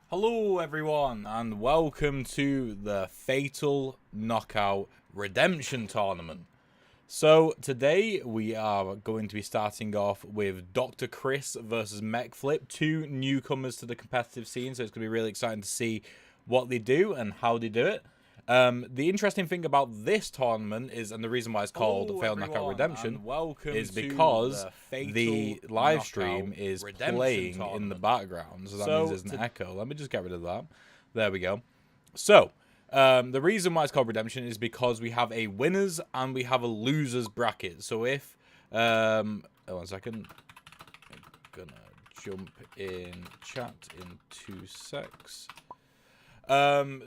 Hello everyone and welcome to the Fatal Knockout Redemption Tournament. So today we are going to be starting off with Dr. Chris versus MechFlip, two newcomers to the competitive scene, so it's going to be really exciting to see what they do and how they do it. The interesting thing about this tournament is, and the reason why it's called Fatal Knockout Redemption, is because the live stream is playing in the background, so that means there's an echo. Let me just get rid of that. There we go. So, the reason why it's called Redemption is because we have a winners and we have a losers bracket. So if, one second, I'm gonna jump in chat in 2 secs.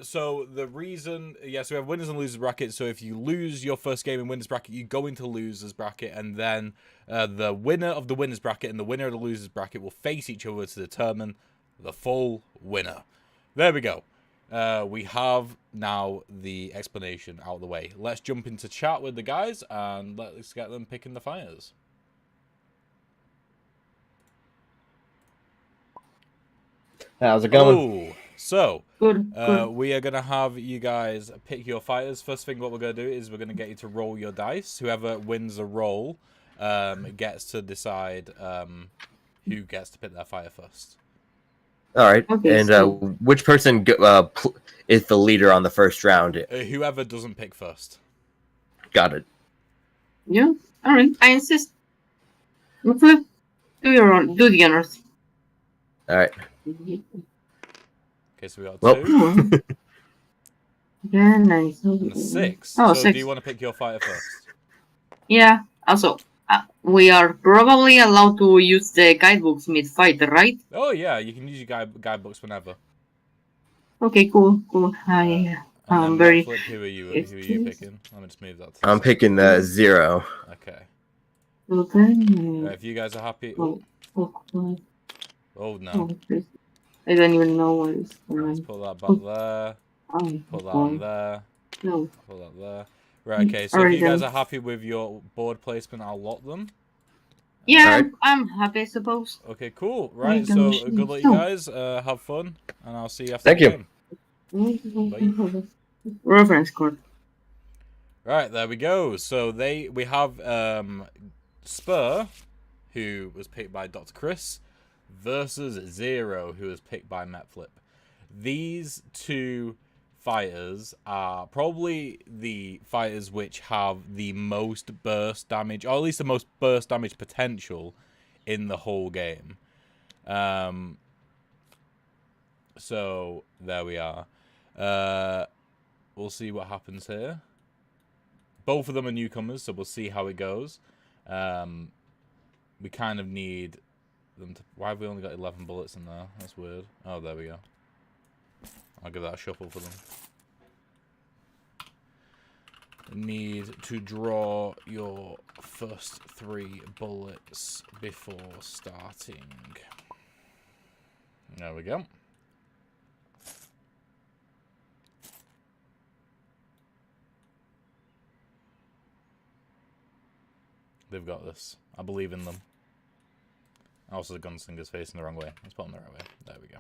So the reason, so we have winners and losers bracket. So if you lose your first game in winners bracket, you go into losers bracket, and then the winner of the winners bracket and the winner of the losers bracket will face each other to determine the full winner. There we go. We have now the explanation out of the way. Let's jump into chat with the guys and let's get them picking the fighters. How's it going? Oh, so Good. we are gonna have you guys pick your fighters. First thing, what we're gonna do is we're gonna get you to roll your dice. Whoever wins a roll gets to decide who gets to pick their fighter first. All right. Okay, And so- which person is the leader on the first round? Whoever doesn't pick first. Got it. Yeah. All right. I insist. Okay. Do the honors. All right. Okay, so we got Well, 2 Yeah, nice. and a 6. Oh, so 6. do you want to pick your fighter first? Yeah. Also, we are probably allowed to use the guidebooks mid-fight, right? Oh yeah, you can use your guidebooks whenever. Okay. Cool. And then Very. MechFlip, who are you picking? Let me just move that to the I'm side. picking 0. Okay. Okay. If you guys are happy. Oh, Oh no. I don't even know what is going Let's on. put that back there. Put that on there. No. Put that there. Right, okay, so if you guys are happy with your board placement, I'll lock them. Yeah, Alright. I'm happy, I suppose. Okay, cool. Right, so good luck, you guys. Have fun, and I'll see you after Thank the you. game. Reference card. Right, there we go. So we have Spur, who was picked by Dr. Chris, versus Zero, who was picked by MechFlip. These two fighters are probably the fighters which have the most burst damage, or at least the most burst damage potential in the whole game. So there we are. We'll see what happens here. Both of them are newcomers, so we'll see how it goes. We kind of need them to... Why have we only got 11 bullets in there? That's weird. Oh, there we go. I'll give that a shuffle for them. Need to draw your first 3 bullets before starting. There we go. They've got this. I believe in them. Also, the gunslinger's facing the wrong way. Let's put them the right way. There we go.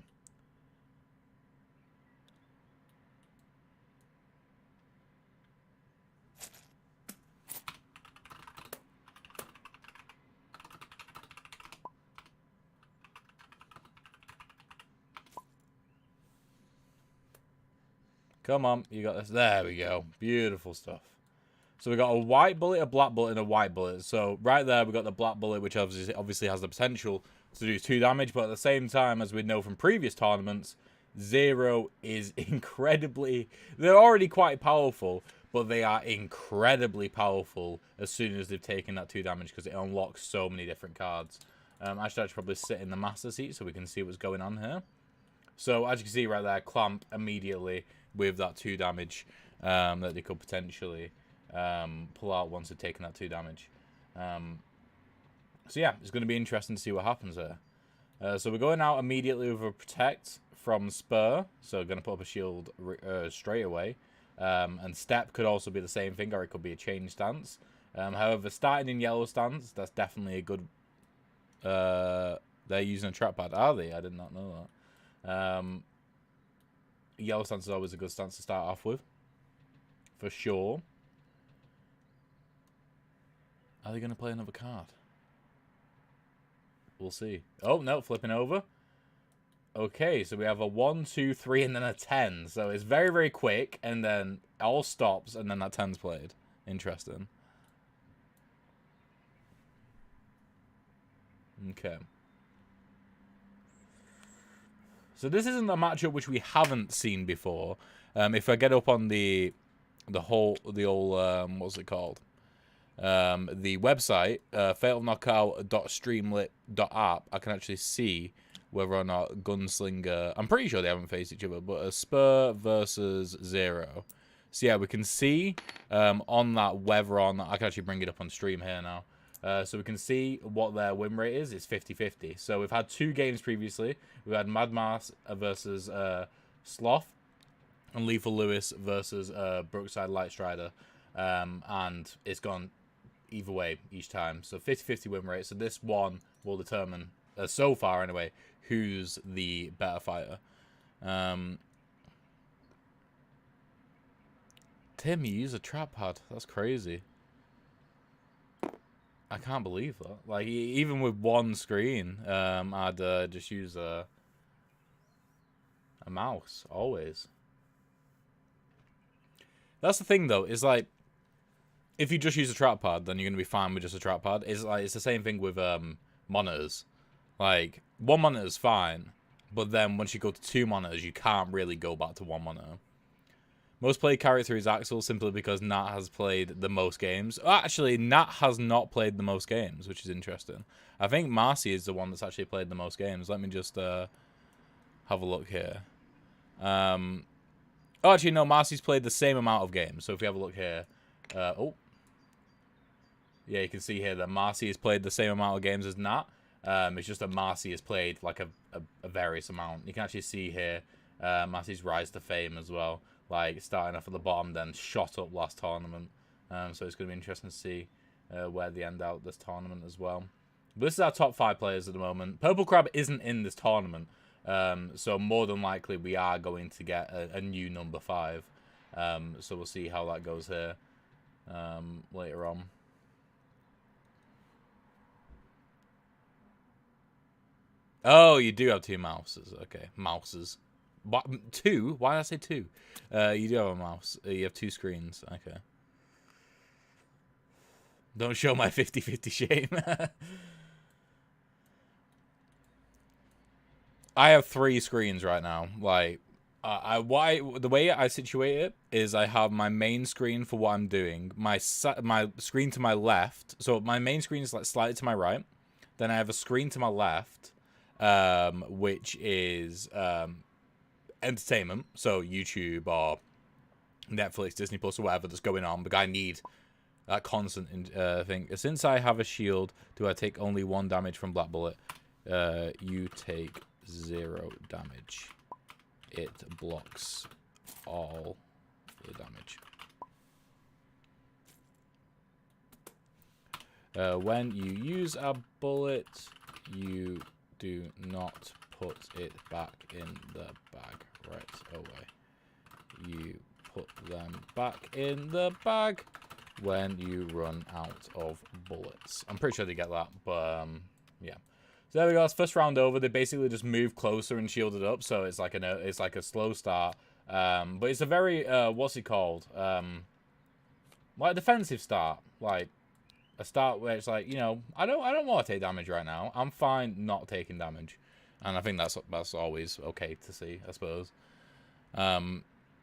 Come on, you got this. There we go. Beautiful stuff. So we got a white bullet, a black bullet, and a white bullet. So right there, we got the black bullet, which obviously has the potential to do 2 damage. But at the same time, as we know from previous tournaments, Zero is incredibly... They're already quite powerful, but they are incredibly powerful as soon as they've taken that 2 damage, because it unlocks so many different cards. I should probably sit in the master seat so we can see what's going on here. So as you can see right there, clamp immediately with that 2 damage that they could potentially pull out once they've taken that 2 damage. So yeah, it's going to be interesting to see what happens there. So we're going out immediately with a protect from Spur, so going to put up a shield straight away. And step could also be the same thing, or it could be a change stance. However, starting in yellow stance, that's definitely a good... they're using a trap pad, are they? I did not know that. Yellow stance is always a good stance to start off with. For sure. Are they going to play another card? We'll see. Oh, no, flipping over. Okay, so we have a 1, 2, 3, and then a 10. So it's very, very quick, and then all stops, and then that 10's played. Interesting. Okay. So this isn't a matchup which we haven't seen before. If I get up on the old what's it called? The website, fatalknockout.streamlit.app, I can actually see whether or not Gunslinger... I'm pretty sure they haven't faced each other, but a Spur versus Zero. So yeah, we can see on that whether or not... I can actually bring it up on stream here now. So we can see what their win rate is. It's 50-50. So we've had 2 games previously. We've had Mad Mars versus Sloth, and Lethal Lewis versus Brookside Lightstrider. And it's gone either way each time. So 50-50 win rate. So this one will determine, so far anyway, who's the better fighter. Tim, you use a trap pad. That's crazy. I can't believe that. Like, even with one screen, I'd just use a mouse, always. That's the thing, though, is like, if you just use a trackpad, then you're going to be fine with just a trackpad. It's like, it's the same thing with monitors. Like, one monitor is fine, but then once you go to 2 monitors, you can't really go back to 1 monitor. Most played character is Axel, simply because Nat has played the most games. Actually, Nat has not played the most games, which is interesting. I think Marcy is the one that's actually played the most games. Let me just have a look here. Oh, actually, no, Marcy's played the same amount of games. So if you have a look here... oh. Yeah, you can see here that Marcy has played the same amount of games as Nat. It's just that Marcy has played like a various amount. You can actually see here Marcy's rise to fame as well. Like, starting off at the bottom, then shot up last tournament. So it's going to be interesting to see where they end out this tournament as well. But this is our top 5 players at the moment. Purple Crab isn't in this tournament. So more than likely, we are going to get a new number 5. So we'll see how that goes here later on. Oh, you do have 2 mouses. Okay, mouses. What, 2? Why did I say 2? You do have a mouse. You have 2 screens. Okay. Don't show my 50-50 shame. I have 3 screens right now. Like, the way I situate it is I have my main screen for what I'm doing. My screen to my left. So my main screen is like slightly to my right. Then I have a screen to my left, which is entertainment, so YouTube or Netflix, Disney Plus, or whatever that's going on. But I need that constant thing. Since I have a shield, do I take only 1 damage from Black Bullet? You take 0 damage. It blocks all the damage. When you use a bullet, you do not put it back in the bag right away. You put them back in the bag when you run out of bullets. I'm pretty sure they get that, but yeah. So there we go. It's first round over. They basically just move closer and shielded up, so it's like a slow start. But it's a very what's it called? Like a defensive start, like a start where it's like, you know, I don't want to take damage right now. I'm fine not taking damage. And I think that's always okay to see, I suppose.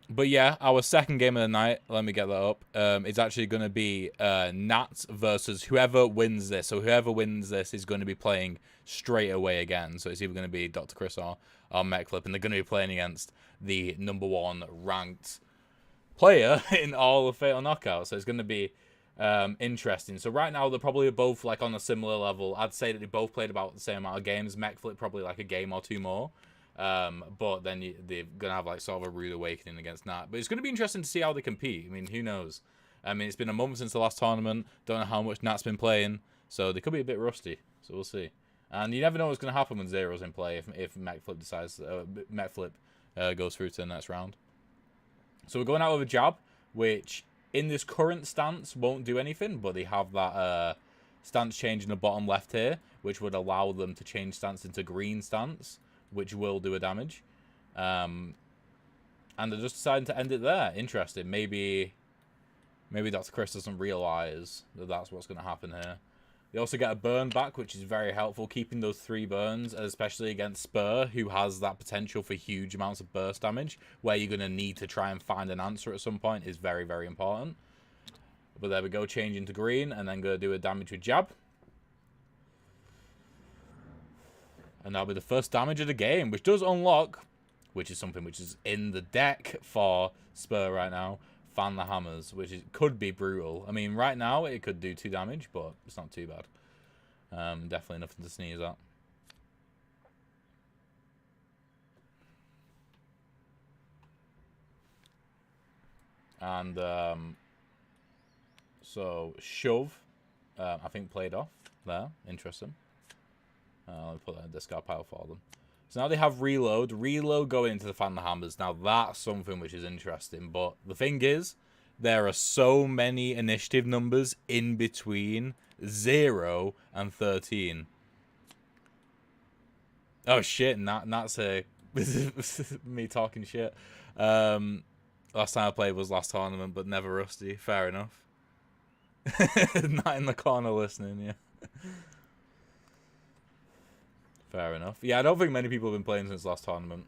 But yeah, our second game of the night, let me get that up, is actually going to be Nats versus whoever wins this. So whoever wins this is going to be playing straight away again. So it's either going to be Dr. Chris or Metclip, and they're going to be playing against the #1 ranked player in all of Fatal Knockout. So it's going to be interesting. So right now they're probably both like on a similar level. I'd say that they both played about the same amount of games. Metclip probably like a game or 2 more. But then they're going to have like sort of a rude awakening against Nat. But it's going to be interesting to see how they compete. I mean, who knows? I mean, it's been a month since the last tournament. Don't know how much Nat's been playing. So they could be a bit rusty. So we'll see. And you never know what's going to happen when Zero's in play if Metclip decides, Metflip goes through to the next round. So we're going out with a jab, which in this current stance won't do anything, but they have that stance change in the bottom left here, which would allow them to change stance into green stance, which will do a damage. And they're just deciding to end it there. Interesting. Maybe Dr. Chris doesn't realize that that's what's going to happen here. They also get a burn back, which is very helpful, keeping those 3 burns, especially against Spur, who has that potential for huge amounts of burst damage, where you're going to need to try and find an answer at some point, is very, very important. But there we go, change into green, and then going to do a damage with jab. And that'll be the first damage of the game, which does unlock, which is something which is in the deck for Spur right now, Fan the Hammers, which could be brutal. I mean, right now it could do 2 damage, but it's not too bad. Definitely nothing to sneeze at. And so shove, I think played off there. Interesting. Let me put that in the discard pile for them. So now they have reload. Reload going into the Fan the Hammers. Now that's something which is interesting. But the thing is, there are so many initiative numbers in between 0 and 13. Oh shit, and that's a me talking shit. Last time I played was last tournament, but never Rusty. Fair enough. Not in the corner listening, yeah. Fair enough. Yeah, I don't think many people have been playing since last tournament.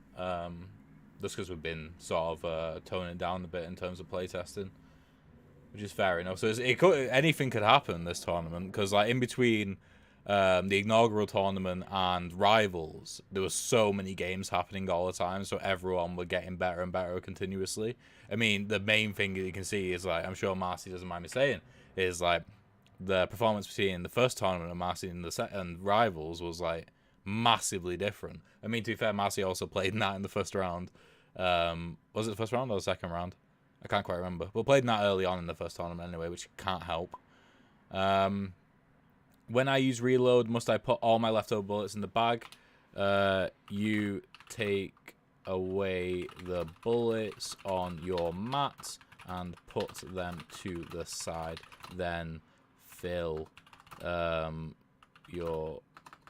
Just because we've been sort of toning it down a bit in terms of playtesting, which is fair enough. So anything could happen this tournament, because like in between the inaugural tournament and Rivals, there were so many games happening all the time, so everyone were getting better and better continuously. I mean, the main thing that you can see is, like, I'm sure Marcy doesn't mind me saying, is like the performance between the first tournament and Marcy and Rivals was like massively different. I mean, to be fair, Marcy also played Nat in the first round. Was it the first round or the second round? I can't quite remember. But played Nat early on in the first tournament anyway, which can't help. When I use reload, must I put all my leftover bullets in the bag? You take away the bullets on your mat and put them to the side. Then fill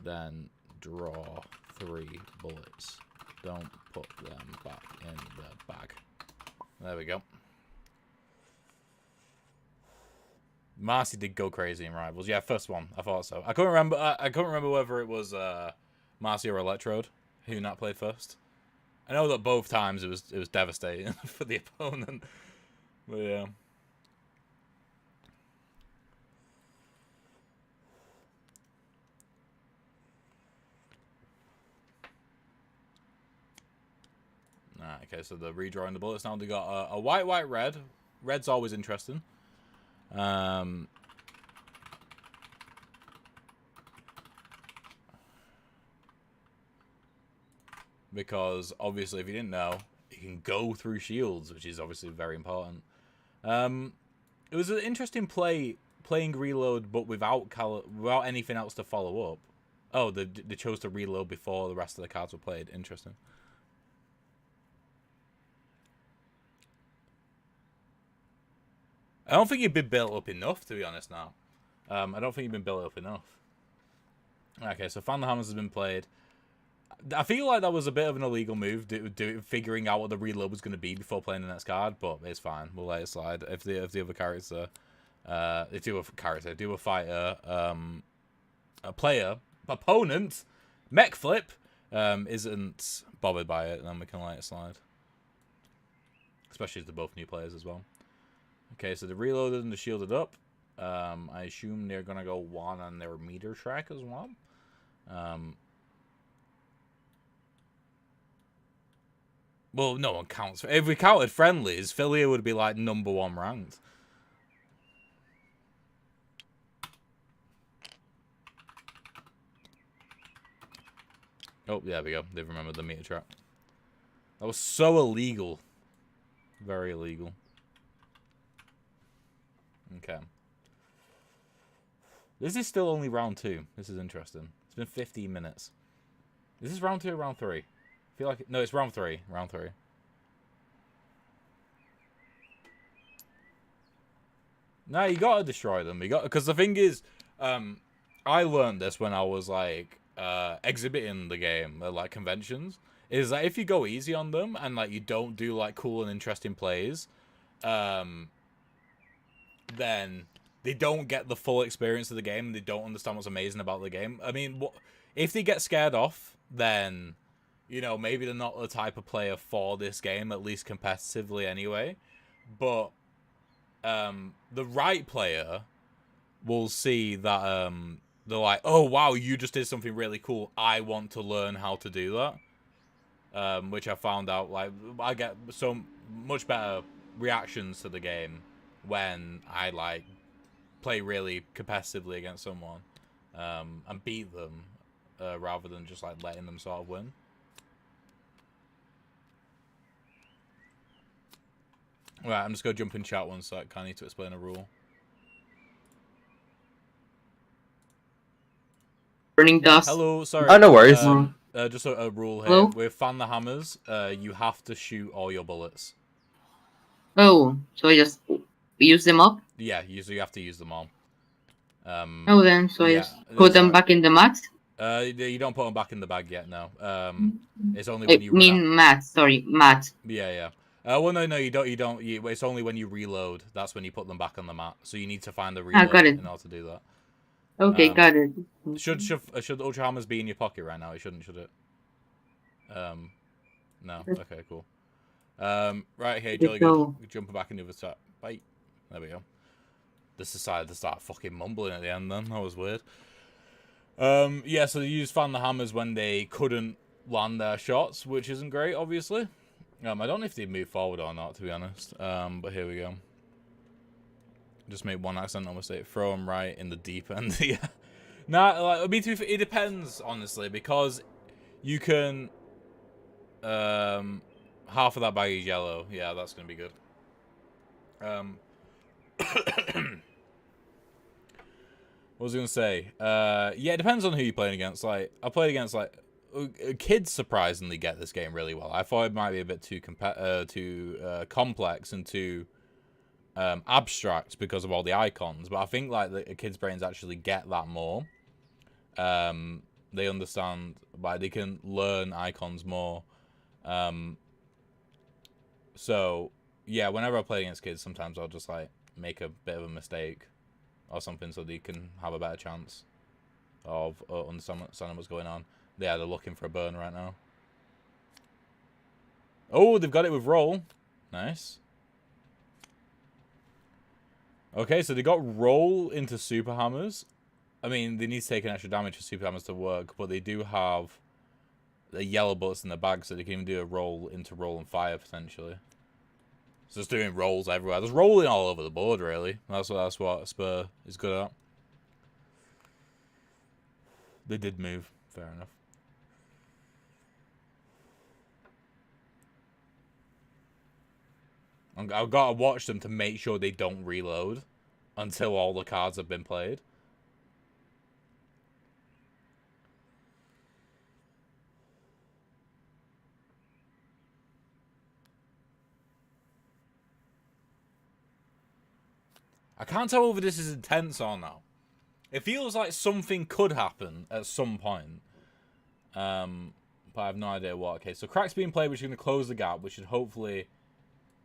then draw 3 bullets. Don't put them back in the bag. There we go. Marcy did go crazy in Rivals. Yeah, first one. I thought so. I couldn't remember. I couldn't remember whether it was Marcy or Electrode who not played first. I know that both times it was devastating for the opponent. But yeah. Okay, so they're redrawing the bullets now. They got a white, red. Red's always interesting. Because obviously, if you didn't know, you can go through shields, which is obviously very important. It was an interesting playing reload, but without anything else to follow up. Oh, they chose to reload before the rest of the cards were played. Interesting. I don't think you've been built up enough, to be honest, now. I don't think you've been built up enough. Okay, so Fan the Hammers has been played. I feel like that was a bit of an illegal move, figuring out what the reload was going to be before playing the next card, but it's fine. We'll let it slide. If the other character, do a fighter, a player, opponent, mech flip, isn't bothered by it, then we can let it slide. Especially if they're both new players as well. Okay, so they're reloaded and they're shielded up. I assume they're going to go 1 on their meter track as well. Well, no one counts. If we counted friendlies, Philia would be like #1 ranked. Oh, there we go. They've remembered the meter track. That was so illegal. Very illegal. Okay. This is still only round 2. This is interesting. It's been 15 minutes. Is this round 2 or round 3? feel like no, it's round 3. Round 3. No, you gotta destroy them. Because the thing is, I learned this when I was like exhibiting the game at like conventions. Is that if you go easy on them and like you don't do like cool and interesting plays, then they don't get the full experience of the game and they don't understand what's amazing about the game. I mean, if they get scared off, then, you know, maybe they're not the type of player for this game, at least competitively anyway. But the right player will see that they're like, oh, wow, you just did something really cool. I want to learn how to do that. Which I found out, like, I get so much better reactions to the game when I, like, play really competitively against someone and beat them rather than just like letting them sort of win. Right, I'm just going to jump in chat one sec. I need to explain a rule. Burning dust. Hello, sorry. Oh, no worries. Just a rule here. Hello? With Fan the Hammers, you have to shoot all your bullets. Oh, so I just use them up? Yeah, you have to use them all. Oh, then, so I yeah, just put them sorry. back in the mat? You don't put them back in the bag yet, no. It's only I when you run out. mat, sorry, mat. Yeah. Well, no, you don't. It's only when you reload. That's when you put them back on the mat. So you need to find the reload got it. in order to do that. Okay, got it. Should the Ultra Hammers be in your pocket right now? It shouldn't, should it? No. Okay, cool. Right here, Jolly good. Jumping back into the top. Bye. There we go. This decided to start fucking mumbling at the end. Then that was weird. Yeah. So they used Fan the Hammers when they couldn't land their shots, which isn't great, obviously. I don't know if they moved forward or not, to be honest. But here we go. Just made one accidental mistake. Throw them right in the deep end. Yeah. Nah, like, I mean, it depends, honestly, because you can... half of that bag is yellow. Yeah, that's going to be good. What was I going to say? Yeah, it depends on who you're playing against. Like, I played against, like... Kids surprisingly get this game really well. I thought it might be a bit too complex and too abstract because of all the icons, but I think like the kids' brains actually get that more. They understand, like they can learn icons more. So yeah, whenever I play against kids, sometimes I'll just like make a bit of a mistake or something so they can have a better chance of understanding what's going on. Yeah, they're looking for a burn right now. Oh, they've got it with roll. Nice. Okay, so they got roll into super hammers. I mean, they need to take an extra damage for super hammers to work, but they do have the yellow bullets in the bag, so they can even do a roll into roll and fire, potentially. So it's doing rolls everywhere. There's rolling all over the board, really. That's what Spur is good at. They did move. Fair enough. I've got to watch them to make sure they don't reload until all the cards have been played. I can't tell whether this is intense or not. It feels like something could happen at some point. But I have no idea what. Okay, so Crack's being played, which is going to close the gap, which should hopefully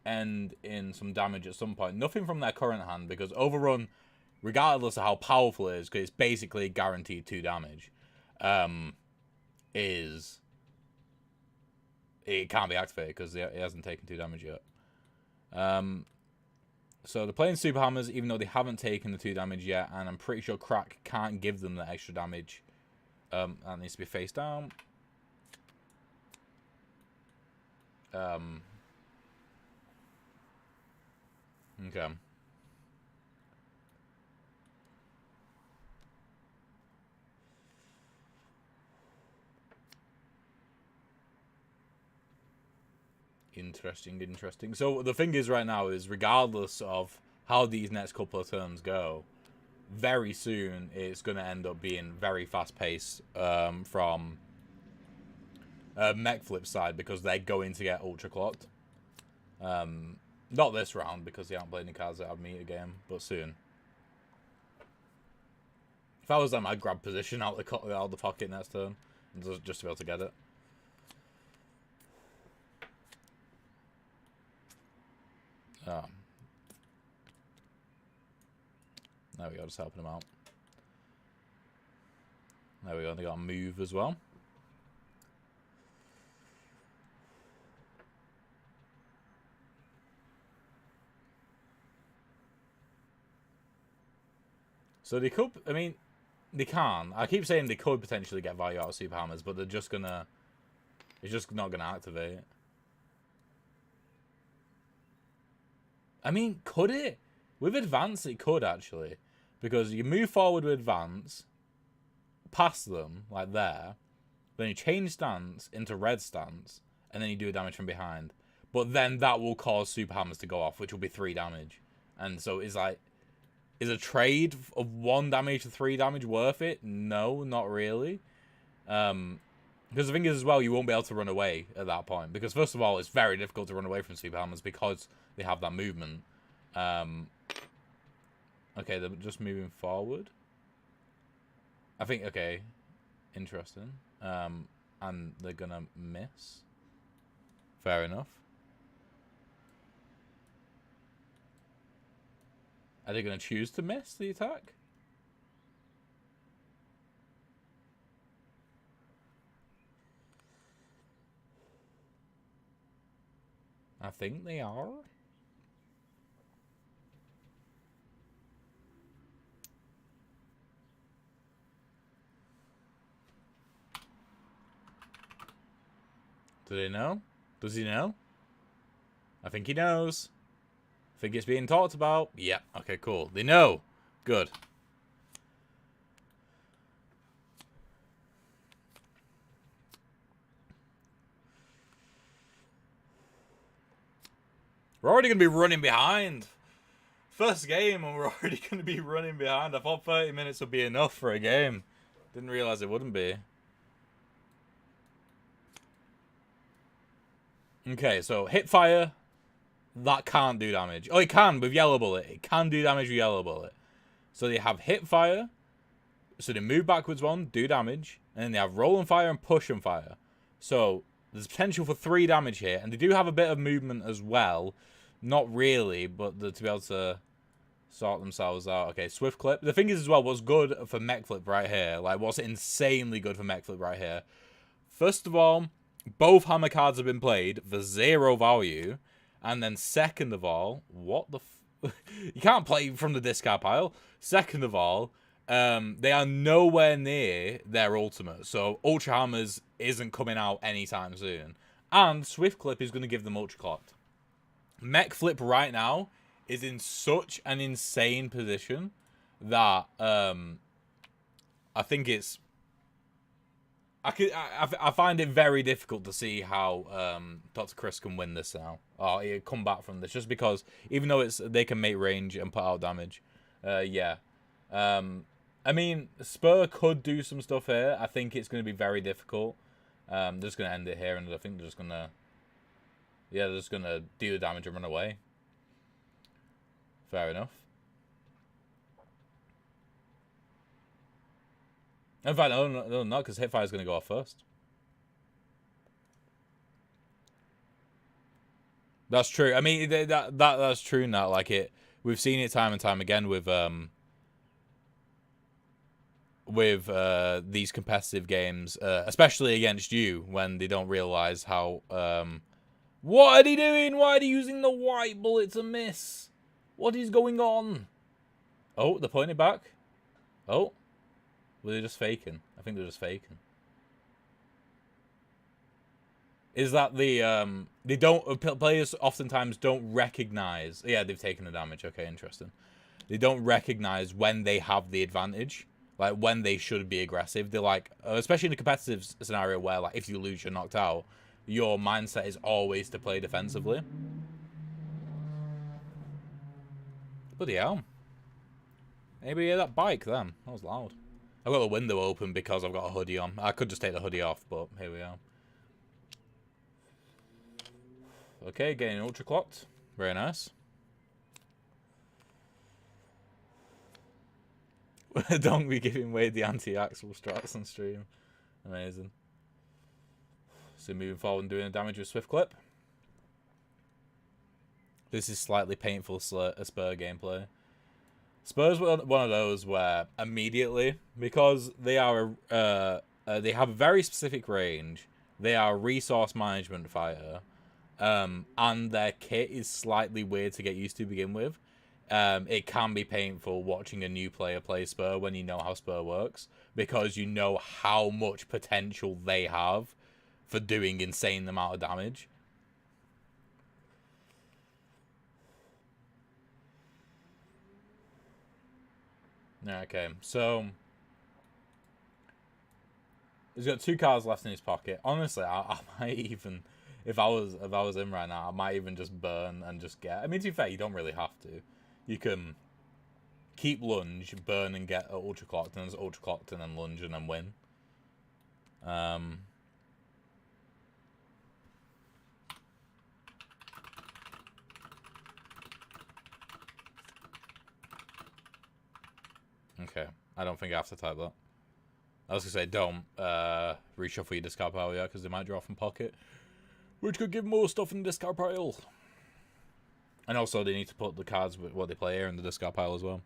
end in some damage at some point. Nothing from their current hand, because Overrun, regardless of how powerful it is, because it's basically guaranteed 2 damage, it can't be activated because it hasn't taken 2 damage yet. So they're playing Super Hammers, even though they haven't taken the 2 damage yet, and I'm pretty sure Crack can't give them the extra damage. That needs to be face down. Okay. Interesting. So the thing is right now is, regardless of how these next couple of turns go, very soon it's going to end up being very fast-paced from Mech Flip side, because they're going to get ultra clocked. Not this round, because they aren't playing any cards that have meter game, but soon. If I was them, I'd grab position out of the pocket next turn, just to be able to get it. Oh. There we go, just helping them out. There we go, they got a move as well. So they could, I mean, they can. I keep saying they could potentially get value out of Super Hammers, but they're just gonna, it's just not gonna activate. I mean, could it? With Advance, it could actually. Because you move forward with Advance, past them, like there, then you change stance into red stance, and then you do damage from behind. But then that will cause Super Hammers to go off, which will be 3 damage. And so it's like, is a trade of 1 damage to 3 damage worth it? No, not really. Because the thing is as well, you won't be able to run away at that point. Because first of all, it's very difficult to run away from Super Hammers because they have that movement. Okay, they're just moving forward. I think, okay, interesting. And they're gonna miss. Fair enough. Are they gonna choose to miss the attack? I think they are. Do they know? Does he know? I think he knows. I think it's being talked about. Yeah. Okay, cool. They know. Good. We're already going to be running behind. First game and we're already going to be running behind. I thought 30 minutes would be enough for a game. Didn't realize it wouldn't be. Okay, so hit fire. That can't do damage. Oh, it can with Yellow Bullet. It can do damage with Yellow Bullet. So they have hit fire. So they move backwards 1, do damage. And then they have roll and fire and push and fire. So there's potential for 3 damage here. And they do have a bit of movement as well. Not really, but to be able to sort themselves out. Okay, Swift Clip. The thing is as well, what's good for Mech Flip right here, like what's insanely good for Mech Flip right here. First of all, both hammer cards have been played for 0 value. And then second of all, what the you can't play from the discard pile. Second of all, they are nowhere near their ultimate. So Ultra Hammers isn't coming out anytime soon. And Swift Clip is going to give them Ultra Clocked. Mech Flip right now is in such an insane position that I think it's I find it very difficult to see how Dr. Chris can win this now. Or he'll come back from this. Just because, even though they can make range and put out damage. Yeah. I mean, Spur could do some stuff here. I think it's going to be very difficult. They're just going to end it here. And I think they're just going to... Yeah, they're just going to do the damage and run away. Fair enough. In fact, no, not because Hitfire is going to go off first. That's true. I mean, that's true now. Like we've seen it time and time again with these competitive games, especially against you, when they don't realize how. What are they doing? Why are they using the white bullet to miss? What is going on? Oh, they're putting it back. Oh. Were they just faking? I think they're just faking. Is that the they don't players oftentimes don't recognize? Yeah, they've taken the damage. Okay, interesting. They don't recognize when they have the advantage, like when they should be aggressive. They're like, especially in a competitive scenario where like if you lose, you're knocked out. Your mindset is always to play defensively. Bloody hell! Anybody hear that bike then? That was loud. I've got the window open because I've got a hoodie on. I could just take the hoodie off, but here we are. Okay, getting ultra clocked. Very nice. Don't be giving away the anti-axle strats on stream. Amazing. So moving forward and doing the damage with Swift Clip. This is slightly painful Spur gameplay. Spur's one of those where immediately, because they are they have a very specific range, they are a resource management fighter, and their kit is slightly weird to get used to begin with. It can be painful watching a new player play Spur when you know how Spur works, because you know how much potential they have for doing insane amount of damage. Okay, so he's got 2 cards left in his pocket. Honestly, I might even, if I was him right now, I might even just burn and just get. I mean, to be fair, you don't really have to. You can keep lunge, burn, and get ultra clocked, and then ultra clocked, and then lunge, and then win. Okay, I don't think I have to type that. I was gonna say don't reshuffle your discard pile yet, because they might draw from pocket, which could give more stuff in the discard pile. And also, they need to put the cards with what they play here in the discard pile as well.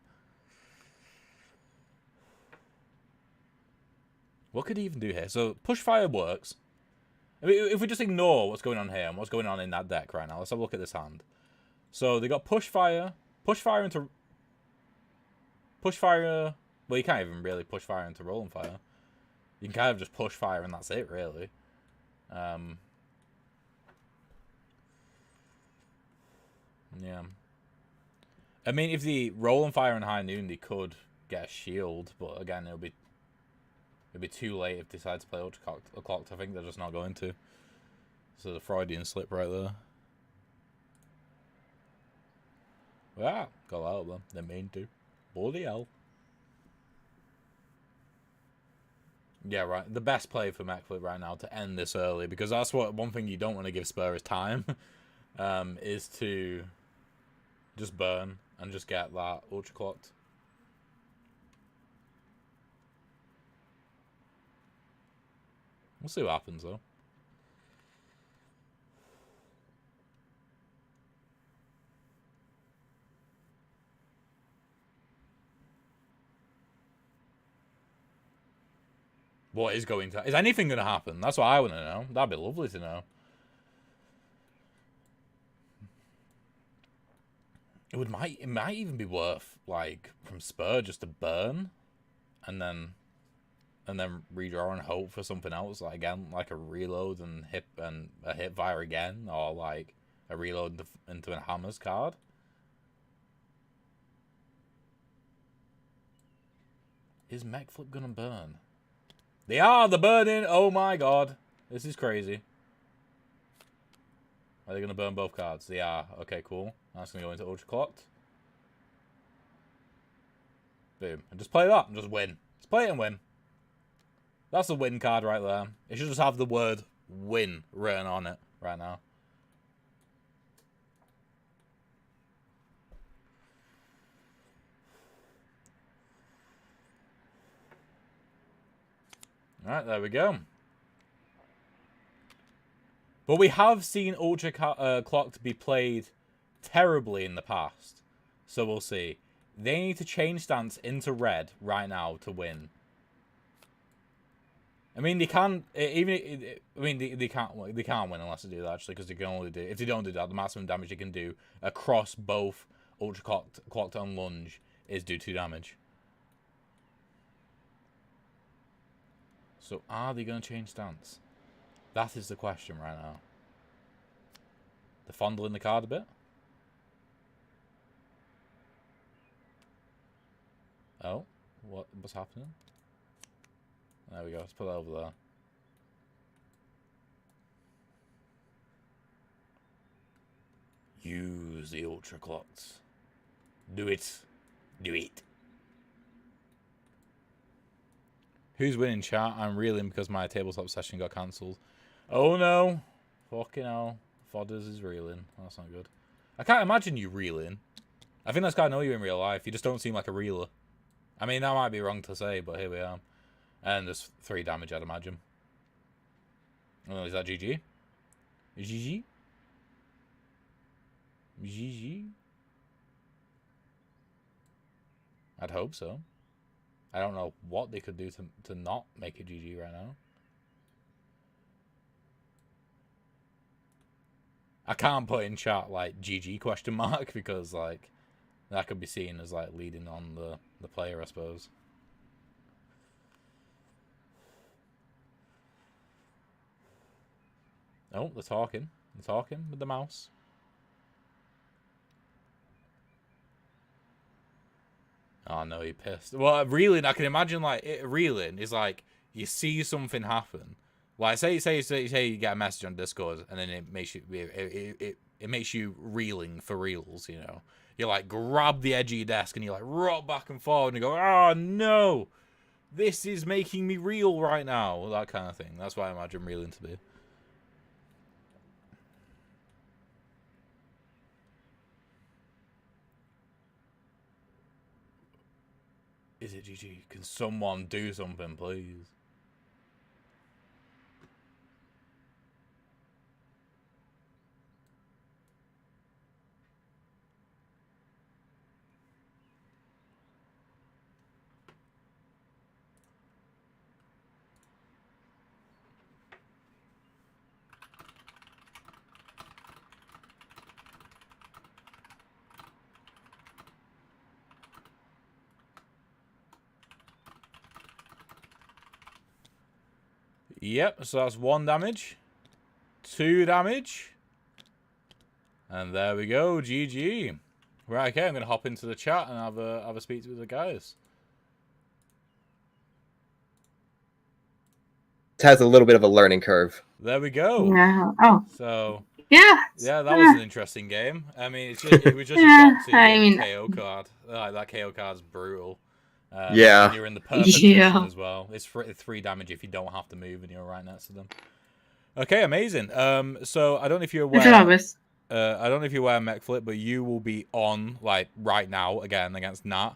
What could he even do here? So push fire works. I mean, if we just ignore what's going on here and what's going on in that deck right now, let's have a look at this hand. So they got push fire into. Well, you can't even really push fire into rolling fire. You can kind of just push fire and that's it, really. Yeah. I mean, if the rolling fire and high noon, they could get a shield, but again, it'll be too late if they decide to play ultra clocked. I think they're just not going to. So the Freudian slip right there. Yeah, got out of them. They mean to. Bloody hell. Yeah, right. The best play for Mechflip right now to end this early, because that's what one thing you don't want to give Spur is time, is to just burn and just get that ultra clocked. We'll see what happens though. What is going to... Is anything going to happen? That's what I want to know. That'd be lovely to know. It might even be worth, like, from Spur just to burn and then redraw and hope for something else. Like, again, like a reload and a hip fire again, or like a reload into a hammers card. Is Mechflip gonna burn? They are! They're burning! Oh my god. This is crazy. Are they going to burn both cards? They are. Okay, cool. That's going to go into ultra clocked. Boom. And just play that and just win. Just play it and win. That's the win card right there. It should just have the word win written on it right now. Alright, there we go. But we have seen Ultra Clocked be played terribly in the past. So we'll see. They need to change stance into red right now to win. I mean, they can they can't win unless they do that, actually, because they can only do, if they don't do that, the maximum damage they can do across both Ultra Clocked and Lunge is do 2 damage. So are they going to change stance? That is the question right now. They're fondling the card a bit. Oh, what's happening? There we go. Let's put that over there. Use the ultra clocks. Do it. Do it. Who's winning, chat? I'm reeling because my tabletop session got cancelled. Oh no. Fucking hell. Fodders is reeling. That's not good. I can't imagine you reeling. I think that's how I know you in real life. You just don't seem like a reeler. I mean, that might be wrong to say, but here we are. And there's 3 damage, I'd imagine. Oh, is that GG? GG? GG? I'd hope so. I don't know what they could do to not make it GG right now. I can't put in chat, like, GG question mark, because, like, that could be seen as, like, leading on the player, I suppose. Oh, they're talking. They're talking with the mouse. Oh, no, he pissed. Well, reeling, I can imagine, like, reeling is, like, you see something happen. Like, say you get a message on Discord, and then it makes you, it makes you reeling for reals, you know. You, like, grab the edge of your desk, and you, like, rock back and forward, and you go, oh, no! This is making me reel right now. That kind of thing. That's what I imagine reeling to be. Is it GG? Can someone do something, please? Yep, so that's 1 damage. 2 damage. And there we go, GG. Right, okay, I'm going to hop into the chat and have a speak with the guys. It has a little bit of a learning curve. There we go. Yeah. Oh. So, yeah, that was an interesting game. I mean, it was just got to KO card. Like, that KO card's brutal. Yeah. And you're in the perfect position as well. It's 3 damage if you don't have to move and you're right next to them. Okay, amazing. So I don't know if you're aware. I don't know if you're aware, MechFlip, but you will be on, like, right now again against Nat.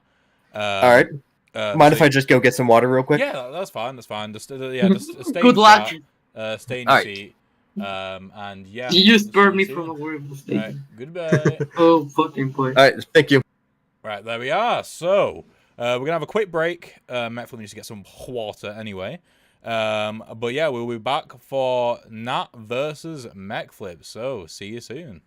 All right. Mind if I just go get some water real quick? Yeah, that's fine. That's fine. Just stay Good in luck. chat, stay in your seat. And yeah. You just burned me from a horrible state. Right, goodbye. Oh, fucking boy. All right, thank you. Right, there we are. So, we're going to have a quick break. MechFlip needs to get some water anyway. But yeah, we'll be back for Nat versus MechFlip. So, see you soon.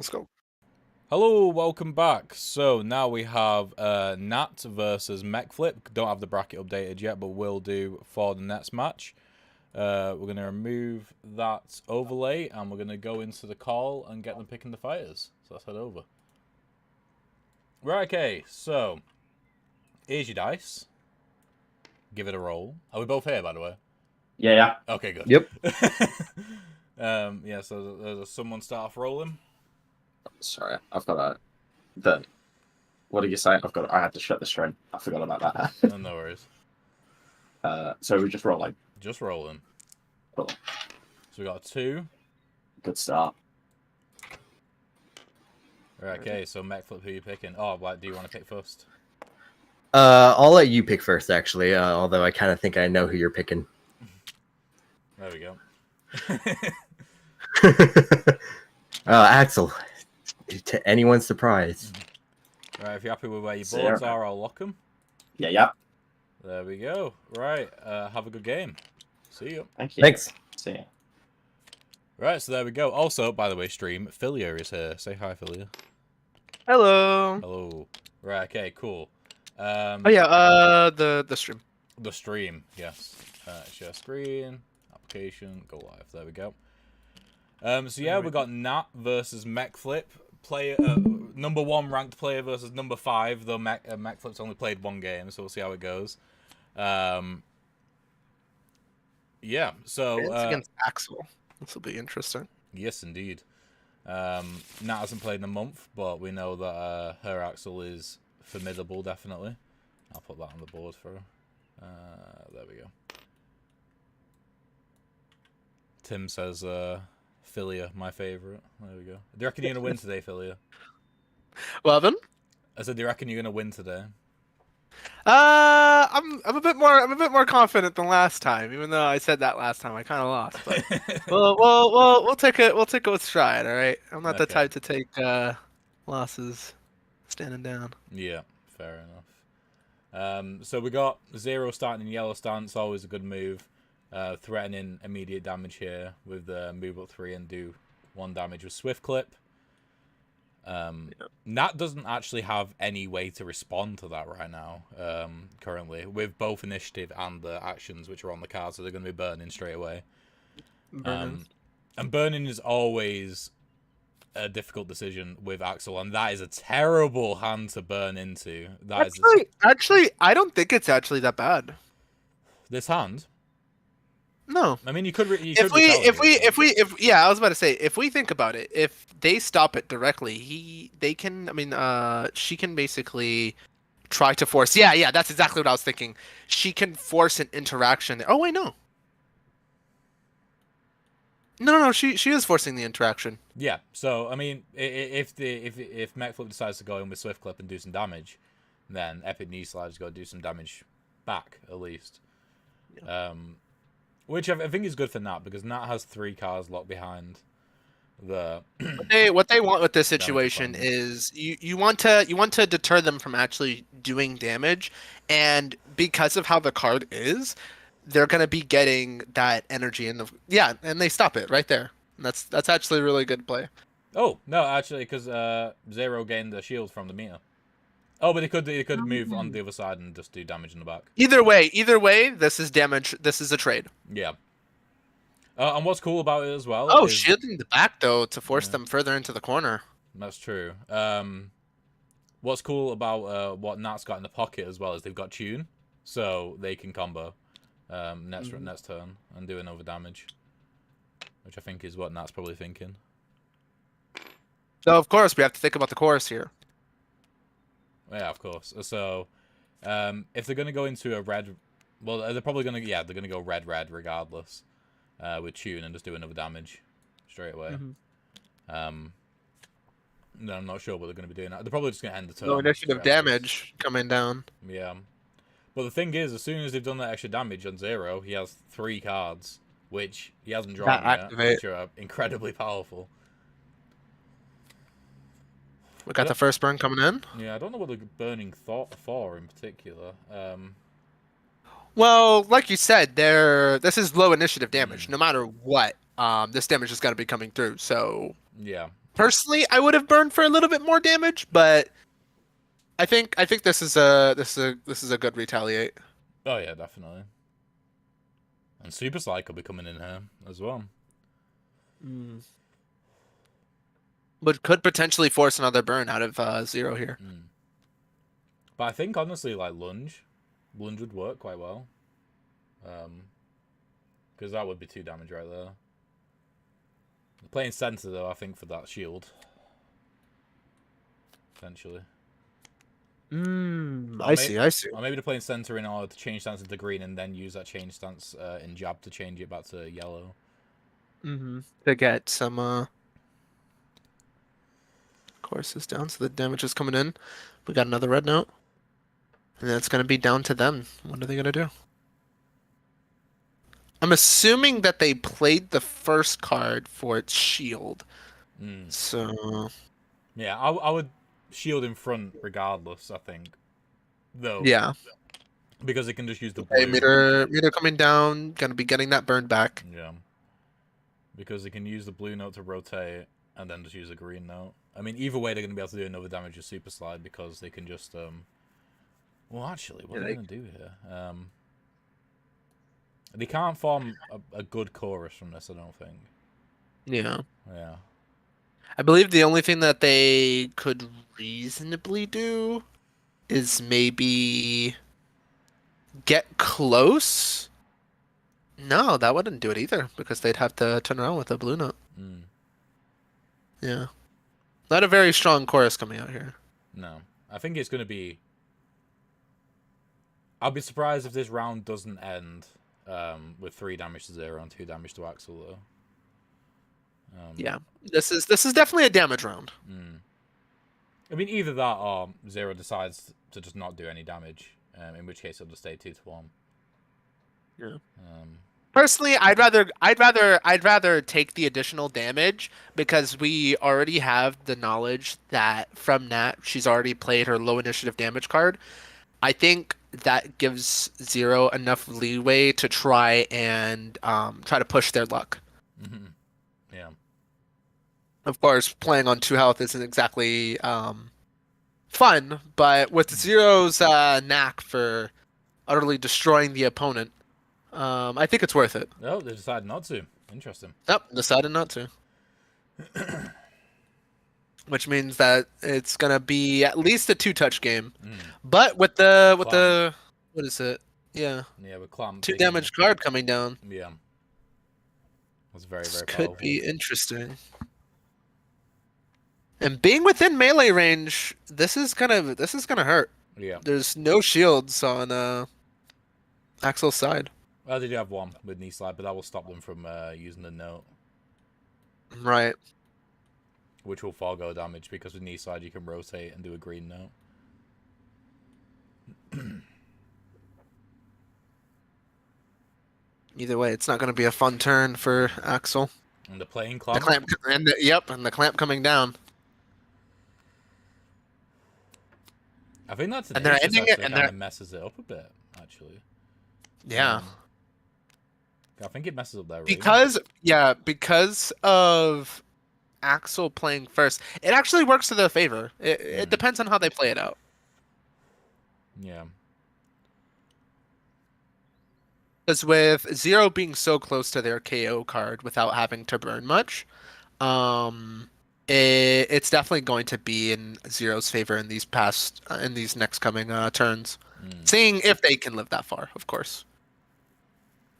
Let's go. Hello, welcome back. So now we have Nat versus Mechflip. Don't have the bracket updated yet, but will do for the next match. We're going to remove that overlay, and we're going to go into the call and get them picking the fighters. So let's head over. Right, okay, so here's your dice. Give it a roll. Are we both here, by the way? Yeah. Okay, good. Yep. Yeah, so there's someone start off rolling. Sorry, I've got a. What did you say? I had to shut the stream. I forgot about that. No worries. So we just roll like. Just rolling. Cool. So we got a 2. Good start. Right, okay, so Mechflip, who are you picking? Oh, what do you want to pick first? I'll let you pick first, actually. Although I kind of think I know who you're picking. There we go. Axel. To anyone's surprise. Right, if you're happy with where your 0. boards are, I'll lock them. Yeah. There we go. Right, have a good game. See you. Thank you. Thanks. See you. Right, so there we go. Also, by the way, stream, Philia is here. Say hi, Philia. Hello. Hello. Right, okay, cool. Oh yeah, the stream. The stream, yes. Share screen, application, go live. There we go. So yeah, we got Nat versus Mechflip. Player number 1 ranked player versus number 5. Though Mechflip's only played 1 game, so we'll see how it goes. Yeah. So It's against Axel. This will be interesting. Yes, indeed. Nat hasn't played in a month, but we know that her Axel is formidable, definitely. I'll put that on the board for her. There we go. Tim says, Philia, my favourite. There we go. Do you reckon you're going to win today, Philia? Well, then. I said, do you reckon you're going to win today? I'm a bit more confident than last time, even though I said that last time I kind of lost. But we'll take it with stride. All right. I'm not the type to take losses standing down. Yeah, fair enough. So we got 0 starting in yellow stance, always a good move. Threatening immediate damage here with move up 3 and do 1 damage with swift clip. Nat doesn't actually have any way to respond to that right now, currently, with both initiative and the actions which are on the card, so they're going to be burning straight away. And burning is always a difficult decision with Axel, and that is a terrible hand to burn into. Actually, I don't think it's actually that bad. This hand? No. I mean, you could yeah, I was about to say, if we think about it, if they stop it directly, she can basically try to force. Yeah, that's exactly what I was thinking. She can force an interaction. Oh wait, no. No, she is forcing the interaction. Yeah. So I mean, if Mechflip decides to go in with swift clip and do some damage, then Epic Knee Slide's got to do some damage back at least. Yeah. Which I think is good for Nat, because Nat has 3 cars locked behind the. What they want with this situation is you want to deter them from actually doing damage, and because of how the card is, they're gonna be getting that energy in the and they stop it right there. And that's actually a really good play. Oh no, actually, because 0 gained the shield from the meter. Oh, but it could move on the other side and just do damage in the back. Either way, this is damage. This is a trade. Yeah. And what's cool about it as well? Oh, shielding the back though to force them further into the corner. That's true. What's cool about what Nat's got in the pocket as well is they've got tune, so they can combo next turn and do another damage, which I think is what Nat's probably thinking. So of course we have to think about the chorus here. Yeah, of course. So, if they're gonna go into a red, well, they're probably gonna they're gonna go red regardless, with tune and just do another damage straight away. No, I'm not sure what they're gonna be doing. They're probably just gonna end the turn. No initiative damage coming down. Yeah, but the thing is, as soon as they've done that extra damage on 0, he has 3 cards, which he hasn't drawn yet, which are incredibly powerful. We got the first burn coming in. Yeah, I don't know what the burning thought for in particular. Well, like you said, this is low initiative damage. No matter what, this damage has got to be coming through. So yeah, Personally, I would have burned for a little bit more damage, but I think this is a good retaliate. Oh yeah, definitely. And Super Slide could be coming in here as well. But could potentially force another burn out of Zero here. But I think honestly, like lunge would work quite well. Because that would be 2 damage right there. Playing center though, I think for that shield. Potentially. I see. Or maybe to play in center in order to change stance into green and then use that change stance in jab to change it back to yellow. To get some courses down, so the damage is coming in. We got another red note. And that's going to be down to them. What are they going to do? I'm assuming that they played the first card for its shield. So... Yeah, I would shield in front regardless, I think. Though. Yeah. Because it can just use the blue. Meter coming down, going to be getting that burn back. Yeah. Because it can use the blue note to rotate and then just use a green note. I mean, either way, they're going to be able to do another damage with Super Slide because they can just... Well, actually, what are they going to do here? They can't form a good chorus from this, I don't think. Yeah. Yeah. I believe the only thing that they could reasonably do is maybe get close. No, that wouldn't do it either because they'd have to turn around with a blue note. Yeah. Not a very strong chorus coming out here. No. I think it's going to be... I'll be surprised if this round doesn't end with 3 damage to Zero and 2 damage to Axel, though. Yeah. This is definitely a damage round. I mean, either that or Zero decides to just not do any damage, in which case it'll just stay 2-1. Yeah. Personally, I'd rather take the additional damage because we already have the knowledge that from Nat she's already played her low initiative damage card. I think that gives Zero enough leeway to try and try to push their luck. Yeah. Of course, playing on 2 health isn't exactly fun, but with Zero's knack for utterly destroying the opponent, I think it's worth it. No, they decided not to. Interesting. Nope, decided not to. Which means that it's gonna be at least a 2-touch game. But with the what is it? Yeah. Yeah, with Clamp. 2 damage card coming down. Yeah. That's very, very This powerful. could be interesting. And being within melee range, this is gonna hurt. Yeah. There's no shields on Axel's side. Well, they do have one with knee slide, but that will stop them from using the note. Right. Which will forego damage because with knee slide you can rotate and do a green note. Either way, it's not going to be a fun turn for Axel. And the playing The clamp. and the clamp coming down. I think that's an And they're issue ending that it, and kind they're of messes it up a bit, actually. Yeah. I think it messes up their range. Because of Axel playing first, it actually works to their favor. It depends on how they play it out. Yeah. Because with Zero being so close to their KO card without having to burn much, it's definitely going to be in Zero's favor in these next coming turns. Seeing if they can live that far, of course.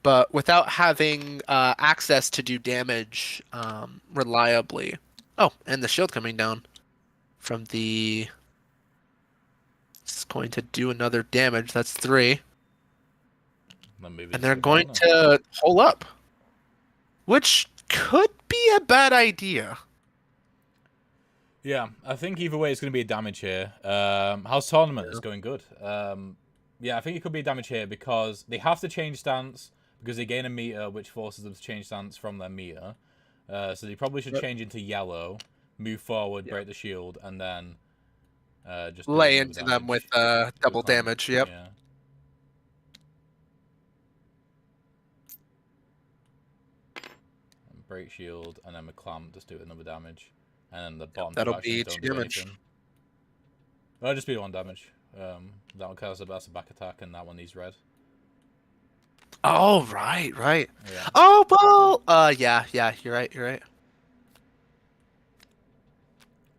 But without having access to do damage reliably. Oh, and the shield coming down from the... It's going to do another damage. That's 3. And they're going to hole up. Which could be a bad idea. Yeah, I think either way it's going to be a damage here. House Tournament is going good. Yeah, I think it could be a damage here because they have to change stance because they gain a meter which forces them to change stance from their meter. So they probably should change into yellow, move forward, break the shield, and then just lay into them with double damage. Yep. Yeah. Break shield, and then with clamp just do another damage. And then the bottom two That'll actions be don't 2 do damage. anything. That'll just be 1 damage. That one counts as a back attack, and that one needs red. Oh, right. Yeah. Oh, well, yeah, you're right.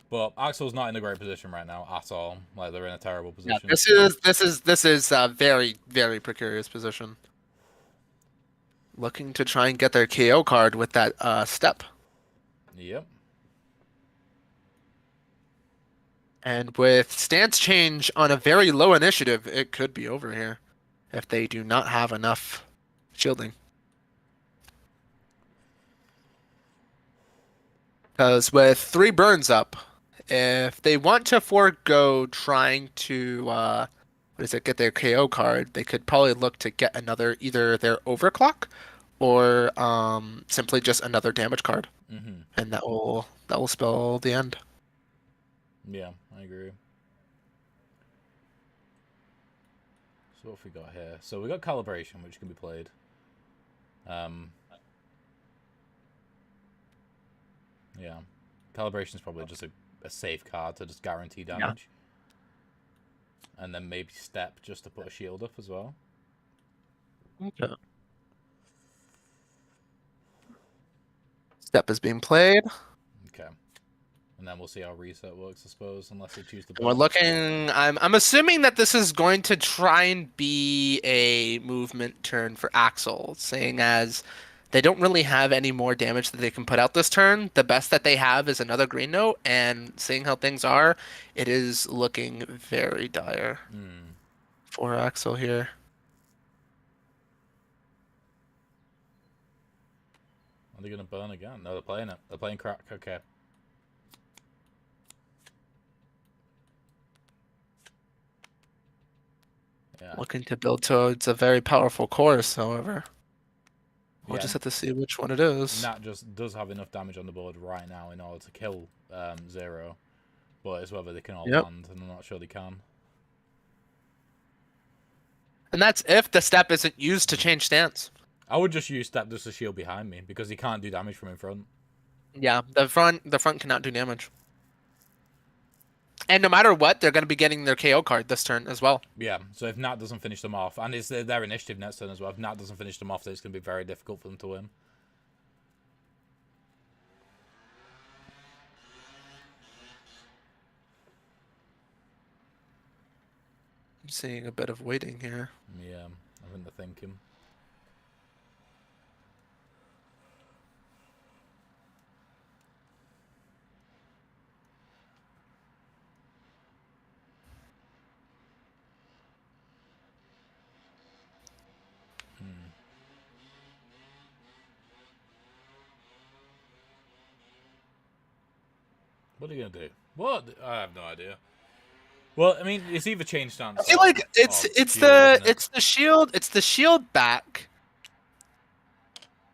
But Axel's not in a great position right now at all. Like, they're in a terrible Yeah, position. this is a very, very precarious position. Looking to try and get their KO card with that step. Yep. And with stance change on a very low initiative, it could be over here if they do not have enough shielding. Because with 3 burns up, if they want to forego trying to get their KO card, they could probably look to get another, either their overclock or simply just another damage card, and that will spell the end. Yeah, I agree. So what have we got here? So we got calibration, which can be played. Yeah, calibration is probably just a safe card to just guarantee damage. Yeah. And then maybe step just to put a shield up as well. Okay. Step is being played. Okay. And then we'll see how reset works, I suppose, unless they choose to. We're looking. I'm assuming that this is going to try and be a movement turn for Axel, seeing as they don't really have any more damage that they can put out this turn. The best that they have is another green note, and seeing how things are, it is looking very dire for Axel here. Are they going to burn again? No, they're playing it. They're playing crack. Okay. Yeah. Looking to build towards a very powerful course, however. We'll just have to see which one it is. Nat just does have enough damage on the board right now in order to kill Zero. But it's whether they can all land, and I'm not sure they can. And that's if the step isn't used to change stance. I would just use step just to shield behind me, because he can't do damage from in front. Yeah, the front cannot do damage. And no matter what, they're going to be getting their KO card this turn as well. Yeah, so if Nat doesn't finish them off, and it's their initiative next turn as well, if Nat doesn't finish them off, then it's going to be very difficult for them to win. I'm seeing a bit of waiting here. Yeah, I think they're thinking. What are you gonna do? What? I have no idea. Well, I mean, it's either change stance. I feel like it's the shield back.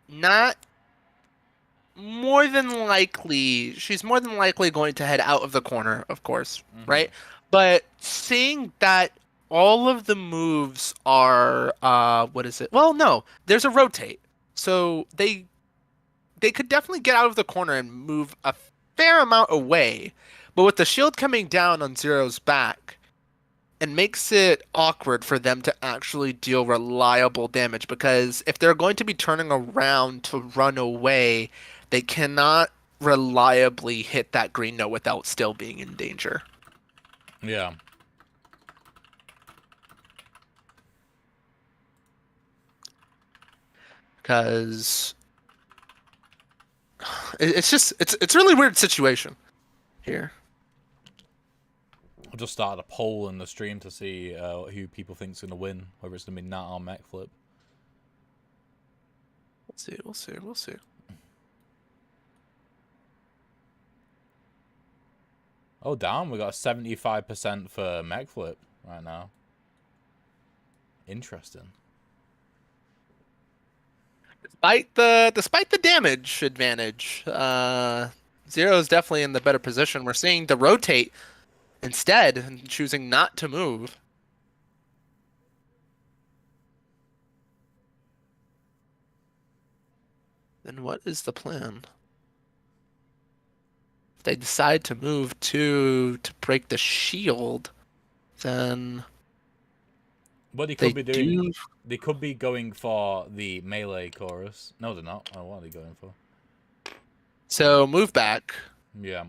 Not more than likely, she's more than likely going to head out of the corner, of course, right? But seeing that all of the moves are what is it? Well, no, there's a rotate, so they could definitely get out of the corner and move a fair amount away. But with the shield coming down on Zero's back, it makes it awkward for them to actually deal reliable damage, because if they're going to be turning around to run away, they cannot reliably hit that green note without still being in danger. Yeah. Because it's a really weird situation here. I just started a poll in the stream to see who people think's going to win, whether it's going to be Nat or Mech Flip. We'll see. Oh, damn, we got 75% for Mech Flip right now. Interesting. Despite the damage advantage, Zero is definitely in the better position. We're seeing the rotate instead and choosing not to move. Then what is the plan? If they decide to move to break the shield, then What they they could be doing, do. they could be going for the melee chorus. No, they're not. Oh, what are they going for? So move back. Yeah.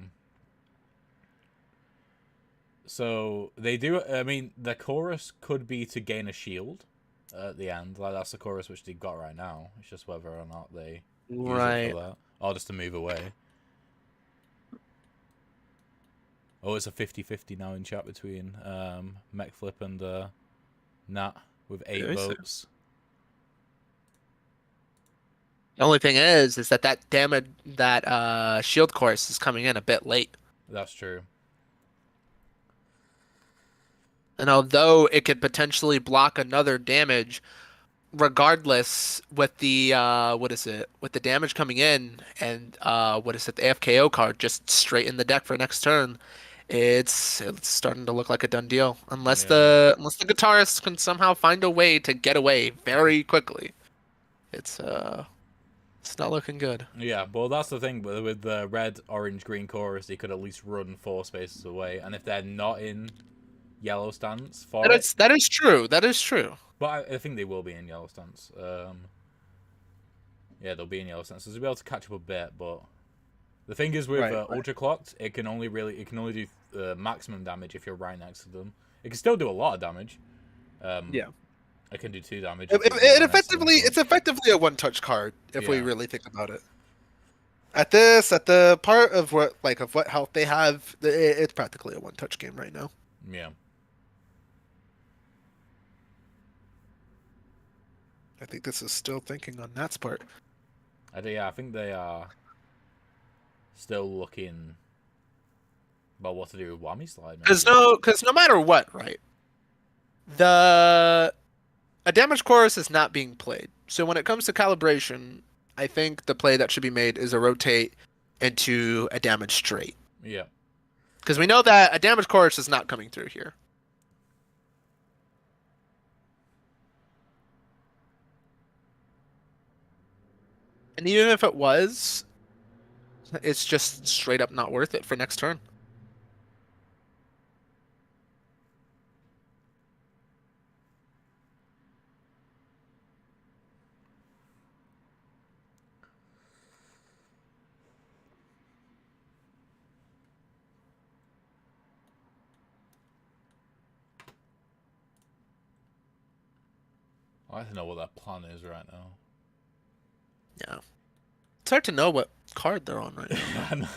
So they do. I mean, the chorus could be to gain a shield at the end. Like that's the chorus which they've got right now. It's just whether or not they use it Right. for that, or just to move away. Oh, it's a 50-50 now in chat between MechFlip and Nat with 8 Really? votes. The only thing is that damage that shield course is coming in a bit late. That's true. And although it could potentially block another damage, regardless with the with the damage coming in and the FKO card just straight in the deck for next turn, it's starting to look like a done deal. Unless the guitarist can somehow find a way to get away very quickly. It's not looking good. Yeah, well, that's the thing with the red, orange, green chorus. They could at least run 4 spaces away, and if they're not in yellow stance for it, That is true. That is true. but I think they will be in yellow stance. Yeah, they'll be in yellow stance, so they'll be able to catch up a bit. But the thing is with ultra clocked, it can only do maximum damage if you're right next to them. It can still do a lot of damage. Yeah. It can do 2 damage. It's effectively a one-touch card if we really think about it. At the part of what health they have, it's practically a one-touch game right now. Yeah. I think this is still thinking on Nat's part. I think they are still looking about what to do with Whammy Slide. Because no matter what, right? A damage chorus is not being played. So when it comes to calibration, I think the play that should be made is a rotate into a damage straight. Yeah. Because we know that a damage chorus is not coming through here. And even if it was, it's just straight up not worth it for next turn. I like to know what that plan is right now. Yeah. It's hard to know what card they're on right now.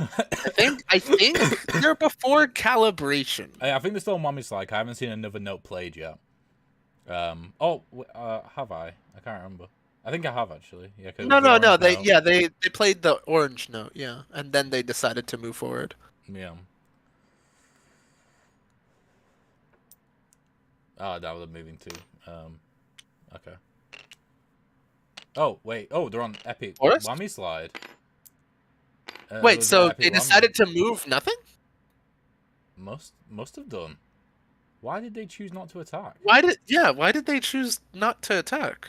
I think they're before calibration. I think they're still on Whammy Slide. I haven't seen another note played yet. Have I? I can't remember. I think I have actually. Yeah. No. They played the orange note, yeah, and then they decided to move forward. Yeah. Oh, now they're moving too. Okay. Oh wait. Oh, they're on Epic Forest? Whammy Slide. Wait, so they decided to move nothing? Must have done. Why did they choose not to attack? Why did they choose not to attack?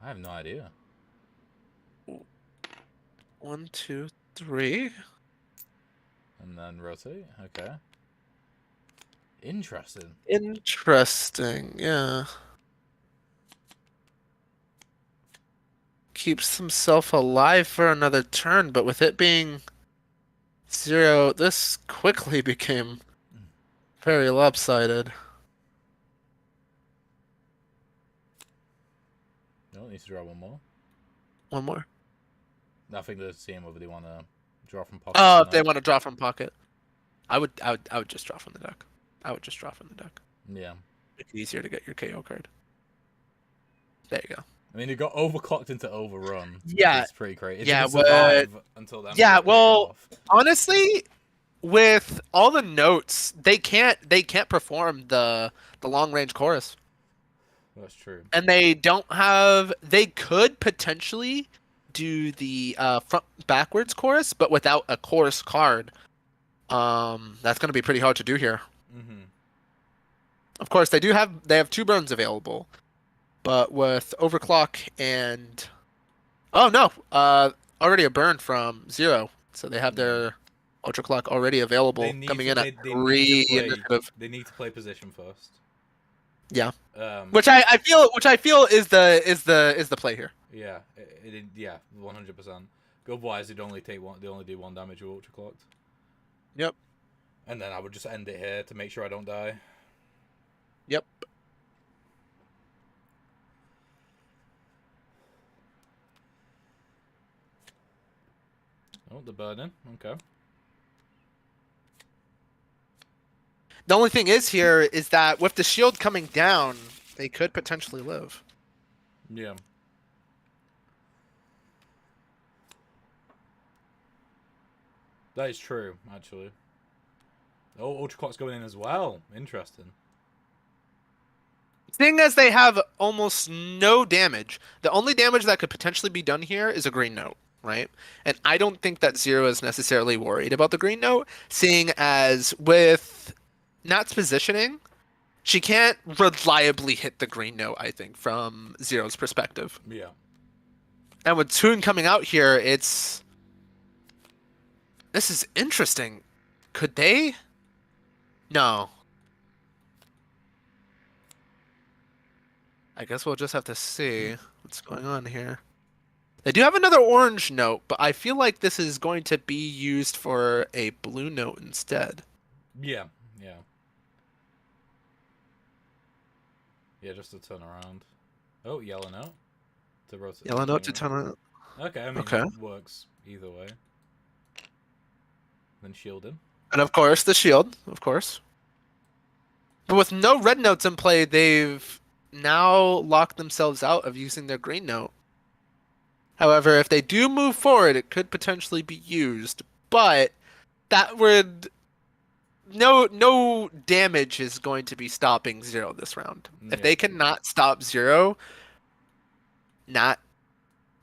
I have no idea. 1, 2, 3. And then rotate. Okay. Interesting. Interesting, yeah. Keeps himself alive for another turn, but with it being 0, this quickly became very lopsided. No, need to draw one more. One more. I think they're seeing whether they want to draw from pocket. Oh, if they want to draw from pocket, I would just draw from the deck. Yeah. It's easier to get your KO card. There you go. I mean, they got overclocked into overrun. Yeah. It's pretty crazy. Yeah, until then. Yeah, well, honestly, with all the notes, they can't perform the long range chorus. That's true. And they could potentially do the front backwards chorus, but without a chorus card. That's going to be pretty hard to do here. Mm-hmm. Of course, they have 2 burns available, but with overclock and already a burn from 0 So they have their Ultra Clock already available, They need coming to, in at they 3 need to play. initiative. They need to play position first. Yeah. Which I feel is the play here. Yeah, yeah, 100%. Otherwise, they'd only take one. They only do 1 damage with Ultra Clocked. Yep. And then I would just end it here to make sure I don't die. Yep. Oh, the burning. Okay. The only thing is here is that with the shield coming down, they could potentially live. Yeah. That is true, actually. Oh, Ultra Clock's going in as well. Interesting. Seeing as they have almost no damage, the only damage that could potentially be done here is a green note, right? And I don't think that Zero is necessarily worried about the green note, seeing as with Nat's positioning, she can't reliably hit the green note, I think, from Zero's perspective. Yeah. And with Toon coming out here, this is interesting. Could they? No. I guess we'll just have to see what's going on here. They do have another orange note, but I feel like this is going to be used for a blue note instead. Yeah, yeah. Yeah, just to turn around. Oh, yellow note. To rotate. Yellow note to turn around. Okay, I mean, Okay. it works either way. Then shielding. And of course, the shield, of course. But with no red notes in play, they've now locked themselves out of using their green note. However, if they do move forward, it could potentially be used, but that would no damage is going to be stopping Zero this round. Yeah. If they cannot stop Zero, Nat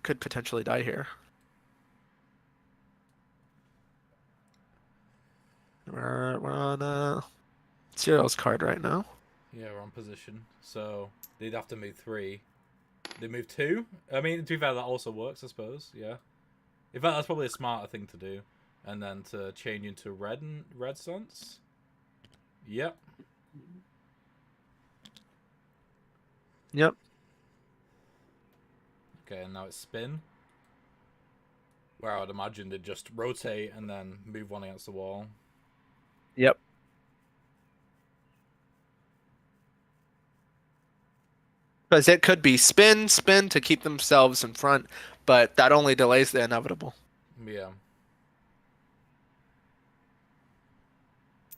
could potentially die here. We're on Zero's card right now. Yeah, we're on position. So they'd have to move 3. They move 2. I mean, to be fair, that also works, I suppose. Yeah. In fact, that's probably a smarter thing to do. And then to change into red stance. Yep. Yep. Okay, and now it's spin. Where I would imagine they'd just rotate and then move 1 against the wall. Yep. Because it could be spin to keep themselves in front, but that only delays the inevitable. Yeah.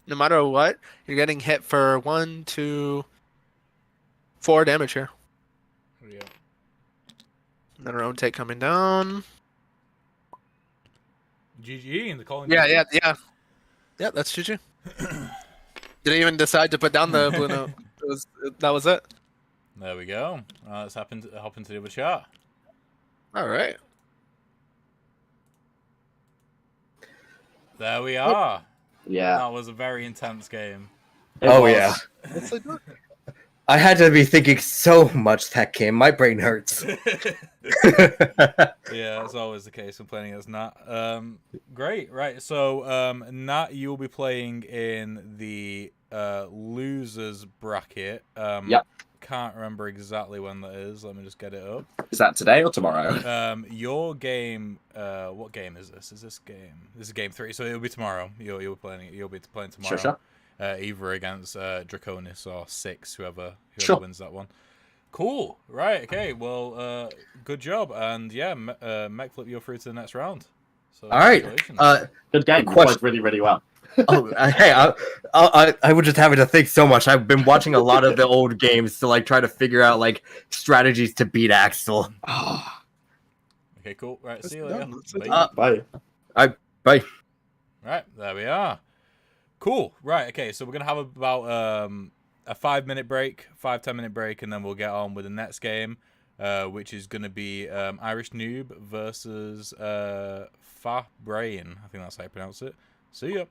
No matter what, you're getting hit for 1, 2, 4 damage here. Yeah. Then rotate coming down. GG in the calling. Yeah. Yeah, that's GG. Didn't even decide to put down the blue note. That was it. There we go. Let's hop into the other chart. All right. There we are. Yeah. That was a very intense game. Oh, yeah. I had to be thinking so much that game. My brain hurts. Yeah, that's always the case when playing as Nat. Great, right. So, Nat, you'll be playing in the losers bracket. Yep. Can't remember exactly when that is. Let me just get it up. Is that today or tomorrow? Your game. What game is this? Is this game? This is game 3, so it'll be tomorrow. You'll be playing tomorrow. Sure. Either against Draconis or Six, whoever Sure. wins that one. Cool. Right. Okay. Well, good job. And yeah, Mechflip, you're through to the next round. So, All right. congratulations. Good game. You question- played really, really well. Hey, I was just having to think so much. I've been watching a lot of the old games to like try to figure out like strategies to beat Axel. Okay. Cool. Right. See you done. later. That's Bye. Bye. Bye. Right. There we are. Cool. Right. Okay. So we're gonna have about a 5-minute break, 5-10-minute break, and then we'll get on with the next game, which is gonna be Irish Noob versus Fa Brain. I think that's how you pronounce it. See ya.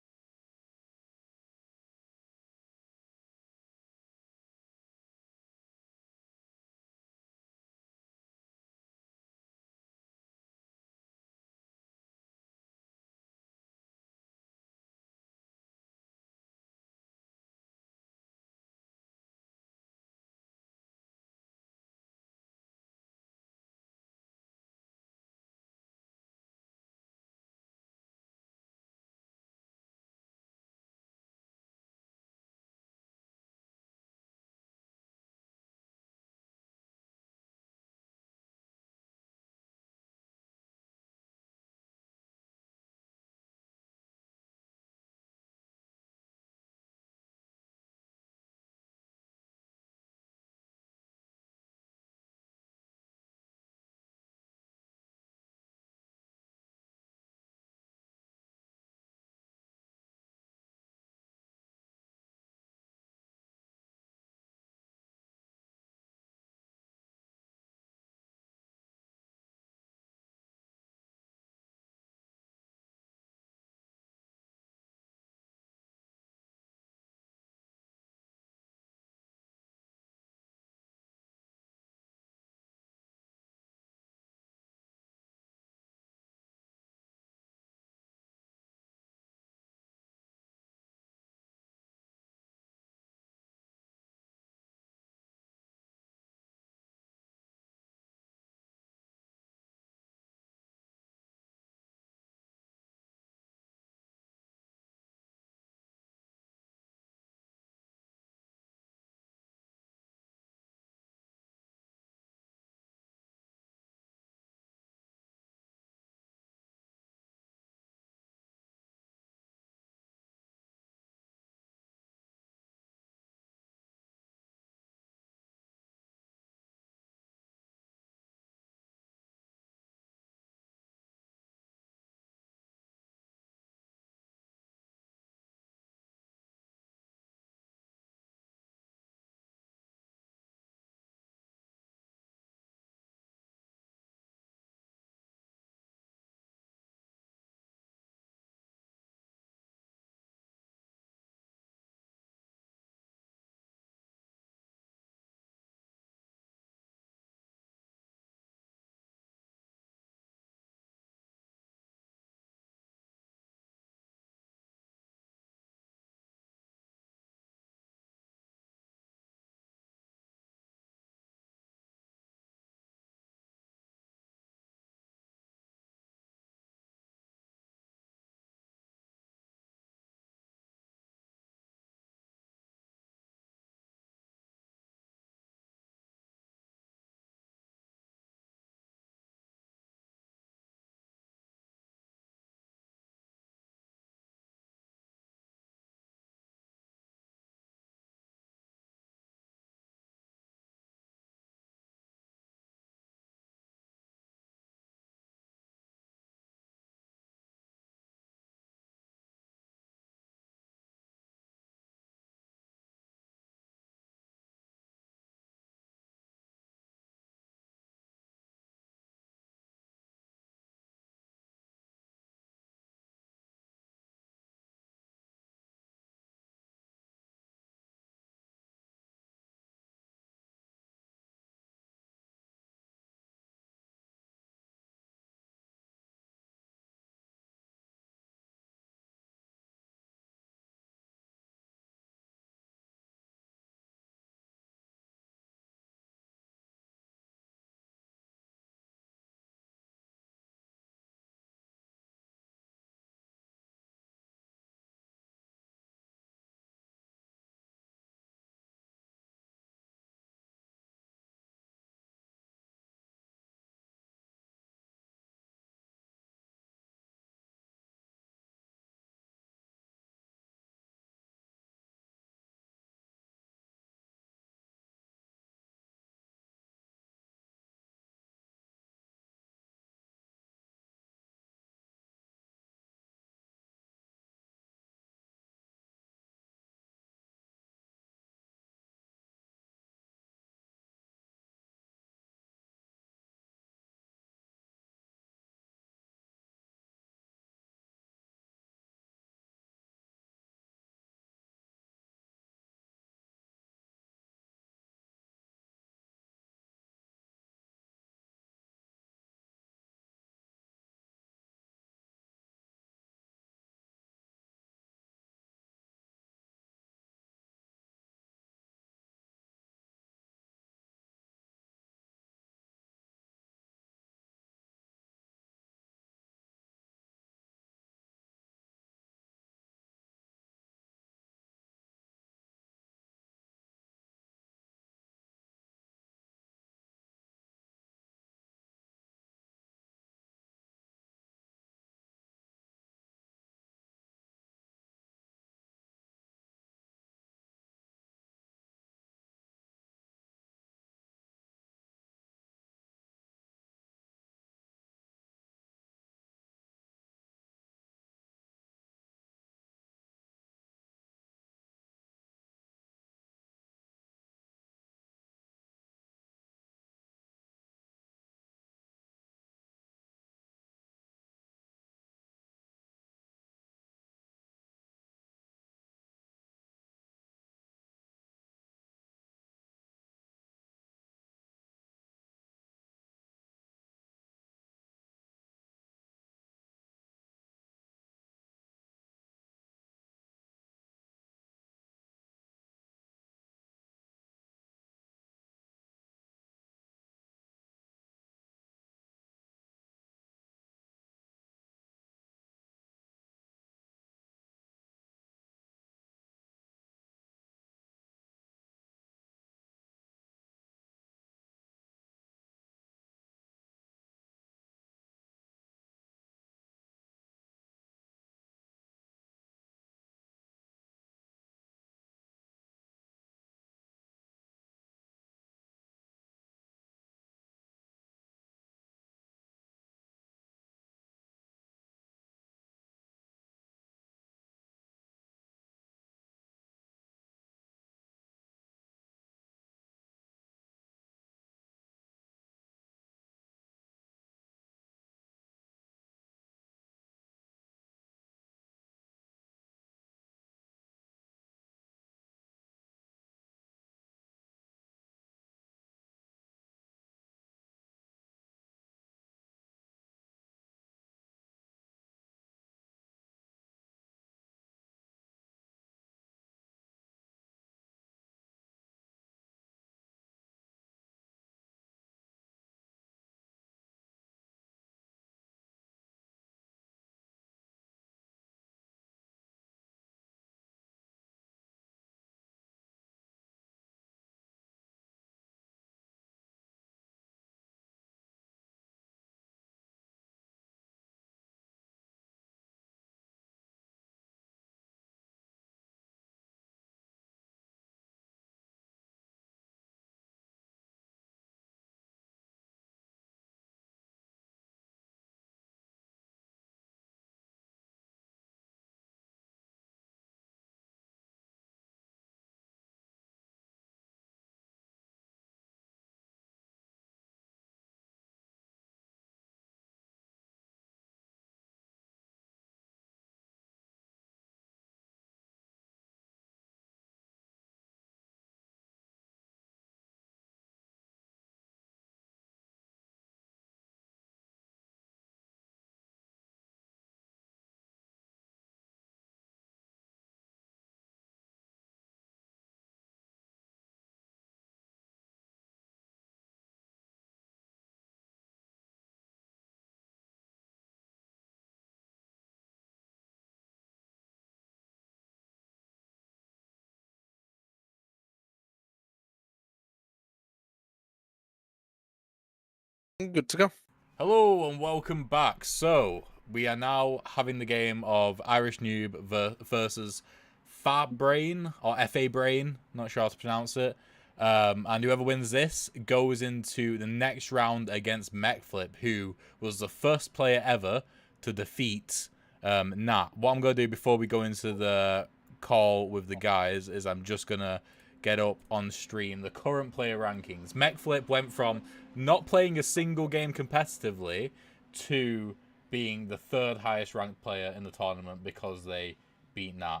Good to go. Hello and welcome back. So, we are now having the game of Irish Noob versus Fab Brain, or FA Brain, not sure how to pronounce it. And whoever wins this goes into the next round against Mechflip, who was the first player ever to defeat Nat. What I'm going to do before we go into the call with the guys is I'm just going to get up on stream the current player rankings. Mechflip went from not playing a single game competitively to being the third highest ranked player in the tournament because they beat Nat.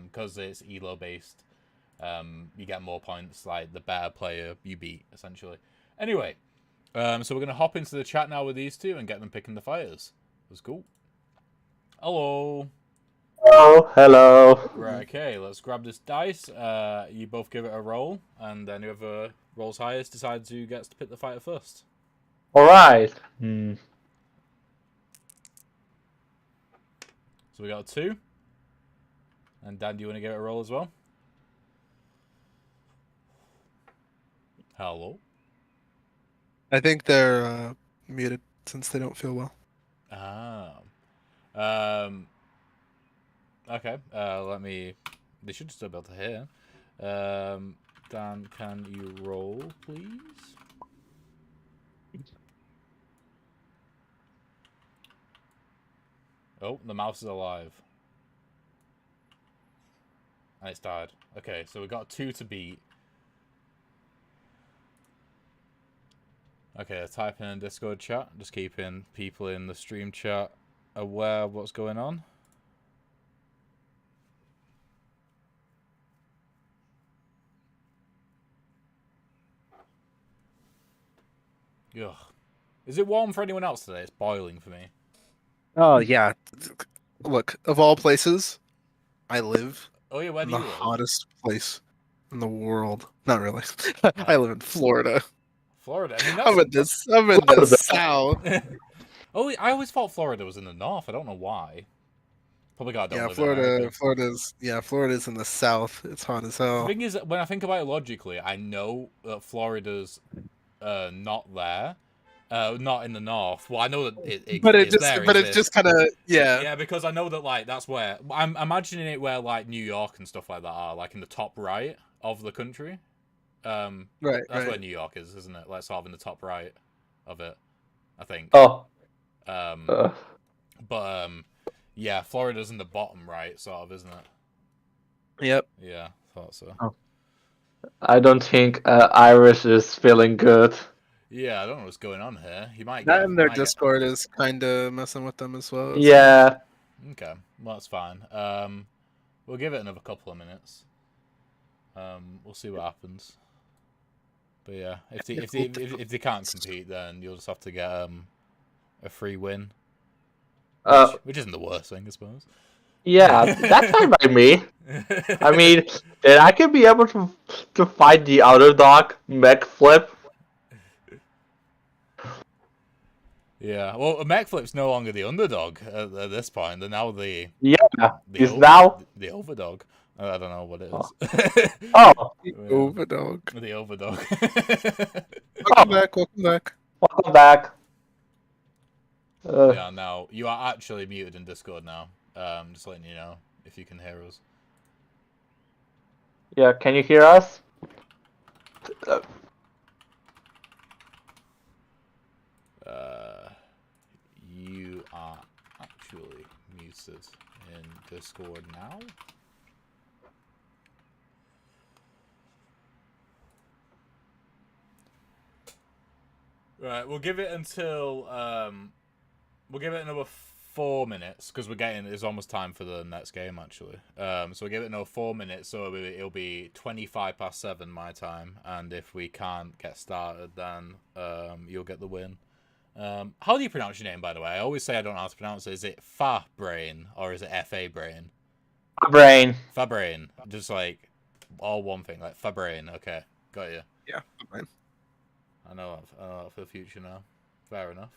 Because it's ELO based, you get more points, like the better player you beat, essentially. Anyway, so we're going to hop into the chat now with these two and get them picking the fighters. That's cool. Hello. Hello. Right, okay, let's grab this dice. You both give it a roll, and then whoever rolls highest decides who gets to pick the fighter first. Alright. So we got a 2. And Dan, do you want to give it a roll as well? Hello? I think they're muted since they don't feel well. Okay, let me... They should still be able to hear. Dan, can you roll, please? Oh, the mouse is alive. And it's died. Okay, so we got 2 to beat. Okay, type in Discord chat. Just keeping people in the stream chat aware of what's going on. Ugh. Is it warm for anyone else today? It's boiling for me. Oh yeah. Look, of all places, I live Oh yeah, where in do the you live? hottest place in the world. Not really. I live in Florida. Florida. I mean, I'm that's... in the south. Oh, I always thought Florida was in the north. I don't know why. Probably got Yeah, Florida's in the south. It's hot as The hell. thing is, when I think about it logically, I know that Florida's not there. Not in the north. Well, I know that it's just kind of Yeah, because I know that like that's where I'm imagining it where like New York and stuff like that are like in the top right of the country. Right. That's where New York is, isn't it? Like sort of in the top right of it, I think. Oh. Yeah, Florida's in the bottom right, sort of, isn't it? Yep. Yeah, thought so. Oh. I don't think Irish is feeling good. Yeah, I don't know what's going on here. He might That get... and their Discord is kind of messing with them as well. Yeah. Okay, well, that's fine. We'll give it another couple of minutes. We'll see what happens. But yeah, if they can't compete, then you'll just have to get a free win, which isn't the worst thing, I suppose. Yeah, that's fine by me. I mean, then I could be able to fight the other dog, Mechflip. Yeah, well, Mechflip's no longer the underdog at this point. They're now the He's now the overdog. I don't know what it is. Oh. Overdog. The overdog. Welcome back. Welcome back. Yeah, now you are actually muted in Discord now. Just letting you know if you can hear us. Yeah, can you hear us? You are actually muted in Discord now. Right, we'll give it until we'll give it another 4 minutes because it's almost time for the next game actually. So we'll give it another 4 minutes, so it'll be 7:25 my time, and if we can't get started, then you'll get the win. How do you pronounce your name, by the way? I always say I don't know how to pronounce it. Is it Fa Brain or is it FA Brain? Brain. Fa Brain. Just like all one thing, like Fa Brain. Okay, got you. Yeah, fine. I know that for the future now. Fair enough.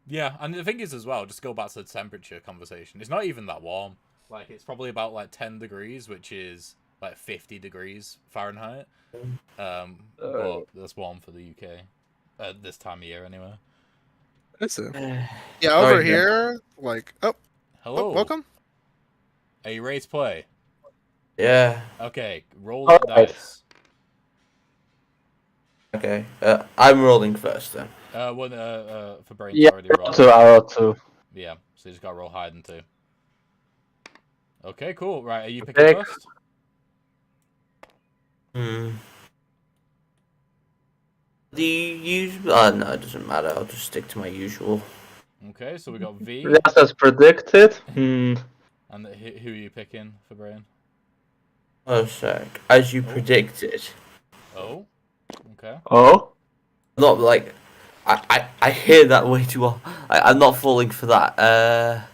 Yeah, and the thing is as well, just go back to the temperature conversation. It's not even that warm. Like, it's probably about like 10 degrees, which is like 50 degrees Fahrenheit. But that's warm for the UK at this time of year anyway. Listen. Yeah, Yeah, over here, like, Hello. welcome. Are you ready to play? Yeah. Okay, roll that Alright. dice. Okay. I'm rolling first then. For Brain's Yeah, already I rolled. roll two. Yeah, so you just got to roll higher than 2. Okay, cool. Right, are you picking Okay. first? The usual. No, it doesn't matter. I'll just stick to my usual. Okay, so we got V. Just as predicted. And who are you picking for Brain? Oh, sec. As you predicted. Oh, okay. Oh. Not like. I hear that way too often. I'm not falling for that.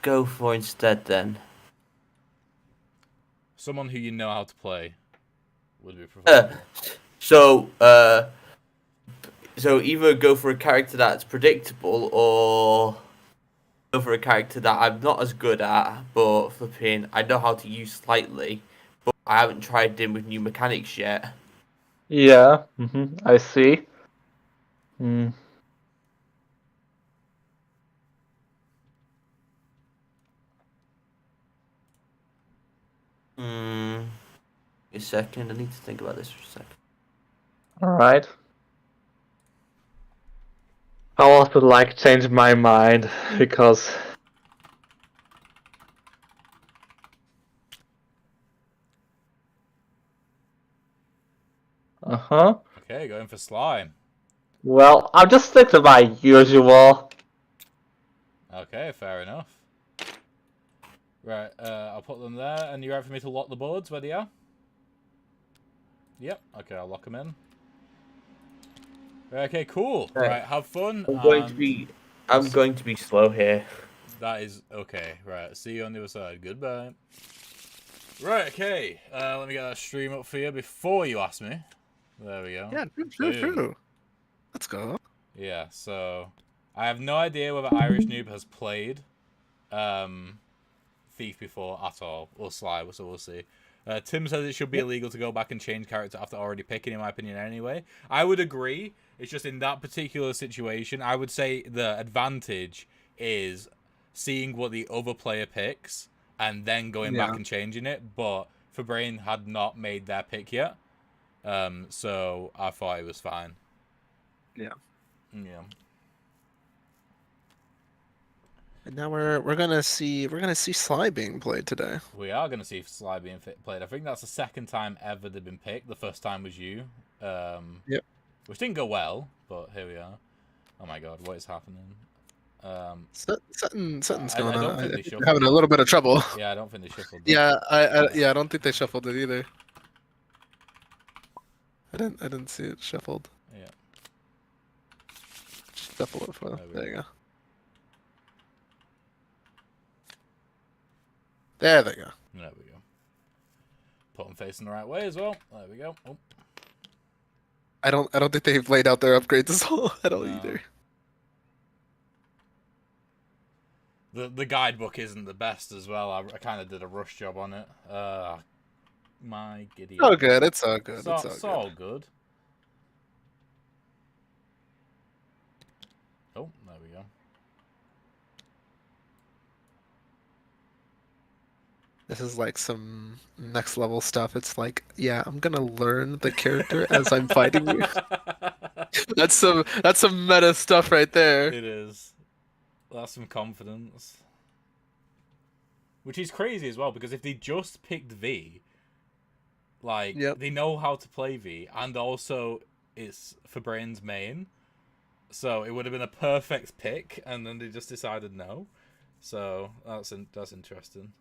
Go for instead then. Someone who you know how to play would be preferred. So either go for a character that's predictable or go for a character that I'm not as good at, but flipping I know how to use slightly, but I haven't tried in with new mechanics yet. Yeah. I see. A second, I need to think about this for a second. Alright. I also like change my mind because Okay, going for slime. Well, I'll just stick to my usual. Okay, fair enough. Right, I'll put them there, and you're right for me to lock the boards where they are? Yep, okay, I'll lock them in. Okay, cool. Right, have fun. I'm going to be slow here. That is okay. Right, see you on the other side. Goodbye. Right, okay. Let me get that stream up for you before you ask me. There we go. Yeah, true. Let's go. Yeah, so I have no idea whether Irish Noob has played Thief before at all, or Sly, so we'll see. Tim says it should be illegal to go back and change character after already picking, in my opinion, anyway. I would agree. It's just in that particular situation, I would say the advantage is seeing what the other player picks and then going back and changing it. But Fabrain had not made their pick yet, so I thought it was fine. Yeah. Yeah. And now we're gonna see Sly being played today. We are gonna see Sly being played. I think that's the second time ever they've been picked. The first time was you. Yep. Which didn't go well, but here we are. Oh my god, what is happening? Something's I going don't on. think they They're shuffled. having a little bit of trouble. Yeah, I don't think they shuffled. Yeah, I don't think they shuffled it either. I didn't see it shuffled. Yeah. Shuffle it for. There you go. There they go. There we go. Put them facing the right way as well. There we go. Oh. I don't think they've laid out their upgrades at all No. either. The guidebook isn't the best as well. I kind of did a rush job on it. My giddy. Oh, good. It's all good. It's all good. Oh, there we go. This is like some next level stuff. It's like, yeah, I'm gonna learn the character as I'm fighting you. That's some meta stuff right there. It is. That's some confidence. Which is crazy as well, because if they just picked V, like, they know how to play V, and also it's Fabrain's main, so it would have been a perfect pick, and then they just decided no. So that's interesting.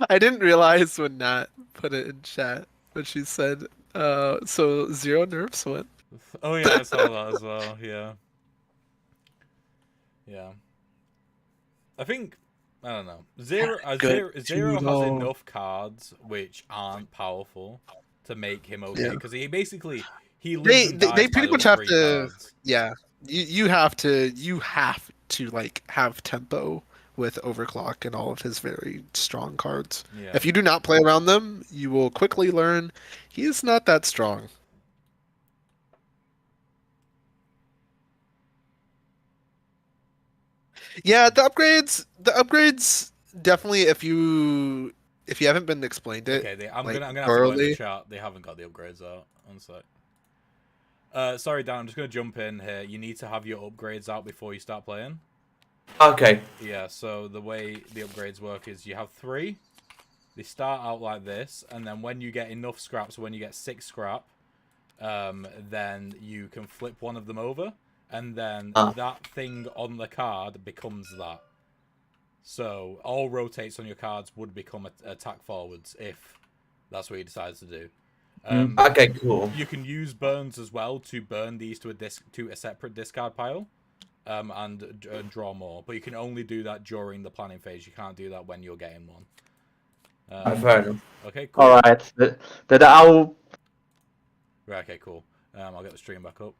I didn't realize when Nat put it in chat, but she said, so 0 nerfs went. Oh yeah, I saw that as well. Yeah. Yeah. I think I don't know. Zero has enough cards which aren't powerful to make him okay, because he basically lives and dies They by pretty much those have 3 to. cards. Yeah, you have to like have tempo with Overclock and all of his very strong cards. Yeah. If you do not play around them, you will quickly learn he is not that strong. Yeah, the upgrades definitely if you haven't been explained it. Okay, I'm like, gonna have to go in the thoroughly. chat. They haven't got the upgrades out. One sec. Sorry, Dan. I'm just gonna jump in here. You need to have your upgrades out before you start playing. Okay. Yeah. So the way the upgrades work is you have 3. They start out like this, and then when you get enough scraps, when you get 6 scrap, then you can flip one of them over, and then that thing on the card becomes that. So all rotates on your cards would become attack forwards if that's what you decide to do. Okay, cool. You can use burns as well to burn these to a separate discard pile, and draw more. But you can only do that during the planning phase. You can't do that when you're getting one. Fair enough. Okay, cool. All right. Then I'll. Right, okay, cool. I'll get the stream back up.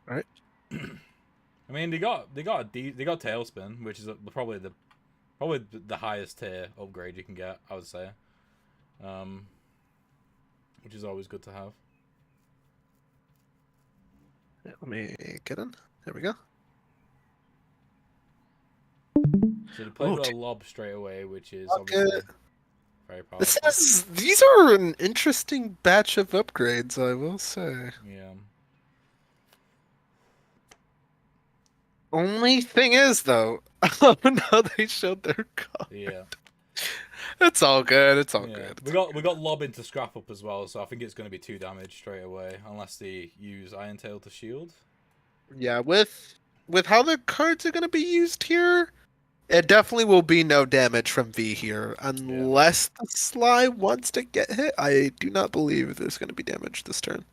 All right. I mean, they got Tailspin, which is probably the highest tier upgrade you can get, I would say. Which is always good to have. Yeah, let me get in. There we go. So they played with a lob straight away, which is Okay. obviously very powerful. These are an interesting batch of upgrades, I will say. Yeah. Only thing is, though, oh no, they showed their card. Yeah. It's all good. It's all Yeah. good. We got lob into scrap up as well, so I think it's going to be 2 damage straight away, unless they use Iron Tail to shield. Yeah, with how the cards are going to be used here, it definitely will be no damage from V here, unless the Sly wants to get hit. I do not believe there's going to be damage this turn.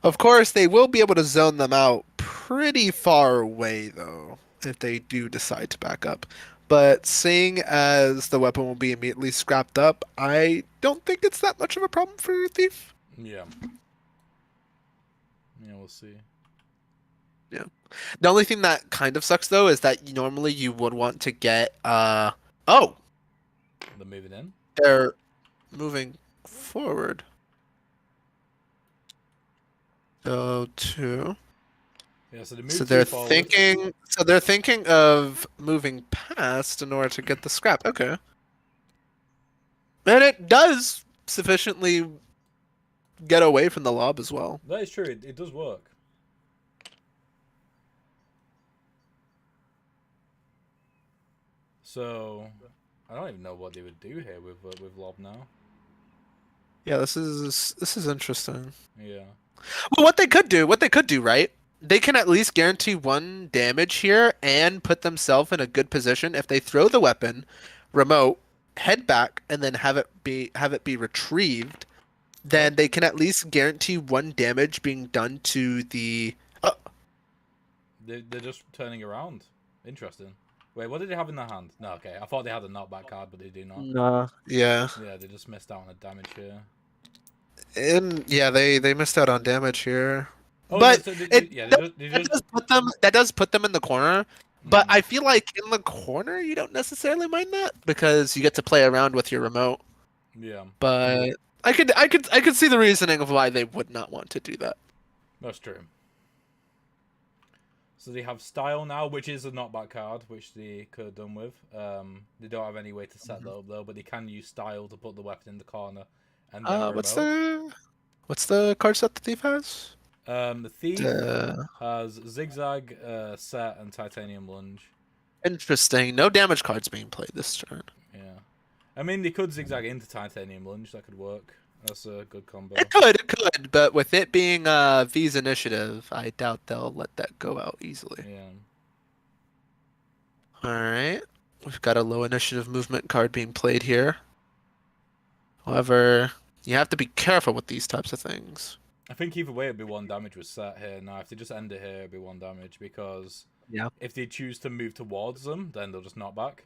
Of course, they will be able to zone them out pretty far away, though, if they do decide to back up. But seeing as the weapon will be immediately scrapped up, I don't think it's that much of a problem for Thief. Yeah. Yeah, we'll see. Yeah. The only thing that kind of sucks, though, is that normally you would want to get, oh! They're moving in? They're moving forward. So, 2. Yeah, so they move So they're forward. thinking of moving past in order to get the scrap. Okay. And it does sufficiently get away from the lob as well. That is true. It does work. So I don't even know what they would do here with lob now. Yeah, this is interesting. Yeah. Well, what they could do, right? They can at least guarantee 1 damage here and put themselves in a good position if they throw the weapon, remote, head back, and then have it be retrieved. Then they can at least guarantee 1 damage being done to the. They're just turning around. Interesting. Wait, what did they have in their hand? No, okay. I thought they had a knockback card, but they do not. Nah. Yeah. Yeah, they just missed out on a damage here. And yeah, they missed out on damage here. Oh, But so they that does put them in the corner. But Mm. I feel like in the corner you don't necessarily mind that because you get to play around with your remote. Yeah, But I could see the reasoning of why they would not want to do that. that's true. So they have style now, which is a knockback card, which they could have done with. They don't have any way to set that up though, but they can use style to put the weapon in the corner. And then What's the card set the thief has? the thief has zigzag, set, and titanium lunge. Interesting. No damage cards being played this turn. Yeah, I mean they could zigzag into titanium lunge. That could work. That's a good combo. It could, but with it being V's initiative, I doubt they'll let that go out easily. Yeah. Alright. We've got a low initiative movement card being played here. However, you have to be careful with these types of things. I think either way it'd be 1 damage was set here. Now if they just end it here, it'd be 1 damage because if they choose to move towards them, then they'll just knock back.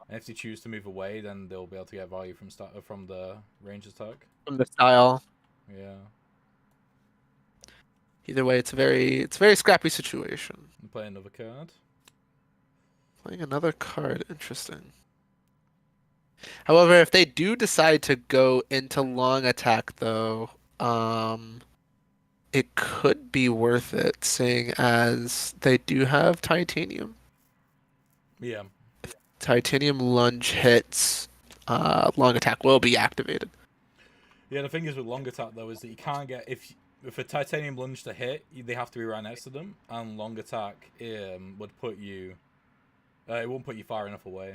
And if they choose to move away, then they'll be able to get value from the range attack. From the style. Yeah. Either way, it's a very scrappy situation. And play another card. Playing another card. Interesting. However, if they do decide to go into long attack, though, it could be worth it, seeing as they do have titanium. Yeah. Titanium lunge hits, long attack will be activated. Yeah, the thing is with long attack though is that you can't get if a titanium lunge to hit, they have to be right next to them, and long attack would put you. It won't put you far enough away,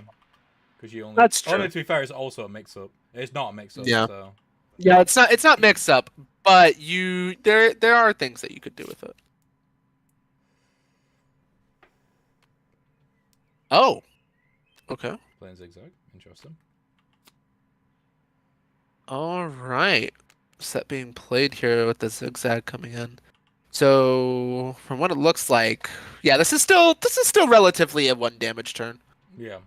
because you only. That's Oh, no, true. to be fair, it's also a mix-up. It's not a mix-up. Yeah. So. Yeah, it's not mix up, but there are things that you could do with it. Oh. Okay. Playing zigzag, interesting. All right. Set being played here with the zigzag coming in. So, from what it looks like, yeah, this is still relatively a 1 damage turn. Yeah.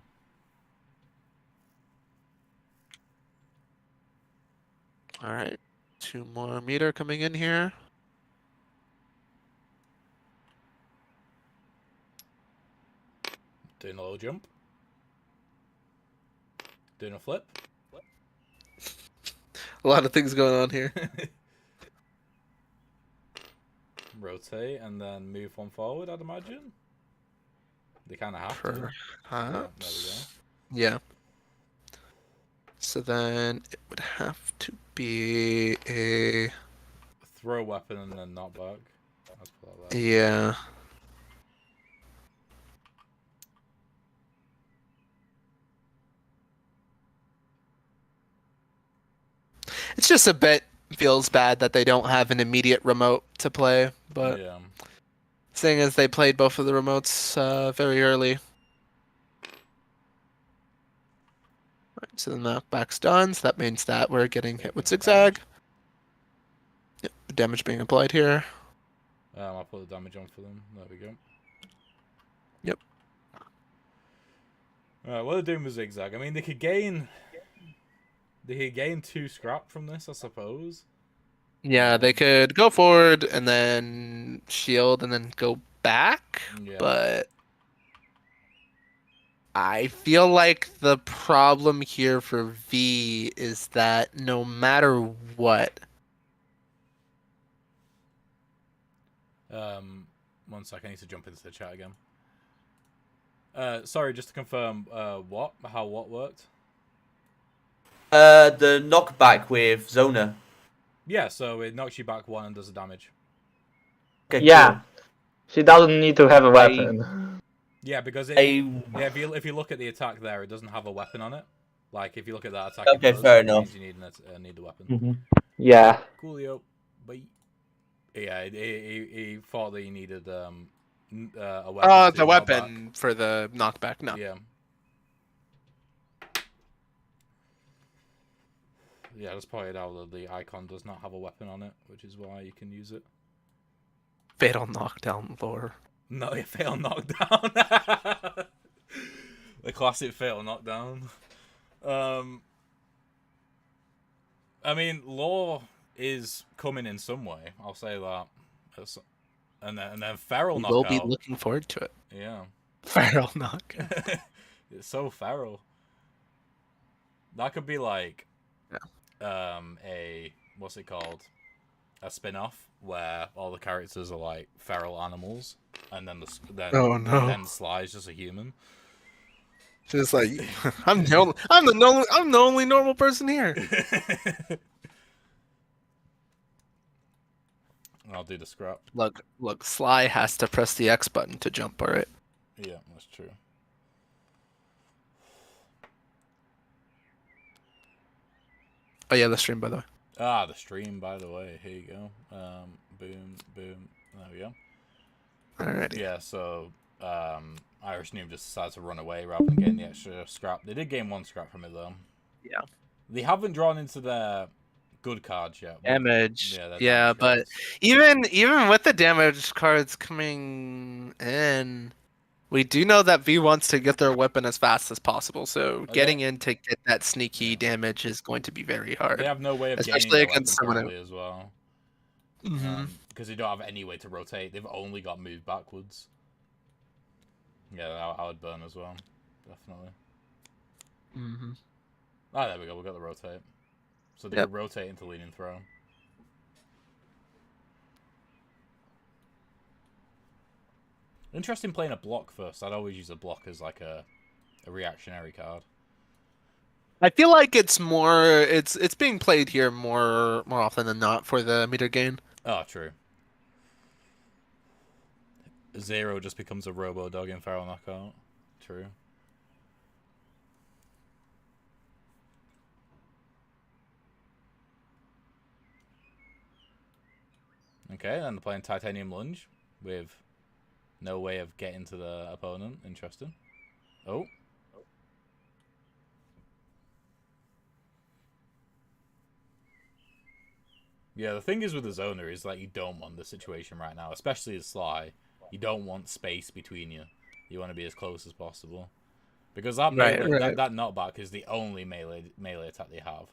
All right. 2 more meter coming in here. Doing a low jump. Doing a flip. A lot of things going on here. Rotate and then move one forward, I'd imagine. They kind of have to. Yeah, there we go. Yeah. So then it would have to be a... Throw a weapon and then knock back. Let's put it like that. Yeah. It's just a bit feels bad that they don't have an immediate remote to play, but Yeah. seeing as they played both of the remotes very early. Right, so the knockback's done, so that means that we're getting hit with zigzag. Yep, damage being applied here. I'll put the damage on for them. There we go. Yep. Alright, what they're doing with zigzag. I mean, they could gain 2 scrap from this, I suppose. Yeah, they could go forward and then shield and then go back, Yeah. but I feel like the problem here for V is that no matter what, 1 second, I need to jump into the chat again. Sorry, just to confirm, how what worked? The knockback with Zona. Yeah, so it knocks you back 1 and does the damage. Okay, Yeah. She doesn't need to have a weapon. Yeah, because cool. if you look at the attack there, it doesn't have a weapon on it. Like if you look at that attack, Okay, it does, fair it means enough. you need the weapon. Mhm. Yeah. Coolio, bye. Yeah, he thought that he needed a weapon. to the knock weapon for the knockback, no. back. Yeah. Yeah, that's pointed out that the icon does not have a weapon on it, which is why you can use it. Fatal knockdown lore. No, a fatal knockdown. The classic fatal knockdown. I mean, lore is coming in some way. I'll say that. And then feral We will knockout. be looking forward to it. Yeah. Feral knockout. It's so feral. That could be like a what's it called? A spin-off where all the characters are like feral animals, and then then Sly's just a human. Just like I'm the only normal person here. I'll do the scrap. Look, Sly has to press the X button to jump, alright? Yeah, that's true. Oh yeah, the stream, by the way. Ah, the stream, by the way. Here you go. Boom, boom. There we go. Alrighty. Yeah, so Irish Noob just decided to run away rather than getting the extra scrap. They did gain 1 scrap from it, though. Yeah. They haven't drawn into their good cards yet. Damage. Yeah, Yeah, but even with the damage cards coming in, we do know that V wants to get their weapon as fast as possible. So getting in to get that sneaky damage is going to be very hard. They have no way of especially gaining against someone as well. Because they don't have any way to rotate. They've only got move backwards. Yeah, I would burn as well. Definitely. Mm-hmm. Ah, there we go. We got the rotate. So they Yep. could rotate into leaning throw. Interesting playing a block first. I'd always use a block as like a reactionary card. I feel like it's being played here more often than not for the meter gain. Oh, true. Zero just becomes a robo dog in feral knockout. True. Okay, then they're playing titanium lunge with no way of getting to the opponent. Interesting. Oh. Yeah, the thing is with the zoner is like you don't want the situation right now, especially as Sly. You don't want space between you. You want to be as close as possible. Because that melee, that knockback is the only melee attack they have.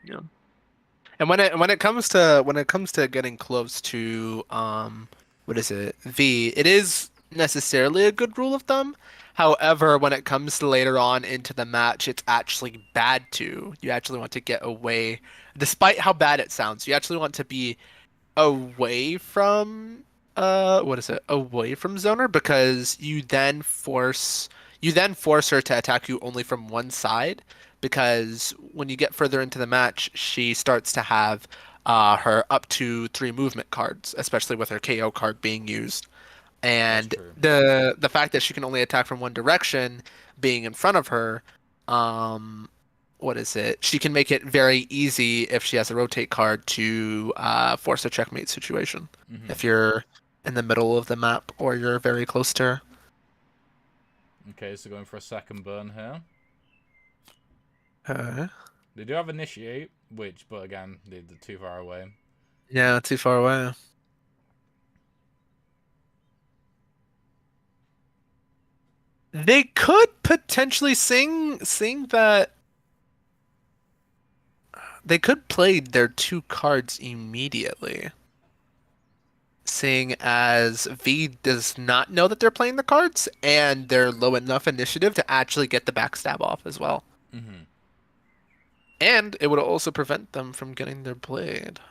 Yeah. And when it comes to getting close to what is it? V, it is necessarily a good rule of thumb. However, when it comes to later on into the match, it's actually bad to. You actually want to get away, despite how bad it sounds. You actually want to be away from what is it? Away from zoner, because you then force her to attack you only from one side, because when you get further into the match, she starts to have her up to 3 movement cards, especially with her KO card being used. And the fact that she can only attack from one direction, being in front of her, what is it? She can make it very easy if she has a rotate card to force a checkmate situation. Mm-hmm. If you're in the middle of the map or you're very close to her. Okay, so going for a second burn here. Okay. They do have initiate, but again, they're too far away. Yeah, too far away. They could potentially sing that. They could play their 2 cards immediately. Seeing as V does not know that they're playing the cards, and they're low enough initiative to actually get the backstab off as well. Mm-hmm. And it would also prevent them from getting their blade.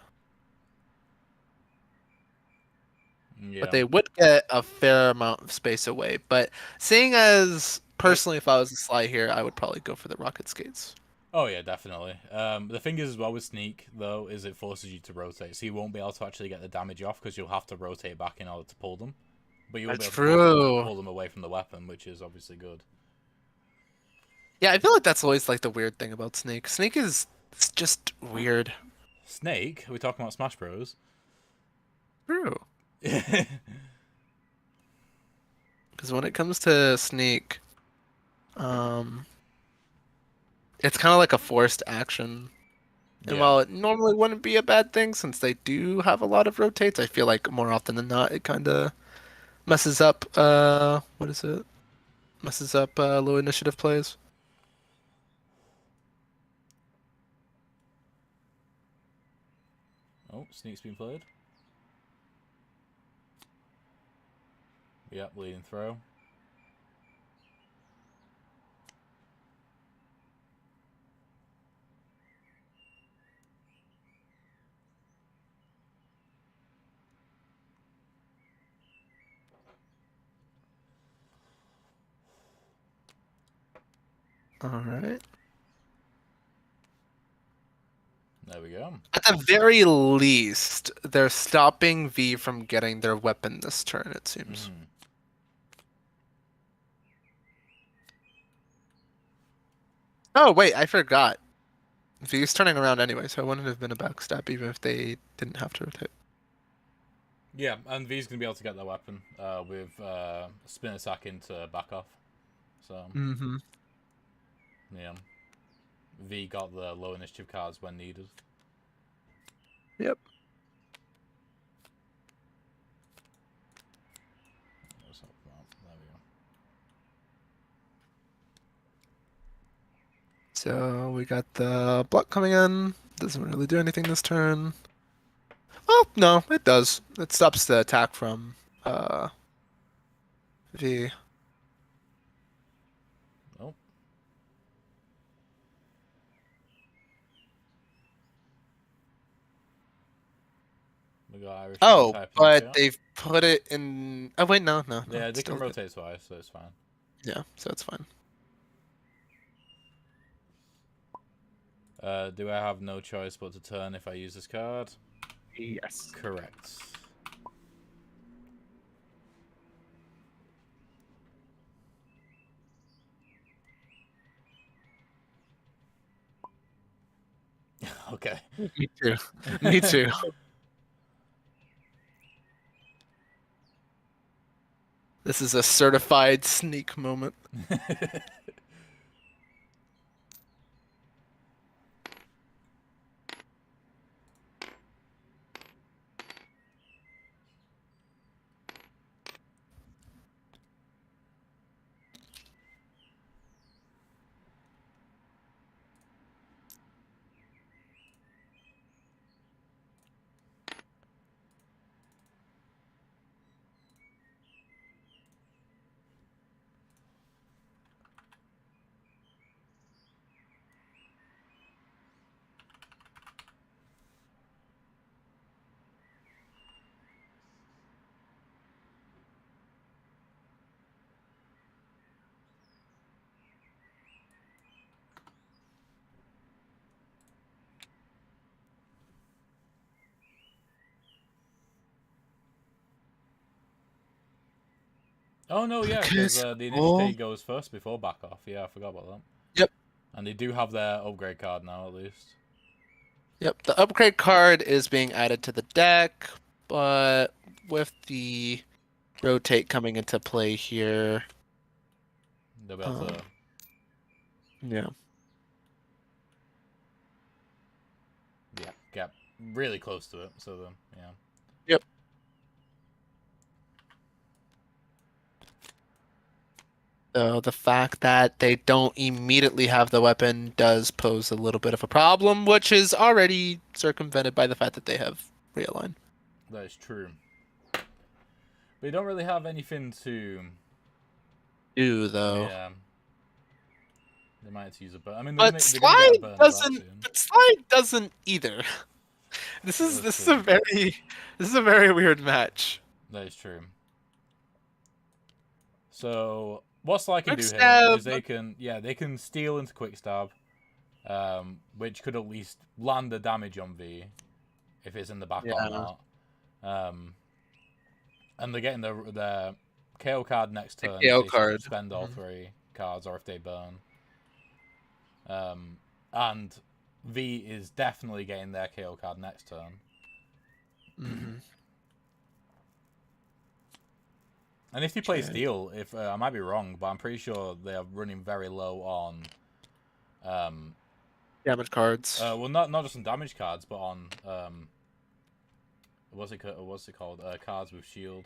Yeah. But they would get a fair amount of space away. But seeing as, personally, if I was a Sly here, I would probably go for the rocket skates. Oh yeah, definitely. The thing is as well with Sneak, though, is it forces you to rotate. So you won't be able to actually get the damage off because you'll have to rotate back in order to pull them. But you won't be able to pull them away from the weapon, which is obviously good. Yeah, I feel like that's always like the weird thing about Snake. Snake is just weird. Snake? Are we talking about Smash Bros? True. Because when it comes to Snake, it's kind of like a forced action. And while it normally wouldn't be a bad thing, since they do have a lot of rotates, I feel like more often than not, it kind of messes up, what is it? Messes up low initiative plays. Oh, Sneak's been played. Yep, leading throw. Alright. There we go. At the very least, they're stopping V from getting their weapon this turn, it seems. Mm-hmm. Oh, wait, I forgot. V's turning around anyway, so it wouldn't have been a backstab even if they didn't have to rotate. Yeah, and V's going to be able to get their weapon with spin attack into back off. So, yeah. V got the low initiative cards when needed. Yep. There we go. So we got the block coming in. Doesn't really do anything this turn. Oh no, it does. It stops the attack from V. Oh. We got Irish Oh, type but they've put it in. Oh wait, no. Yeah, they still can good. rotate twice, so it's fine. Yeah, so it's fine. Do I have no choice but to turn if I use this card? Yes. Correct. Okay. Me too. Me too. This is a certified sneak moment. Oh no, yeah, Okay, because so- the initiative goes first before back off. Yeah, I forgot about that. Yep. And they do have their upgrade card now, at least. Yep, the upgrade card is being added to the deck, but with the rotate coming into play here, They'll be able to. yeah. Yeah, get really close to it. So then, yeah. Yep. So the fact that they don't immediately have the weapon does pose a little bit of a problem, which is already circumvented by the fact that they have realign. That is true. But you don't really have anything to. Though. Yeah. They might have to use a burn. I mean, But they're gonna get a slide burn back doesn't. soon. But slide doesn't either. This is That's a very weird match. That is true. So what Sly can Quick do here is stab. they can steal into quick stab, which could at least land the damage on V, if it's in the back or Yeah. not. And they're getting the KO card next turn. KO if they card. spend all 3 cards, or if they burn. And V is definitely getting their KO card next turn. Mm-hmm. And if they play Steel, I might be wrong, but I'm pretty sure they are running very low on Damage cards. well, not just on damage cards, but on what's it called? Cards with shield.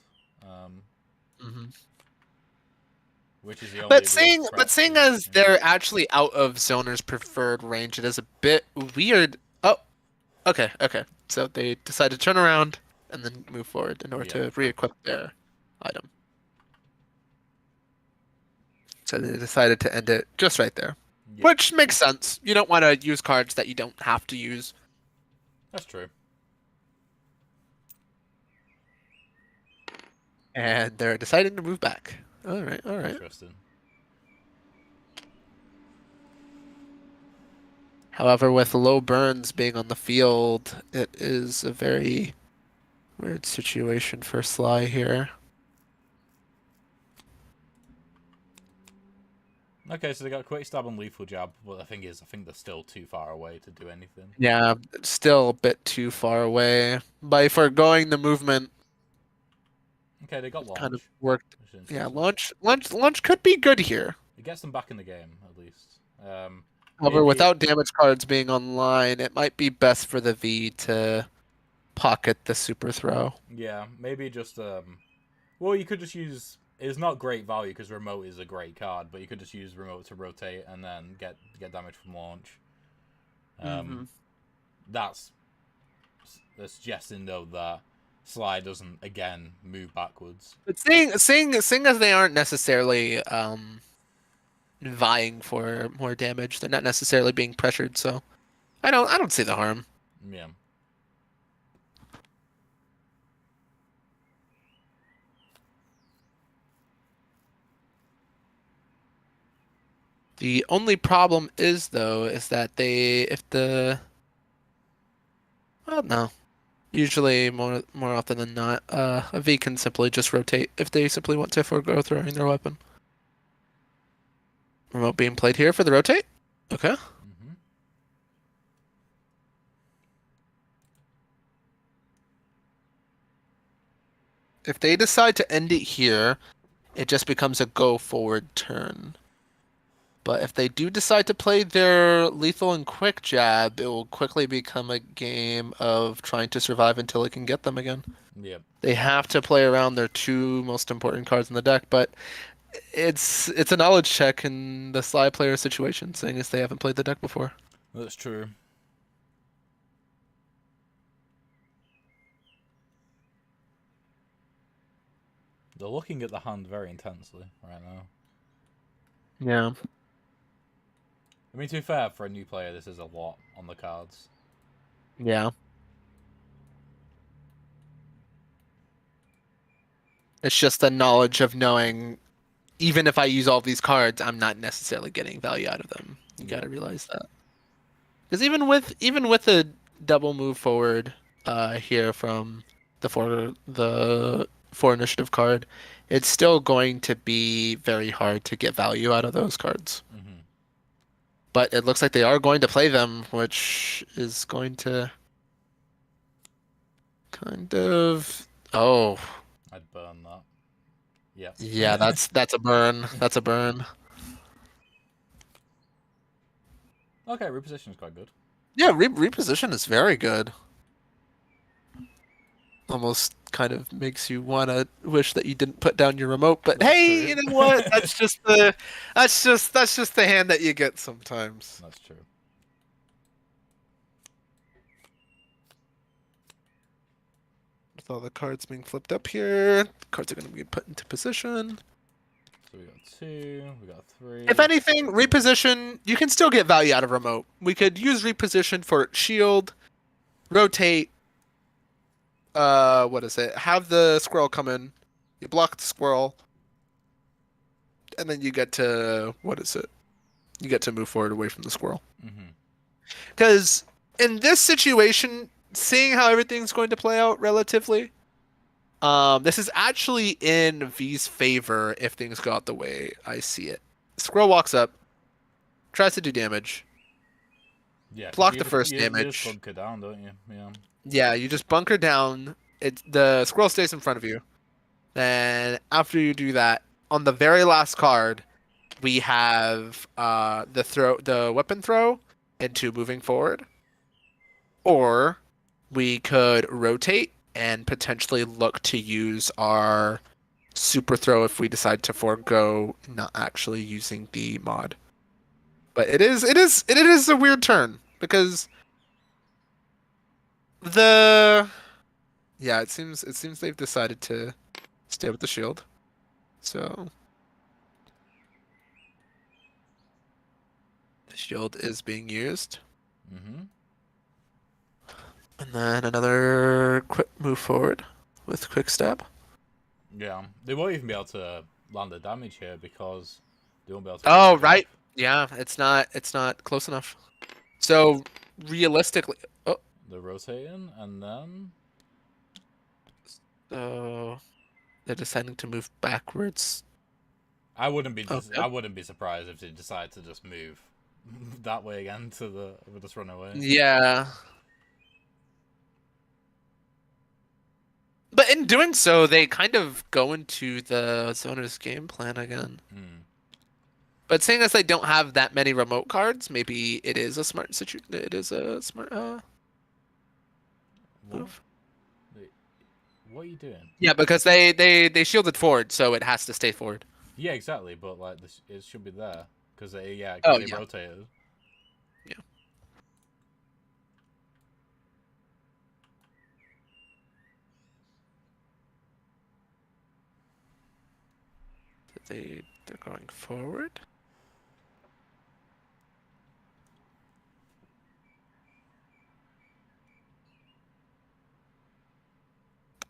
Which is the only. But seeing as they're actually out of Zoner's preferred range, it is a bit weird. Oh, okay. So they decide to turn around and then move forward in order to re-equip their item. So they decided to end it just right there, which makes sense. You don't want to use cards that you don't have to use. That's true. And they're deciding to move back. All right. Interesting. However, with low burns being on the field, it is a very weird situation for Sly here. Okay, so they got quick stab and lethal jab. Well, the thing is, I think they're still too far away to do anything. Yeah, it's still a bit too far away. By foregoing the movement, Okay, they got launch. kind of worked. which is Yeah, interesting. launch could be good here. It gets them back in the game at least. However, without damage cards being online, it might be best for the V to pocket the super throw. Yeah, maybe just well, you could just use. It's not great value because remote is a great card, but you could just use remote to rotate and then get damage from launch. That's suggesting though that Sly doesn't again move backwards. But seeing as they aren't necessarily vying for more damage, they're not necessarily being pressured, so I don't see the harm. Yeah. The only problem is though is that well, no. Usually more often than not, a V can simply just rotate if they simply want to forego throwing their weapon. Remote being played here for the rotate. Okay. Mm-hmm. If they decide to end it here, it just becomes a go forward turn. But if they do decide to play their lethal and quick jab, it will quickly become a game of trying to survive until it can get them again. Yep. They have to play around their two most important cards in the deck, but it's a knowledge check in the Sly player situation, seeing as they haven't played the deck before. That's true. They're looking at the hand very intensely right now. Yeah. I mean, to be fair, for a new player, this is a lot on the cards. Yeah. It's just the knowledge of knowing, even if I use all these cards, I'm not necessarily getting value out of them. You gotta realize that. Because even with a double move forward here from the four initiative card, it's still going to be very hard to get value out of those cards. Mm-hmm. But it looks like they are going to play them, which is going to kind of... Oh. I'd burn that. Yeah. Yeah, that's a burn. That's a burn. Okay, reposition is quite good. Yeah, reposition is very good. Almost kind of makes you want to wish that you didn't put down your remote, but That's hey, true. you know what? That's just the hand that you get sometimes. That's true. With all the cards being flipped up here, cards are going to be put into position. So we got 2, we got 3. If anything, reposition, you can still get value out of remote. We could use reposition for shield, rotate, what is it? Have the squirrel come in. You block the squirrel. And then you get to, what is it? You get to move forward away from the squirrel. Mm-hmm. Because in this situation, seeing how everything's going to play out relatively, this is actually in V's favor if things go out the way I see it. Squirrel walks up, tries to do damage. Yeah. Block you the just- first you damage. just bunker down, don't you? Yeah. Yeah, you just bunker down. The squirrel stays in front of you. Then after you do that, on the very last card, we have the weapon throw into moving forward, or we could rotate and potentially look to use our super throw if we decide to forego not actually using the mod. But it is a weird turn because it seems they've decided to stay with the shield. So the shield is being used. Mm-hmm. And then another quick move forward with quick stab. Yeah. They won't even be able to land the damage here because they won't be able to. Oh, finish it right. off. Yeah, it's not close enough. So realistically, They're rotating and then. so they're deciding to move backwards. I wouldn't be. Okay. I wouldn't be surprised if they decide to just move that way again to the. Just run away. Yeah. But in doing so, they kind of go into the Zona's game plan again. Hmm. But seeing as they don't have that many remote cards, maybe it is a smart It is a smart What? move. Wait, what are you doing? Yeah, because they shielded forward, so it has to stay forward. Yeah, exactly. But like, this, it should be there because they Oh, they yeah. rotated. Yeah. They're going forward.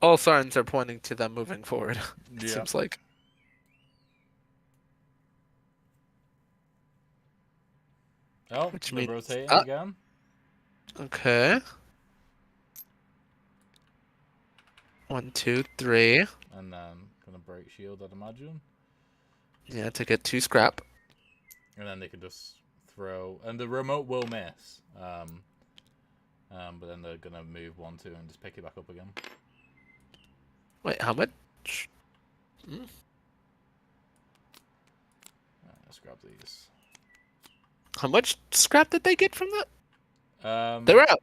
All signs are pointing to them moving forward. It Yeah. seems like. Oh, Which they're means- rotating ah. again. Okay. 1, 2, 3. And then gonna break shield, I'd imagine. Yeah, to get 2 scrap. And then they can just throw, and the remote will miss. But then they're gonna move 1, 2, and just pick it back up again. Wait, how much? Let's grab these. How much scrap did they get from that? They were at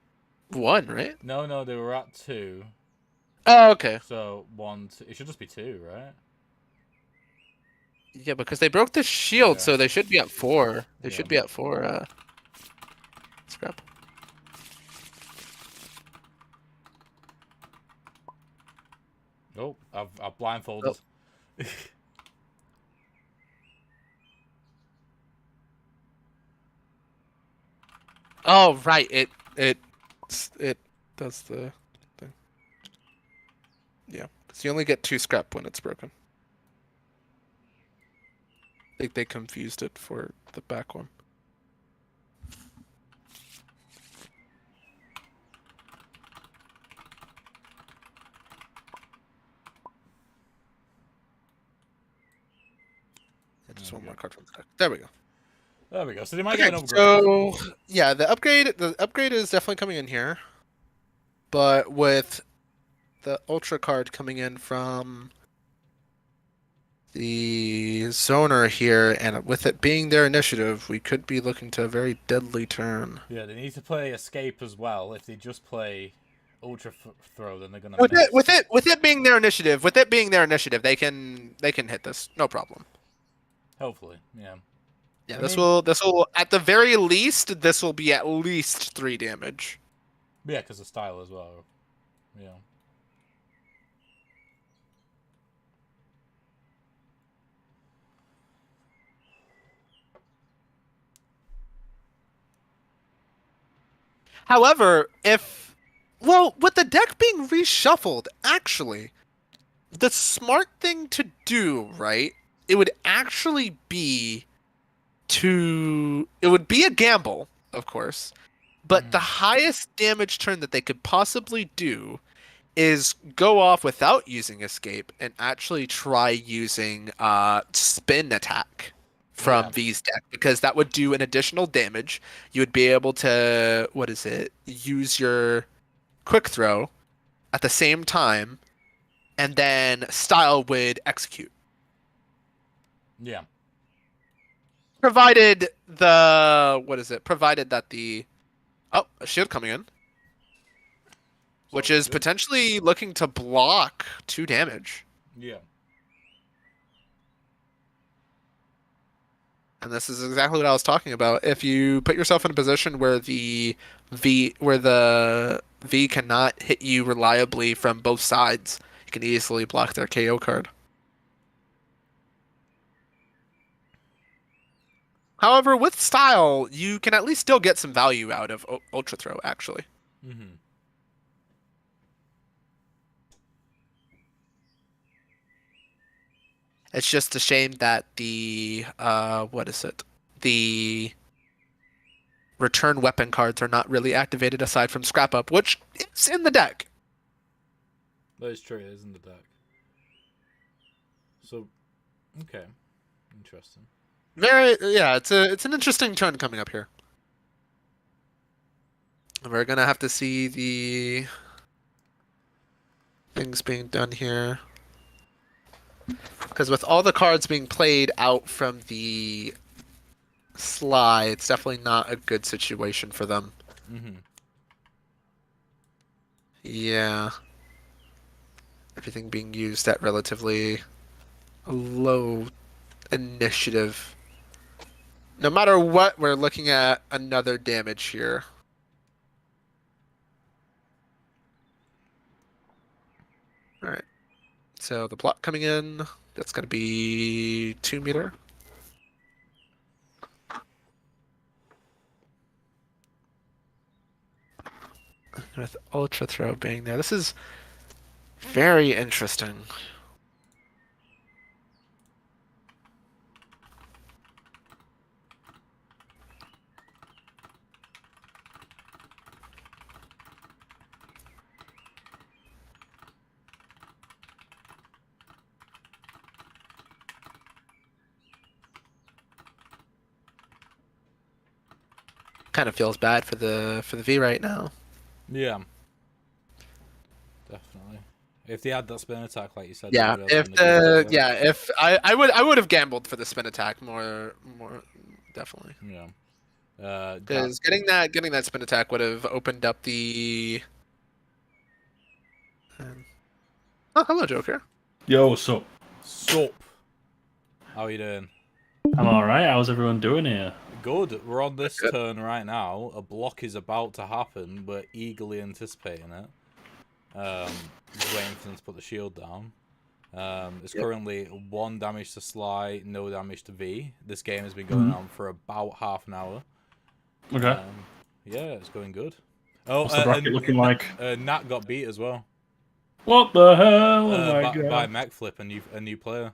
1, right? No, they were at 2. Oh, okay. So 1, 2. It should just be 2, right? Yeah, because they broke the shield, Yeah. so they should be at 4. They Yeah. should be at 4 scrap. Oh, I've blindfolded. Oh, right. It does the thing. Yeah, because you only get 2 scrap when it's broken. I think they confused it for the back one. Just one more card from the deck. There we go. There we go. So they might Okay, get an upgrade. so yeah, the upgrade is definitely coming in here, but with the ultra card coming in from the zoner here, and with it being their initiative, we could be looking to a very deadly turn. Yeah, they need to play escape as well. If they just play ultra throw, then they're gonna With miss. it being their initiative, they can hit this, no problem. Hopefully, yeah. Yeah, I this mean- will at the very least this will be at least 3 damage. Yeah, because of style as well. Yeah. However, with the deck being reshuffled, actually, the smart thing to do, right? It would actually be it would be a gamble, of course, but the highest damage turn that they could possibly do is go off without using escape and actually try using spin attack from Yeah. V's deck, because that would do an additional damage. You would be able to use your quick throw at the same time, and then style would execute. Yeah. Provided that the a shield coming in, which is good. potentially looking to block 2 damage. Yeah. And this is exactly what I was talking about. If you put yourself in a position where the V cannot hit you reliably from both sides, you can easily block their KO card. However, with style, you can at least still get some value out of Ultra Throw, actually. Mm-hmm. It's just a shame that the the return weapon cards are not really activated aside from Scrap Up, which is in the deck. That is true. It is in the deck. So, okay, interesting. It's an interesting turn coming up here. We're gonna have to see the things being done here. Because with all the cards being played out from the Sly, it's definitely not a good situation for them. Mm-hmm. Yeah. Everything being used at relatively low initiative. No matter what, we're looking at another damage here. Alright. So the plot coming in. That's gonna be 2 meter. With ultra throw being there, this is very interesting. Kind of feels bad for the V right now. Yeah. Definitely. If they had that spin attack, like you said. Yeah, they'd be able if to manipulate the it. if I would have gambled for the spin attack more definitely. Yeah. Because getting that spin attack would have opened up the. Oh, hello, Joker. Yo, what's up? Sup. How are you doing? I'm alright. How's everyone doing here? Good. We're on this Good. turn right now. A block is about to happen. We're eagerly anticipating it. Just waiting for them to put the shield down. It's currently 1 damage to Sly, no damage to V. This game has been going on for about half an hour. Okay. Yeah, it's going good. Oh, What's the bracket looking like? Nat got beat as well. What the hell? Oh my god. By MechFlip, a new player.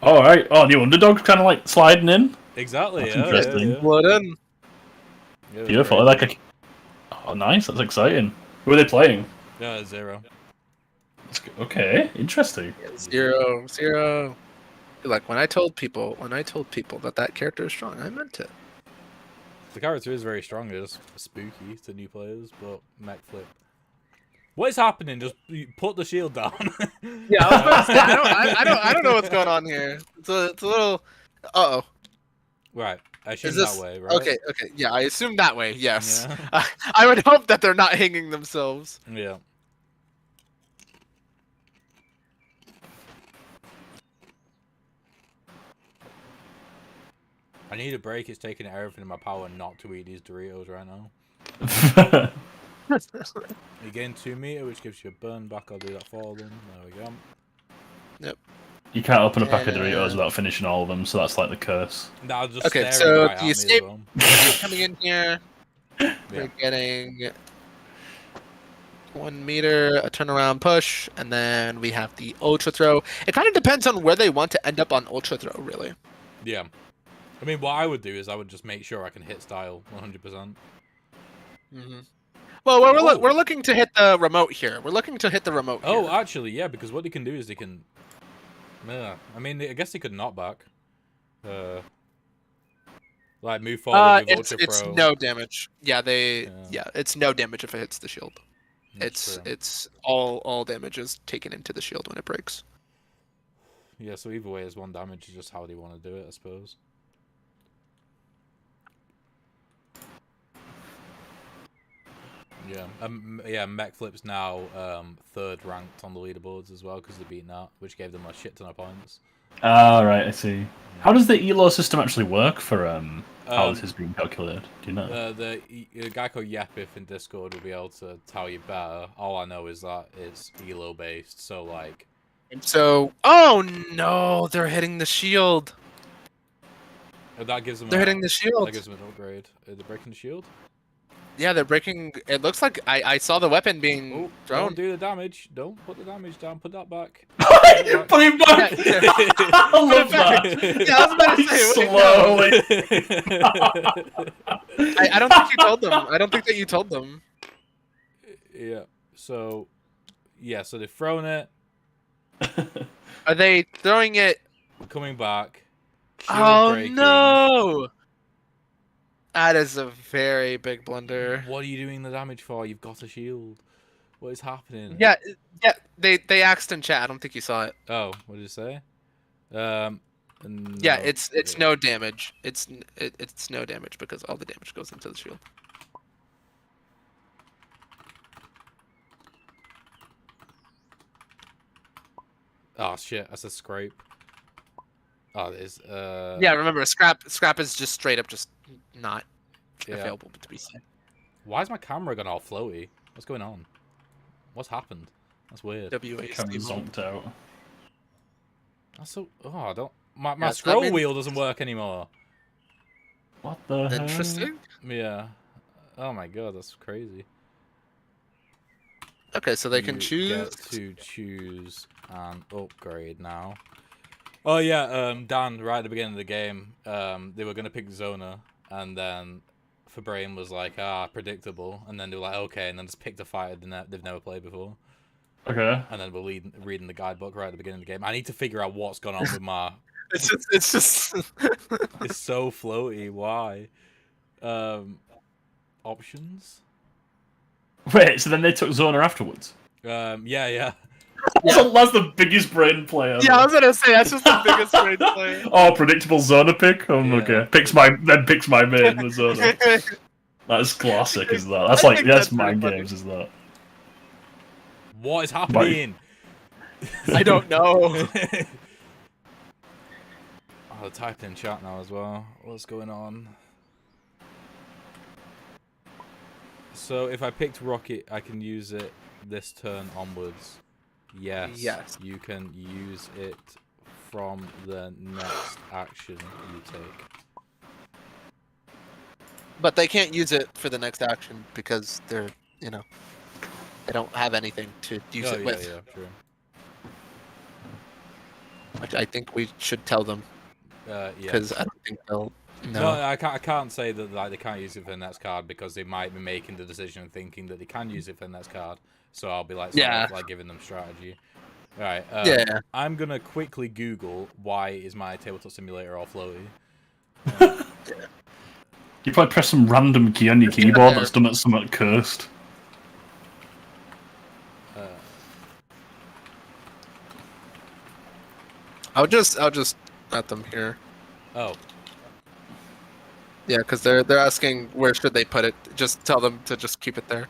Alright. Oh, new underdog kind of like sliding in. Exactly. That's Yeah, interesting. yeah. Blood in. Yeah, Beautiful. very Like good. a... Oh, nice. That's exciting. Who are they playing? Yeah, 0. Okay. Interesting. 0. Like when I told people that character is strong, I meant it. The character is very strong. It's spooky to new players, but MechFlip. What is happening? Just put the shield down. Yeah, I was about to say, I don't know what's going on here. It's a little. Uh oh. Right. I assume Is this that way, right? okay? Okay, yeah, I assume that way. Yes. Yeah. I would hope that they're not hanging themselves. Yeah. I need a break. It's taking everything in my power not to eat these Doritos right now. You gain 2 meter, which gives you a burn back. I'll do that for them. There we go. Yep. You can't open a pack of Doritos without finishing all of them, so that's like the curse. Now just Okay, staring so right at the me as escape well. coming in here. Yeah. We're getting 1 meter, a turnaround push, and then we have the ultra throw. It kind of depends on where they want to end up on ultra throw, really. Yeah. I mean, what I would do is I would just make sure I can hit style 100%. Mm-hmm. Well, we're looking to hit the remote here. We're looking to hit the remote. Oh, here. actually, yeah, because what they can do is they can. Yeah, I mean, I guess they could knock back. Like move forward with Ultra it's Pro. no damage. Yeah, Yeah. it's no damage if it hits the shield. That's true. It's all damage is taken into the shield when it breaks. Yeah, so either way, it's 1 damage. Is just how they want to do it, I suppose. Yeah, yeah. MechFlip's now 3rd ranked on the leaderboards as well because they beat Nat, which gave them a shit ton of points. Ah, right, I see. How does the ELO system actually work for how this is being calculated? Do you know? The guy called Yapif in Discord will be able to tell you better. All I know is that it's ELO based, so like. So, oh no, they're hitting the shield. That gives them. They're hitting the shield. That gives them an upgrade. Are they breaking the shield? Yeah, they're breaking. It looks like I saw the weapon being thrown. Don't do the damage. Don't put the damage down. Put that back. Put him back! Yeah. I love that! Yeah, I was about to say. Slowly. I don't think you told them. I don't think that you told them. Yeah. So, yeah. So they've thrown it. Are they throwing it? Coming back. Shield Oh breaking. no! That is a very big blunder. What are you doing the damage for? You've got a shield. What is happening? Yeah. They asked in chat. I don't think you saw it. Oh, what did it say? No. Yeah, it's no damage. It's no damage because all the damage goes into the shield. Oh shit! That's a scrape. Oh, it is. Yeah, remember scrap is just straight up just not available to be seen. Why is my camera gone all floaty? What's going on? What's happened? That's weird. Camera zonked out. That's so. Oh, I don't. My Yeah, I scroll mean- wheel doesn't work anymore. What the hell? Interesting. Yeah. Oh my god, that's crazy. Okay, so they can You choose. get to choose an upgrade now. Oh yeah, Dan, right at the beginning of the game, they were gonna pick Zona, and then Fabrain was like, predictable, and then they were like, okay, and then just picked a fighter they've never played before. Okay. And then we're reading the guidebook right at the beginning of the game. I need to figure out what's gone on with my... It's just. It's so floaty, why? Options? Wait, so then they took Zona afterwards? Yeah. That's the biggest brain player. Yeah, I was gonna say that's just the biggest brain player. Oh, predictable Zona pick? Oh, Yeah. okay. Picks my main with Zona. That's classic, is that? That's like, think that's that's mind pretty games, is that? What is happening? I don't know. Oh, type in chat now as well. What's going on? So if I picked Rocket, I can use it this turn onwards. Yes. Yes. You can use it from the next action you take. But they can't use it for the next action because they're, they don't have anything to use it with. Yeah, true. Which I think we should tell them Yeah. because I don't think they'll. No, I can't say that like they can't use it for the next card because they might be making the decision and thinking that they can use it for the next card. So I'll be like, like giving them strategy. All right. Yeah. I'm gonna quickly Google why is my tabletop simulator all floaty. You probably press some random key on your keyboard that's done it somewhat cursed. I'll just let them here. Oh. Yeah, because they're asking where should they put it. Just tell them to just keep it there.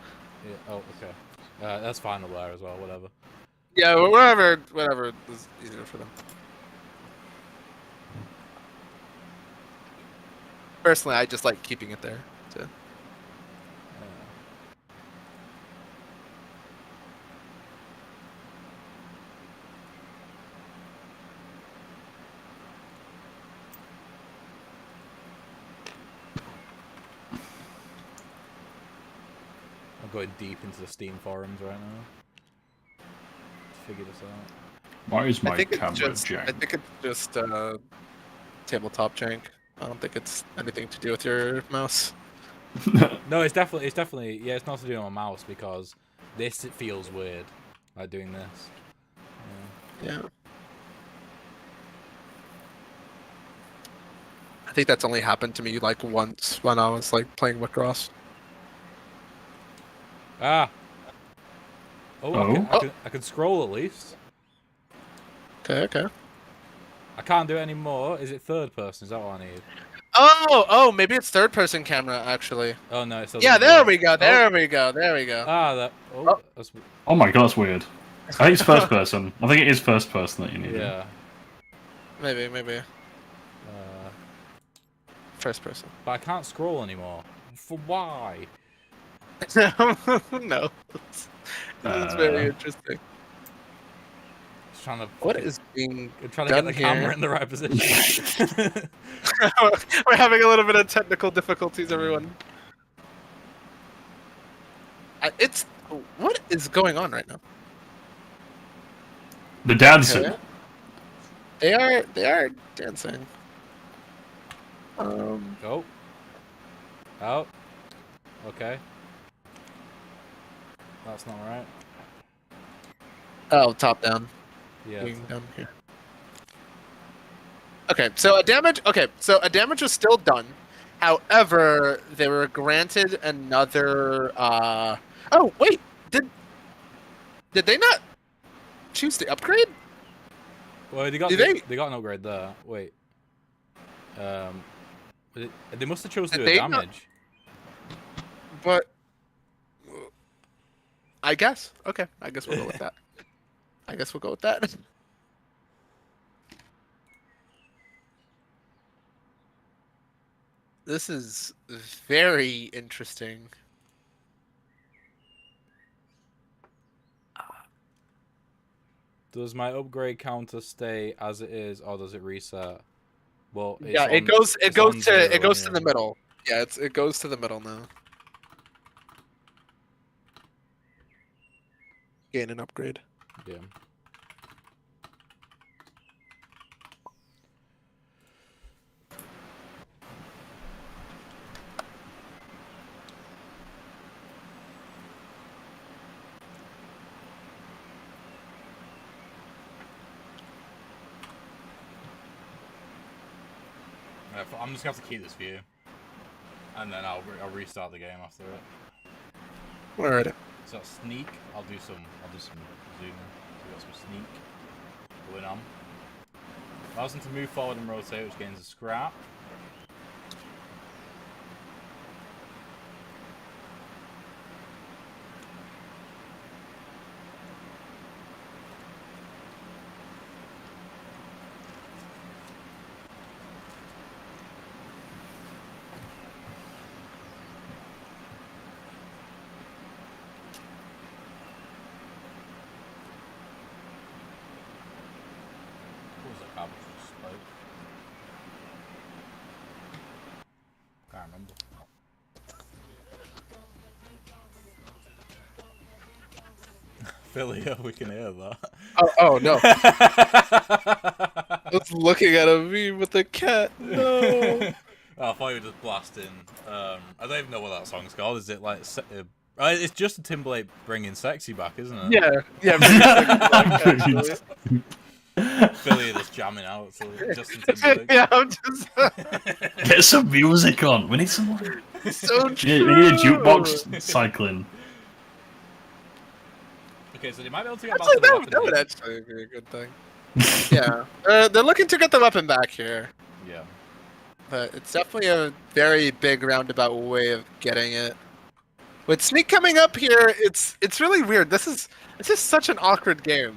Yeah. Oh, okay. That's fine over there as well. Whatever. Yeah, whatever is easier for them. Personally, I just like keeping it there. So. I'm going deep into the Steam forums right now to figure this out. Why is my I think camera it's just, jank? I think it's just tabletop jank. I don't think it's anything to do with your mouse. No, it's definitely yeah. It's not to do with my mouse because it feels weird, like doing this. Yeah. I think that's only happened to me like once when I was like playing with Ross. Ah. Oh, Oh. I can scroll at least. Okay. I can't do it anymore. Is it third person? Is that what I need? Oh, maybe it's third person camera actually. Oh no, it's Yeah, there we go. There we go. Ah, that. Oh, that's. Oh my god, that's weird. I think it's first person. I think it is first person that you need. Yeah. Maybe. First person. But I can't scroll anymore. For why? No. This is very interesting. Just trying to. What is being I'm trying to get done the here? camera in the right position. We're having a little bit of technical difficulties, everyone. What is going on right now? The dancing. Okay. They are dancing. Go. Oh. Okay. That's not right. Oh, top down. Yeah. Being down here. Okay, so a damage was still done. However, they were granted another. Oh wait, did they not choose the upgrade? Well, they got an upgrade there. Wait. They must have chosen to do damage. But I guess. Okay, I guess we'll go with that. This is very interesting. Does my upgrade counter stay as it is, or does it reset? Well, it's Yeah, on, it goes it's on to zero, it goes to yeah. the middle. Yeah, it goes to the middle now. Gain an upgrade. Yeah. I'm just gonna have to keep this view, and then I'll restart the game after it. Alright. So sneak, I'll do some zooming. So we got some sneak going on. Allows them to move forward and rotate, which gains a scrap. What was that card which just spoke? Can't remember. Philly, we can hear that. Oh no. I was looking at a meme with the cat. No. Oh, I thought you were just blasting. I don't even know what that song's called. Is it like? It's Justin Timberlake bringing sexy back, isn't it? Yeah. Philly just jamming out. So Justin Timberlake. Yeah, I'm just Get some music on. We need some. so We true. need a jukebox cycling. Okay, so they might be able to get back Actually, to the that weapon would here. actually be a good thing. Yeah, they're looking to get the weapon back here, Yeah. but it's definitely a very big roundabout way of getting it. With Sneak coming up here, it's really weird. It's just such an awkward game.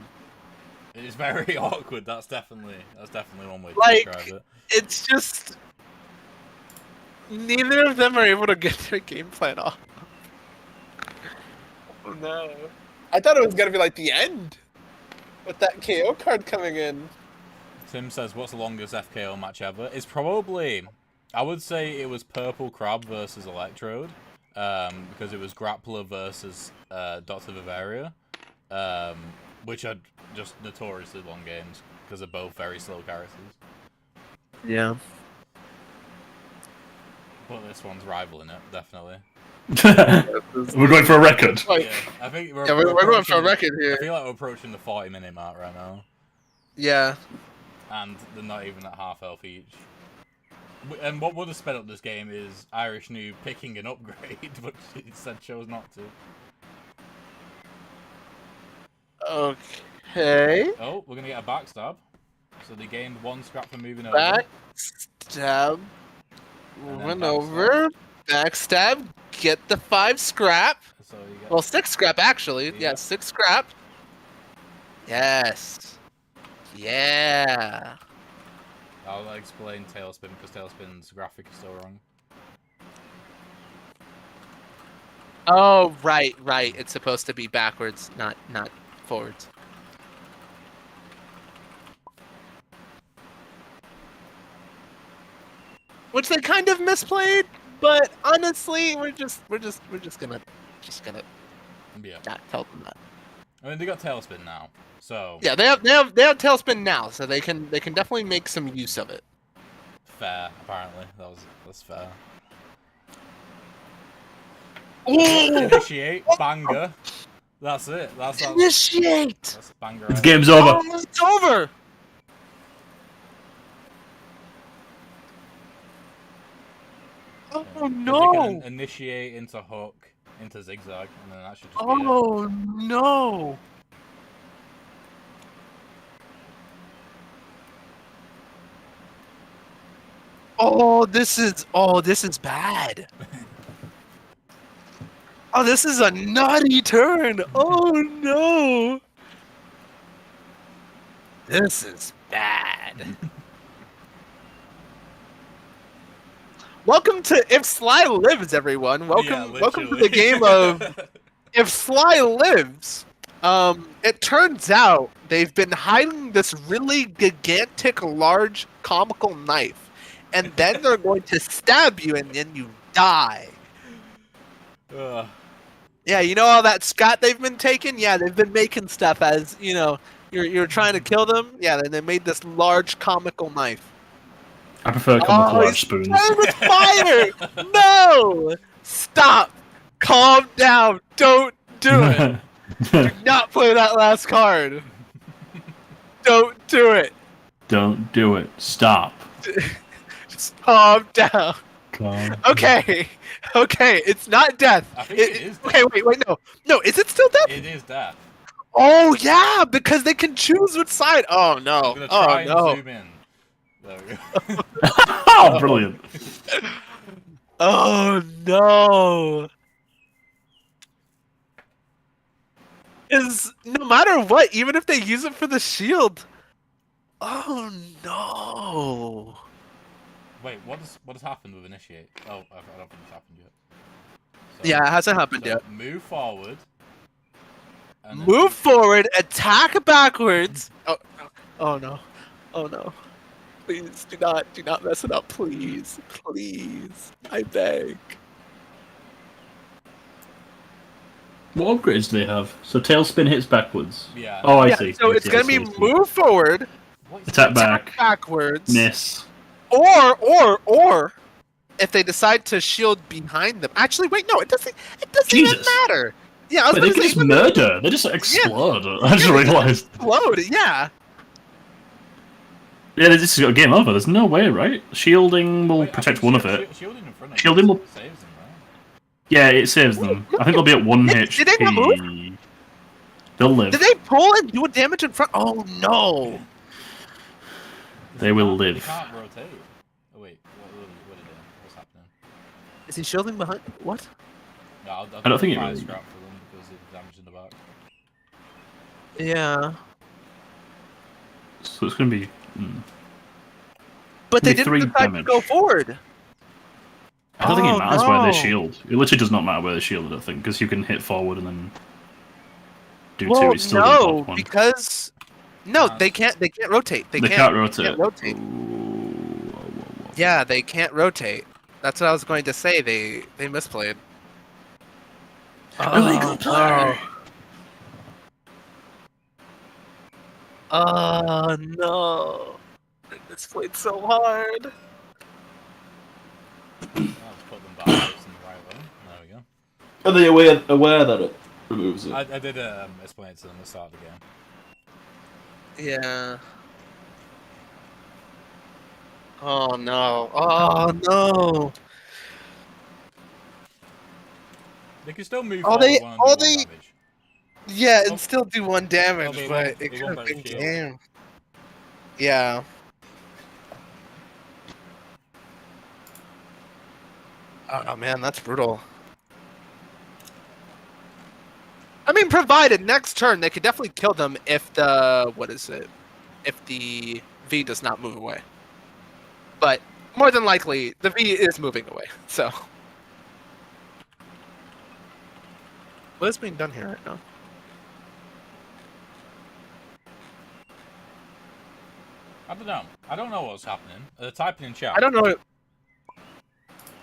It is very awkward. That's definitely one way to Like, describe it. it's just neither of them are able to get their game plan off. Oh no! I thought it was gonna be like the end with that KO card coming in. Tim says, "What's the longest FKO match ever?" It's probably, I would say, it was Purple Crab versus Electrode, because it was Grappler versus Dr. Vivaria, which are just notoriously long games because they're both very slow characters. Yeah. But this one's rivaling it, definitely. We're going for a record. Yeah, I think we're We're going for a approaching- record I here. feel like we're approaching the 40-minute mark right now, Yeah. and they're not even at half health each. And what would have sped up this game is Irish Noob picking an upgrade, but she instead chose not to. Okay. Oh, we're gonna get a backstab. So they gained 1 scrap for moving over. Back stab. And then Moving backstab. over. Backstab. Get the 5 scrap. So you get Well, 6 scrap actually. Yeah. Yeah, 6 scrap. Yes. Yeah. I'll explain Tailspin because Tailspin's graphic is still wrong. Oh, right. It's supposed to be backwards, not forwards. Which they kind of misplayed, but honestly, we're just gonna Yeah. not tell them that. I mean, they got Tailspin now, so Yeah, they have tailspin now, so they can definitely make some use of it. fair. Apparently, that's fair. Initiate banger. That's it. That's Initiate. banger. It's right? game's over. Oh, it's over. Oh Yeah. 'Cause no! They can initiate into hook into zigzag, and then that should just be it. Oh no! Oh, this is bad. Oh, this is a naughty turn. Oh no! This is bad. Welcome to If Sly Lives, everyone. Welcome to the game of If Sly Lives. It turns out they've been hiding this really gigantic, large, comical knife, and then they're going to stab you, and then you die. Yeah, you know all that scat they've been taking? Yeah, they've been making stuff as, you know, you're trying to kill them. Yeah, then they made this large comical knife. I prefer comical large spoons. Oh, with fire! No! Stop! Calm down! Don't do it! Do not play that last card! Don't do it! Don't do it. Stop. Just calm down. Calm. Okay, it's not death. I think it is death. Okay, wait, no, is it still death? It is death. Oh yeah, because they can choose which side. Oh no, I'm gonna try and no. zoom in. There we go. Oh, brilliant. Oh no. Is no matter what, even if they use it for the shield. Oh no. Wait, what has happened with initiate? Oh, I don't think it's happened yet. So, Yeah, it hasn't happened yet. Move forward. And then Move forward, attack backwards. Oh no. Oh no. Please do not mess it up, please. Please. I beg. What upgrades do they have? So tailspin hits backwards. Yeah. Oh, I Yeah, see. so I it's see, I gonna see, be I see. move forward, What is Attack back. backwards, Miss. or if they decide to shield behind them. Actually, wait, no, it doesn't even Jesus. matter. Yeah, I was Wait, they gonna can say just murder. They just explode. I just realised. explode. Yeah. Yeah, this has got a game over. There's no way, right? Shielding will Wait, I protect think one of it. Shielding in front of Shielding them will- saves them, right? Yeah, it saves them. I think they'll be at 1 Did HP. they not move? They'll live. Did they pull and do a damage in front? Oh no. They will They live. can't rotate. Oh wait, what are they? What's happening? Is he shielding behind? What? Yeah, I'll I don't think it fire really- scrap for them because of damage in the back. Yeah. So it's going to be... But they Maybe didn't 3 decide to damage. go forward. I don't think Oh, it matters where no. they shield. It literally does not matter where they shield, I don't think, because you can hit forward and then do Well, two. It's still no, doing one. because no, Nah. they can't rotate. They can't rotate. Can't rotate. Ooh. Yeah, they can't rotate. That's what I was going to say. They misplayed. Illegal play. Oh no! They misplayed so hard. I'll just put them back in the right way. There we go. Are they aware that it removes it? I did explain it to them at the start of the game. Yeah. Oh no! Oh no! They can still move Oh, forward they- one and oh, do one they- damage. Yeah, Oh. and still do 1 damage, Oh, they but won't- it they could won't have break been shield. game. Yeah. Oh man, that's brutal. I mean, provided next turn they could definitely kill them if the if the V does not move away. But more than likely, the V is moving away. So, what is being done here right now? I don't know. I don't know what's happening. Typing in chat. I don't know.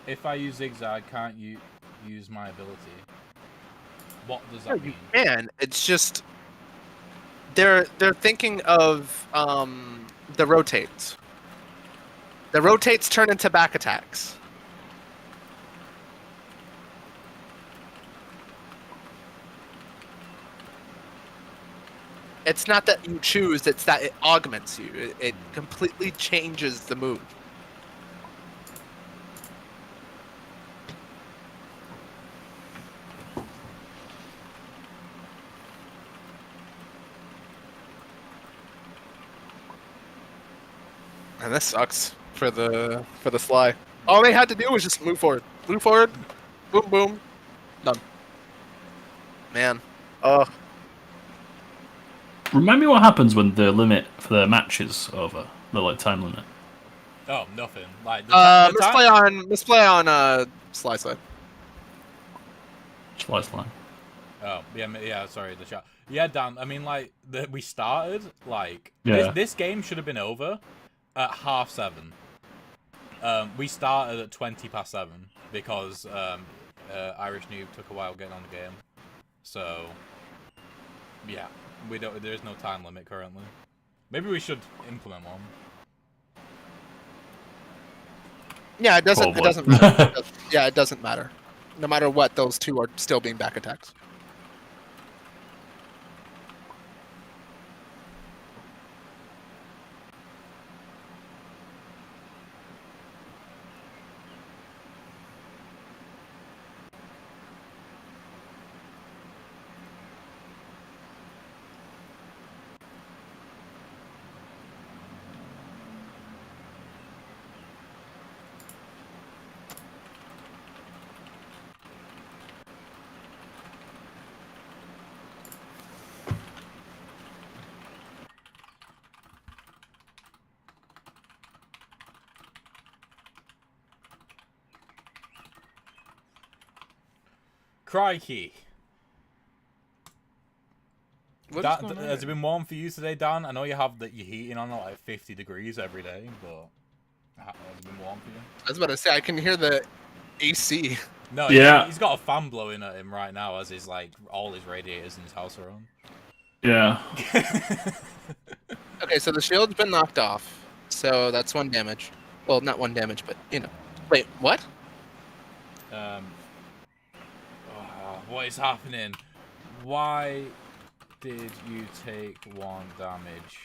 If I use zigzag, can't you use my ability? What does No, that you mean? can. It's just they're thinking of the rotates. The rotates turn into back attacks. It's not that you choose; it's that it augments you. It completely changes the move. And this sucks for the Sly. All they had to do was just move forward. Move forward. Boom boom. Done. Man. Oh. Remind me what happens when the limit for the match is over. The time limit. Oh, nothing. Like the Misplay on Sly side. Slice line. Oh, yeah, sorry, the chat. Yeah, Dan, I mean, like, we started, like, Yeah. this game should have been over at 7:30. We started at 7:20 because Irish Noob took a while getting on the game. So, yeah, there's no time limit currently. Maybe we should implement one. Yeah, it doesn't. Probably. It doesn't matter. Yeah, it doesn't matter. No matter what, those two are still being back attacks. Crikey. What's Dan, going on has it here? been warm for you today, Dan? I know you have your heating on at like 50 degrees every day, but has it been warm for you? I was about to say I can hear the AC. No, Yeah. he's got a fan blowing at him right now as his like all his radiators in his house are on. Yeah. Okay, so the shield's been knocked off, so that's 1 damage. Well, not 1 damage, but you know. Wait, what? What is happening? Why did you take 1 damage?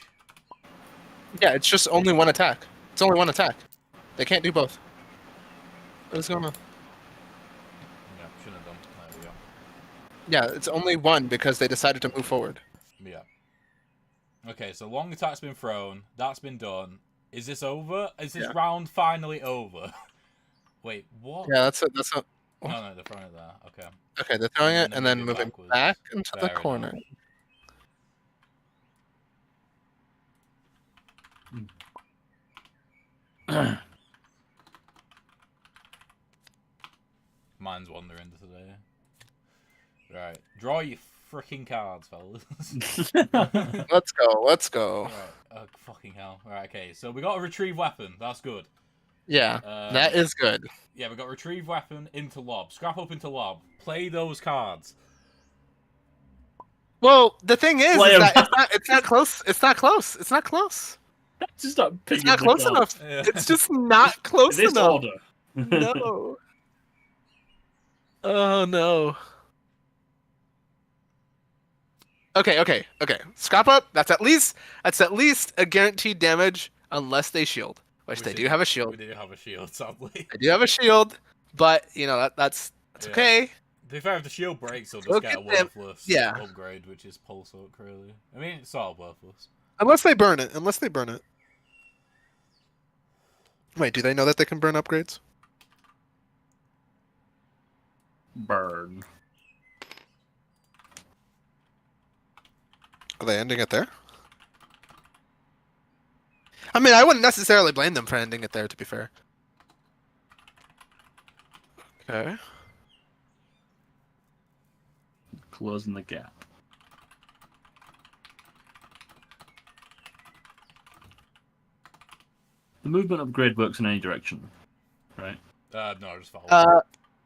Yeah, it's just only 1 attack. It's only 1 attack. They can't do both. What is going on? Yeah, shouldn't have done. There we go. Yeah, it's only 1 because they decided to move forward. Yeah. Okay, so long attack's been thrown. That's been done. Is this over? Is this round finally over? Wait, what? Yeah, that's a. No, they're throwing it there. Okay. Okay, they're throwing it And and then then moving moving backwards. back into Fair the enough. corner. Mine's wandering today. Right. Draw your freaking cards, fellas. Let's go. Let's go. Right. Oh, fucking hell. Right, okay. So we got a retrieve weapon. That's good. Yeah, that is good. Yeah, we got retrieve weapon into lob. Scrap up into lob. Play those cards. Well, the thing is Play 'em. that it's not close. It's not close. It's not close. Just not It's not close enough. Yeah. It's just not close In this enough. order. No. Oh no. Okay. Scrap up. That's at least a guaranteed damage unless they shield, which they do have a shield. We do have a shield, sadly. They do have a shield, but you know that's Yeah. okay. To be fair, if the shield breaks, they'll just Look get a at them. worthless Yeah. upgrade, which is Pulse Hook, really. I mean, it's sort of worthless. Unless they burn it. Wait, do they know that they can burn upgrades? Burn. Are they ending it there? I mean, I wouldn't necessarily blame them for ending it there, to be fair. Okay. Closing the gap. The movement upgrade works in any direction, right? No, just forward.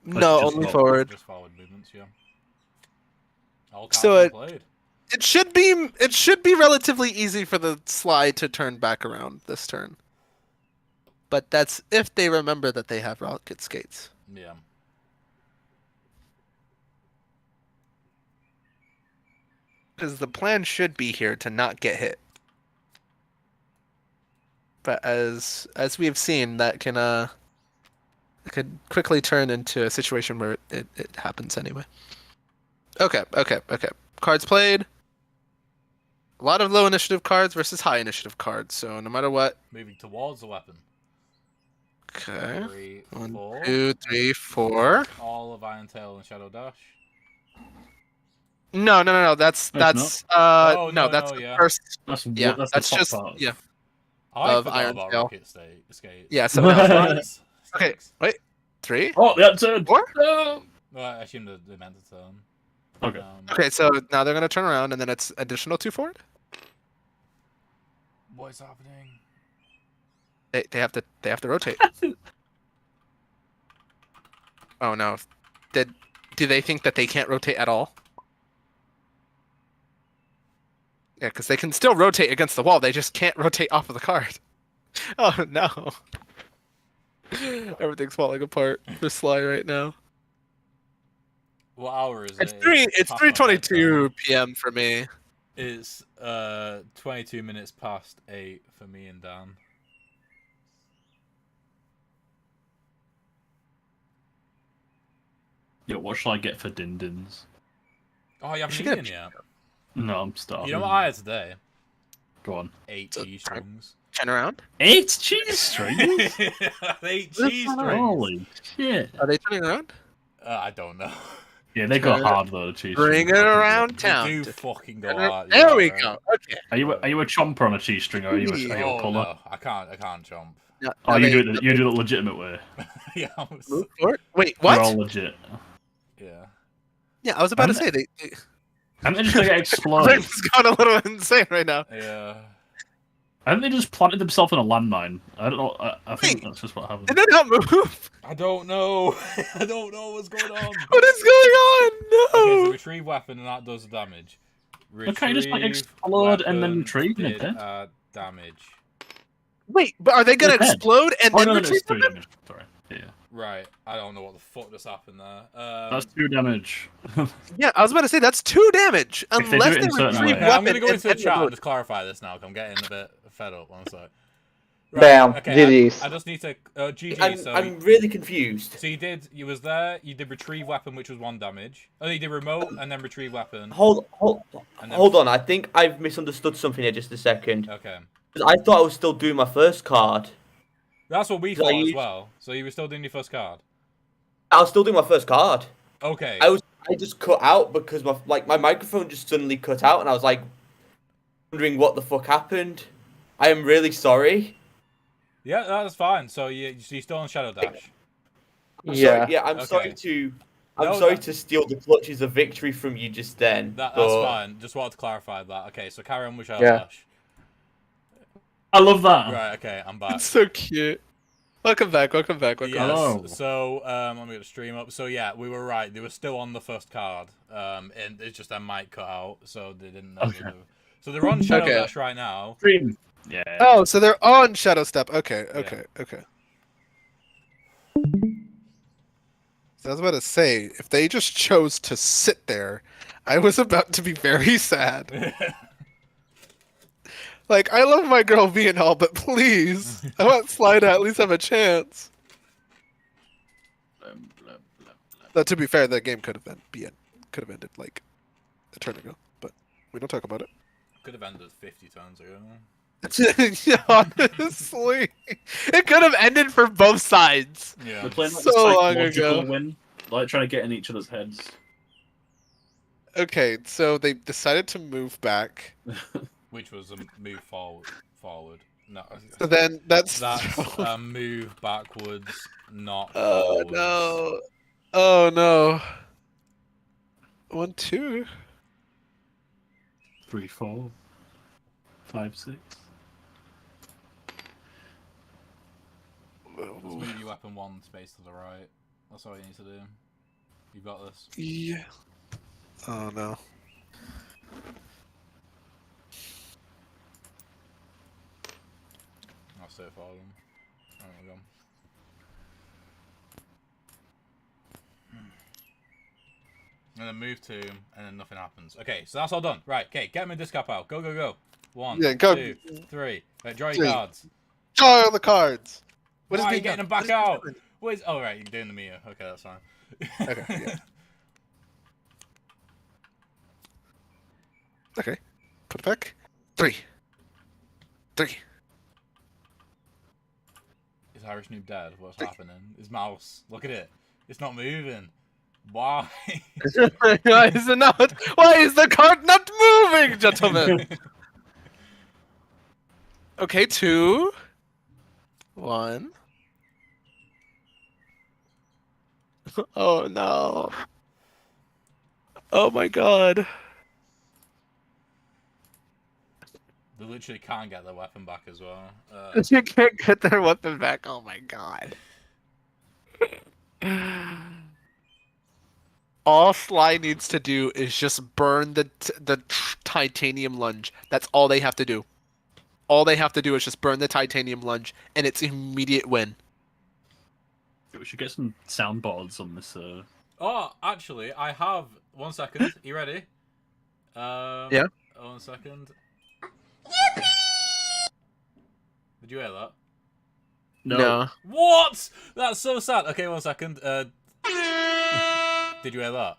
No, just only forward. forward. Just forward movements, yeah. All So cards been played. It should be relatively easy for the slide to turn back around this turn. But that's if they remember that they have rocket skates. Yeah. Because the plan should be here to not get hit. But as we have seen, that can could quickly turn into a situation where it happens anyway. Okay. Cards played. A lot of low initiative cards versus high initiative cards. So no matter what. Moving towards the weapon. Okay. 3, 1, 4. 2, 3, 4. All of Iron Tail and Shadow Dash. No. That's Oh, no. no, That's no, the yeah. first. That's That's the top just part. yeah. I Of forgot Iron about Tail. Rocket Skate. Yeah. So now, Six. okay. Wait. 3. Oh, that's it. 4. No. Well, I assumed they meant to turn. Okay. Okay, so now they're gonna turn around, and then it's additional 2 forward. What is happening? They have to rotate. Oh no! Do they think that they can't rotate at all? Yeah, because they can still rotate against the wall. They just can't rotate off of the card. Oh no! Everything's falling apart for Sly right now. What hour is It's it? 3:22 p.m. for me. It's 22 minutes past 8 for me and Dan. Yeah, what shall I get for din-dins? Oh, you haven't should eaten get yet? No, I'm starving. You know what I had today? Go on. 8 So, cheese strings. Turn around. 8 cheese strings? 8 cheese strings. Holy shit. Are they turning around? I don't know. Yeah, they go hard though, cheese Bring strings. it around They town. do fucking go Turn it- hard. There yeah, we right. go. Okay. Are you a chomper on a cheese string, or are you a Oh puller? no, I can't jump. No, Oh, are you they- do it the legitimate way. Yeah, Move forward? Wait, You're all what? legit. yeah. Yeah, I was about to say they. Haven't they just like exploded? Brain's gone a little insane right now. Yeah. Haven't they just planted themselves in a landmine? I don't know. I think Wait. that's just what happened. Did they not move? I don't know. I don't know what's going on. What is going on? Okay, so No. retrieve weapon and that does the damage. Okay, just, like, Retrieve explode and then weapon retrieve and it did dead? add damage. Wait, but are they gonna They're dead. explode and Oh then no, retrieve it's 3 them? damage. Sorry. Yeah. Right. I don't know what the fuck just happened there. That's 2 damage. Yeah, I was about to say that's 2 damage If they do unless it they in certain retrieve ways. Okay, I'm weapon. gonna go into the and chat and reload. just clarify this now. 'Cause I'm getting a bit fed up. One sec. Bam, Okay, GG's. I just need to GG. I'm really confused. So you was there. You did retrieve weapon, which was 1 damage. Oh, you did remote and then retrieve weapon. Hold And then, on. I think I've misunderstood something here. Just a second. Okay. 'Cause I thought I was still doing my first card. That's what we So thought you- as well. So you were still doing your first card. I was still doing my first card. Okay. I just cut out because my microphone just suddenly cut out, and I was like wondering what the fuck happened. I am really sorry. Yeah, that's fine. So you're still on Shadow Dash. Yeah. I'm Okay. sorry to. I'm No, sorry that- to steal the clutches of victory from you just then. That's but- fine. Just wanted to clarify that. Okay, so carry on with Shadow Yeah. Dash. I love that. Right. Okay, I'm back. It's so cute. Welcome back. Welcome back. Welcome Yes. back. Hello. So let me get the stream up. So yeah, we were right. They were still on the first card. And it's just their mic cut out, so they didn't know. Okay. So they're on Shadow Okay. Dash right now. Stream. Yeah. Oh, so they're on Shadow Step. Okay. Okay. Okay. So I was about to say, if they just chose to sit there, I was about to be very sad. Like, I love my girl V and all, but please, I want Sly to at least have a chance. Though, to be fair, that game could have ended like a turn ago, but we don't talk about it. Could have ended 50 turns ago. Honestly, it could have ended for both sides. Yeah. We're playing like So the long psychological ago. win, like trying to get in each other's heads. Okay, so they decided to move back. Which was a move forward. No. So then that's That's a move backwards, not oh forwards. no, oh no. 1, 2. 3, 4, 5, 6. Just move your weapon 1 space to the right. That's all you need to do. You've got this. Yeah. Oh no. I'll stay for them. There we go. And then move 2, and then nothing happens. Okay, so that's all done. Right, okay, get me discap out. Go, go, go. 1, Yeah, go. 2, 3. Right, draw your Three. cards. Draw the cards. What is Why are you being getting them done? back What is out? being What is... Oh, right, you're doing the Mia. Okay, that's fine. done? Okay. Yeah. Okay. Put it back. 3. 3. Is Irish Noob dead? What's happening? His mouse. Look at it. It's not moving. Why? Why is it not? Why is the card not moving, gentlemen? Okay, 2. 1. Oh no. Oh my god. They literally can't get their weapon back as well. You can't get their weapon back. Oh my god. All Sly needs to do is just burn the titanium lunge. That's all they have to do. All they have to do is just burn the titanium lunge, and it's immediate win. We should get some soundboards on this. Oh, actually, I have. 1 second. You ready? Yeah. 1 second. Did you hear that? No. What? That's so sad. Okay, 1 second. Did you hear that?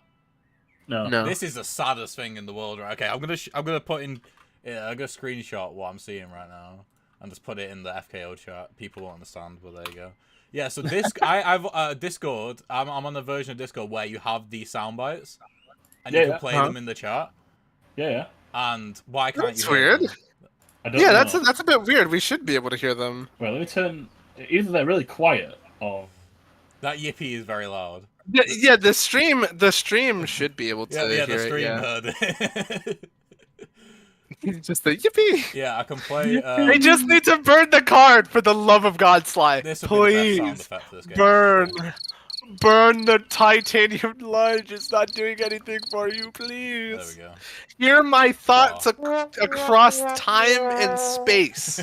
No. No. This is the saddest thing in the world, right? Okay, I'm gonna put in. Yeah, I'm gonna screenshot what I'm seeing right now and just put it in the FKO chat. People won't understand, but there you go. Yeah, so this I've Discord. I'm on the version of Discord where you have these sound bites, and you can play them in the chat. Yeah. And why can't That's you? Hear weird. them? I don't Yeah, know. that's a bit weird. We should be able to hear them. Well, let me turn. Either they're really quiet or. That yippee is very loud. Yeah, the stream should be able to Yeah, hear the stream it. heard it. Yeah. Just the yippee. Yeah, I can play. They just need to burn the card for the love of God, Sly. This would be the best sound Please effect for this game. burn the titanium lunge. It's not doing anything for you. Please. There we go. Hear my thoughts across time and space.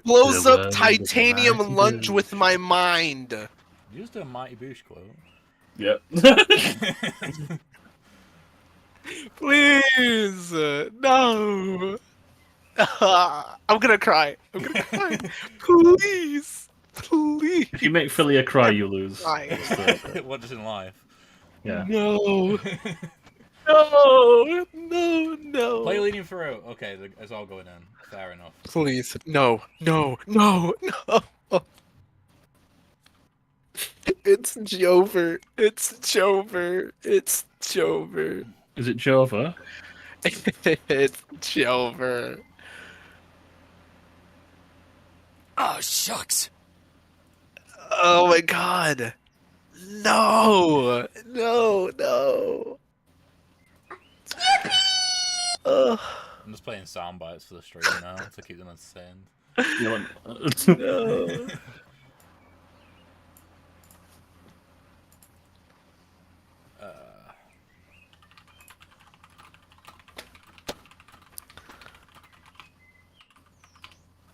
Blows Yeah, up well, titanium mighty lunge boosh. with my mind. You just do a mighty boosh quote. Yep. Please, no. I'm gonna cry. I'm gonna cry. Please, please. If you make Philia cry, you lose. Cry. What is in life? Yeah. No. No. No. No. Play leading through. Okay, it's all going in. Fair enough. Please. No. No. No. No. It's Jover. It's Jover. It's Jover. Is it Jova? It's Jover. Oh, shucks. Oh my god. No. No. No. Ugh. I'm just playing sound bites for the stream now to keep them entertained. No.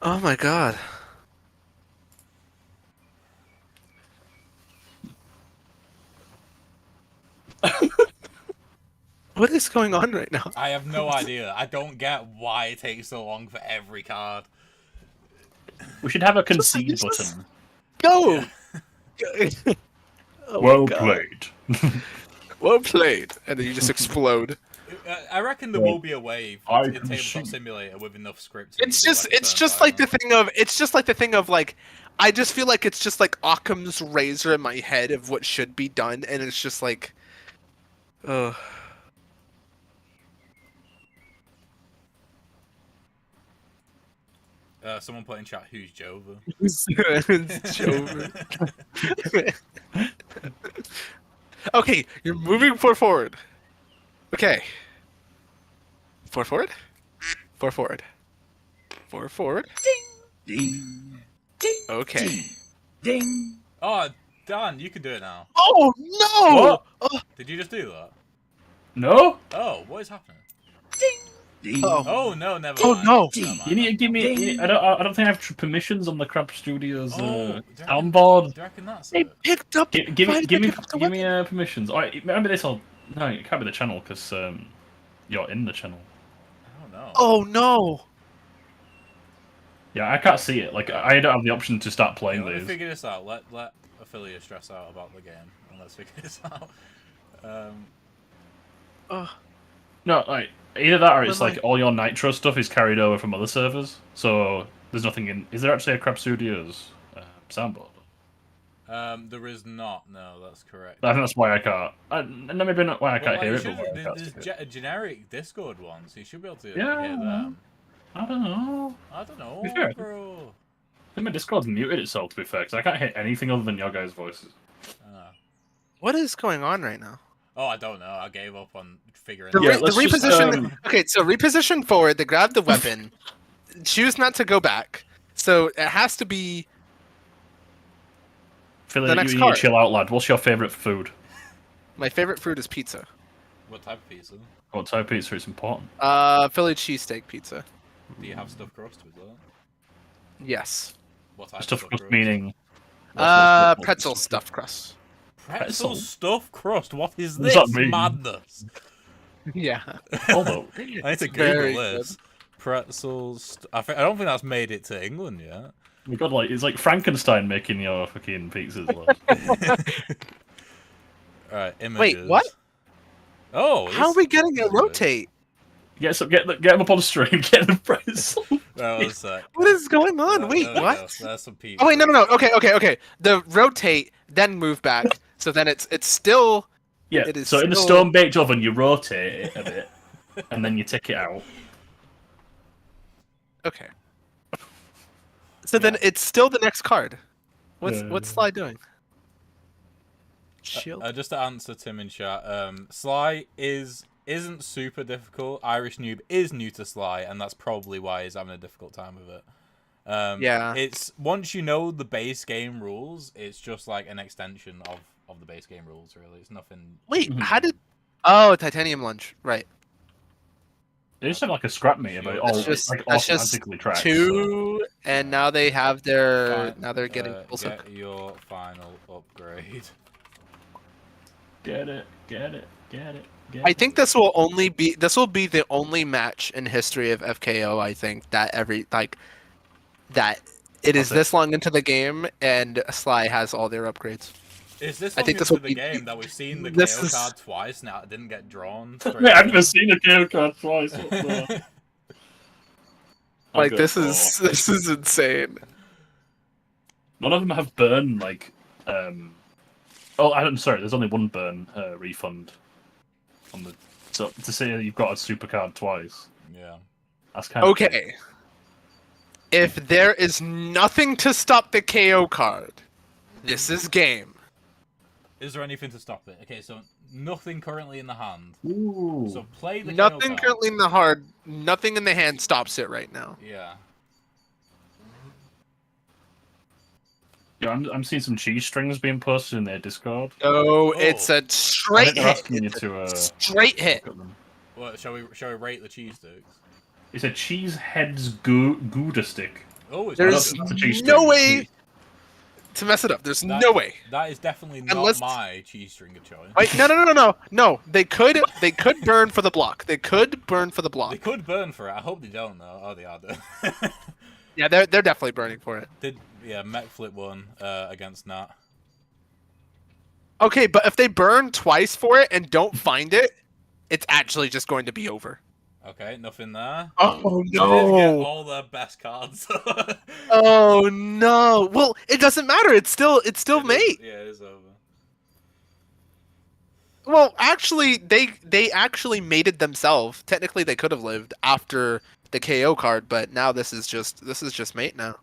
Oh my god. What is going on right now? I have no idea. I don't get why it takes so long for every card. We should have a concede Just- button. Go! Oh my Well God. played. Well played. And then you just explode. I reckon there will be a way I in can Tabletop see. Simulator with enough script. to It's do, just like, a it's turn just by like the turn. thing of it's just like the thing of like I just feel like it's just like Occam's razor in my head of what should be done, and it's just like ugh. Someone put in chat, who's Jova? It's Jover. Okay, you're moving forward. Okay. Forward. Forward. Ding. Okay. Ding. Oh, Dan, you can do it now. Oh no! What? Oh, Did you just do that? No? Oh, what is happening? Ding. oh. Oh no, never Oh, mind. no. Never mind. You need to give me. I don't think I have permissions on the Crab Studios Oh, do you reckon- soundboard. Do you reckon that's They it? picked up. Give why me, did give they me, pick up the give me weapon? permissions. All right, remember this? No, it can't be the channel because you're in the channel. Oh no. Oh no! Yeah, I can't see it. Like I don't have the option to start Okay, playing let me these. figure this out. Let Ophelia stress out about the game, and let's figure this out. No, like either that or it's But, like all your Nitro stuff is carried over from other servers. So there's nothing in. Is there actually a Crab Studios soundboard? There is not. No, that's correct. I think that's why I can't. No, maybe not why I can't Well, hear you it, but should- why I can't there's see it. generic Discord ones. So you should be able to Yeah. hear them. I don't know. I don't know, Be fair. bro. I think my Discord's muted itself, to be fair, because I can't hear anything other than your guys' voices. Ah. What is going on right now? Oh, I don't know. I gave up on figuring. The, it Yeah, out. the let's just, reposition. Okay, so reposition forward to grab the weapon. Choose not to go back. So it has to be Philly, the next you need to card. chill out, lad. What's your favourite food? My favorite food is pizza. What type of pizza? What type of pizza is important? Philly cheesesteak pizza. Do you have stuffed crust with that? Yes. What type Stuffed of crust meaning. Pretzel stuffed crust. Pretzel pretzel? stuffed crust. What is What does this that mean? madness? Yeah. Although, I need to Very Google this. Pretzels. I don't think that's made it to England yet. we got like it's like Frankenstein making your fucking pizzas. Lad. Alright, images. Wait, what? Oh, How are we getting a rotate? Get them up on stream. Get the pretzel. One sec. What is going on? There Wait, we go. what? There's some pizza. Oh wait, no. Okay. The rotate, then move back. So then it's still. Yeah. It is So in the still- stone baked oven, you rotate it a bit, and then you take it out. Okay. So then it's still the next card. What's Yeah. what's Sly doing? Shield. Just to answer Tim in chat, Sly isn't super difficult. Irish Noob is new to Sly, and that's probably why he's having a difficult time with it. Yeah. It's once you know the base game rules, it's just like an extension of the base game rules. Really, it's nothing. Wait, how did? Oh, titanium lunge. Right. They just have like a scrap meter, but all That's just like that's just automatically tracked. two, and now they have their. Fine, Now they're getting. get your final upgrade. Get it. I think this will be the only match in history of FKO. I think that that it is That's it. this long into the game and Sly has all their upgrades. Is this I long think this into will the be- game that we've seen the this KO is- card twice now? It didn't get drawn. Mate, I've never seen a KO card twice. Like this is insane. None of them have burn like. Oh, I'm sorry. There's only one burn refund on the. So to say that you've got a super card twice, Yeah. that's kind of Okay. If there is nothing to stop the KO card, this is game. Is there anything to stop it? Okay, so nothing currently in the hand. Ooh. So play the KO Nothing card. currently in the hard. Nothing in the hand stops it right now. Yeah. Yeah, I'm seeing some cheese strings being posted in their Discord. Oh, it's a I straight think they're hit. asking you to Straight hit. look at them. What shall we rate the cheese sticks? It's a cheese heads Gouda stick. Oh, it's There's good. That's a cheese no string. way to mess it up. There's That- no way. That is definitely not Unless- my cheese string of choice. Wait, no. They could burn for the block. They could burn for the block. They could burn for it. I hope they don't though. Oh, they are. Yeah, they're definitely burning for it. Mech Flip won against Nat. Okay, but if they burn twice for it and don't find it, it's actually just going to be over. Okay, nothing there. Oh They did get all their best cards. Oh no! Well, it doesn't matter. It's still mate. Yeah, it is over. Well, actually, they actually mated themselves. Technically, they could have lived after the KO card, but now this is just mate now.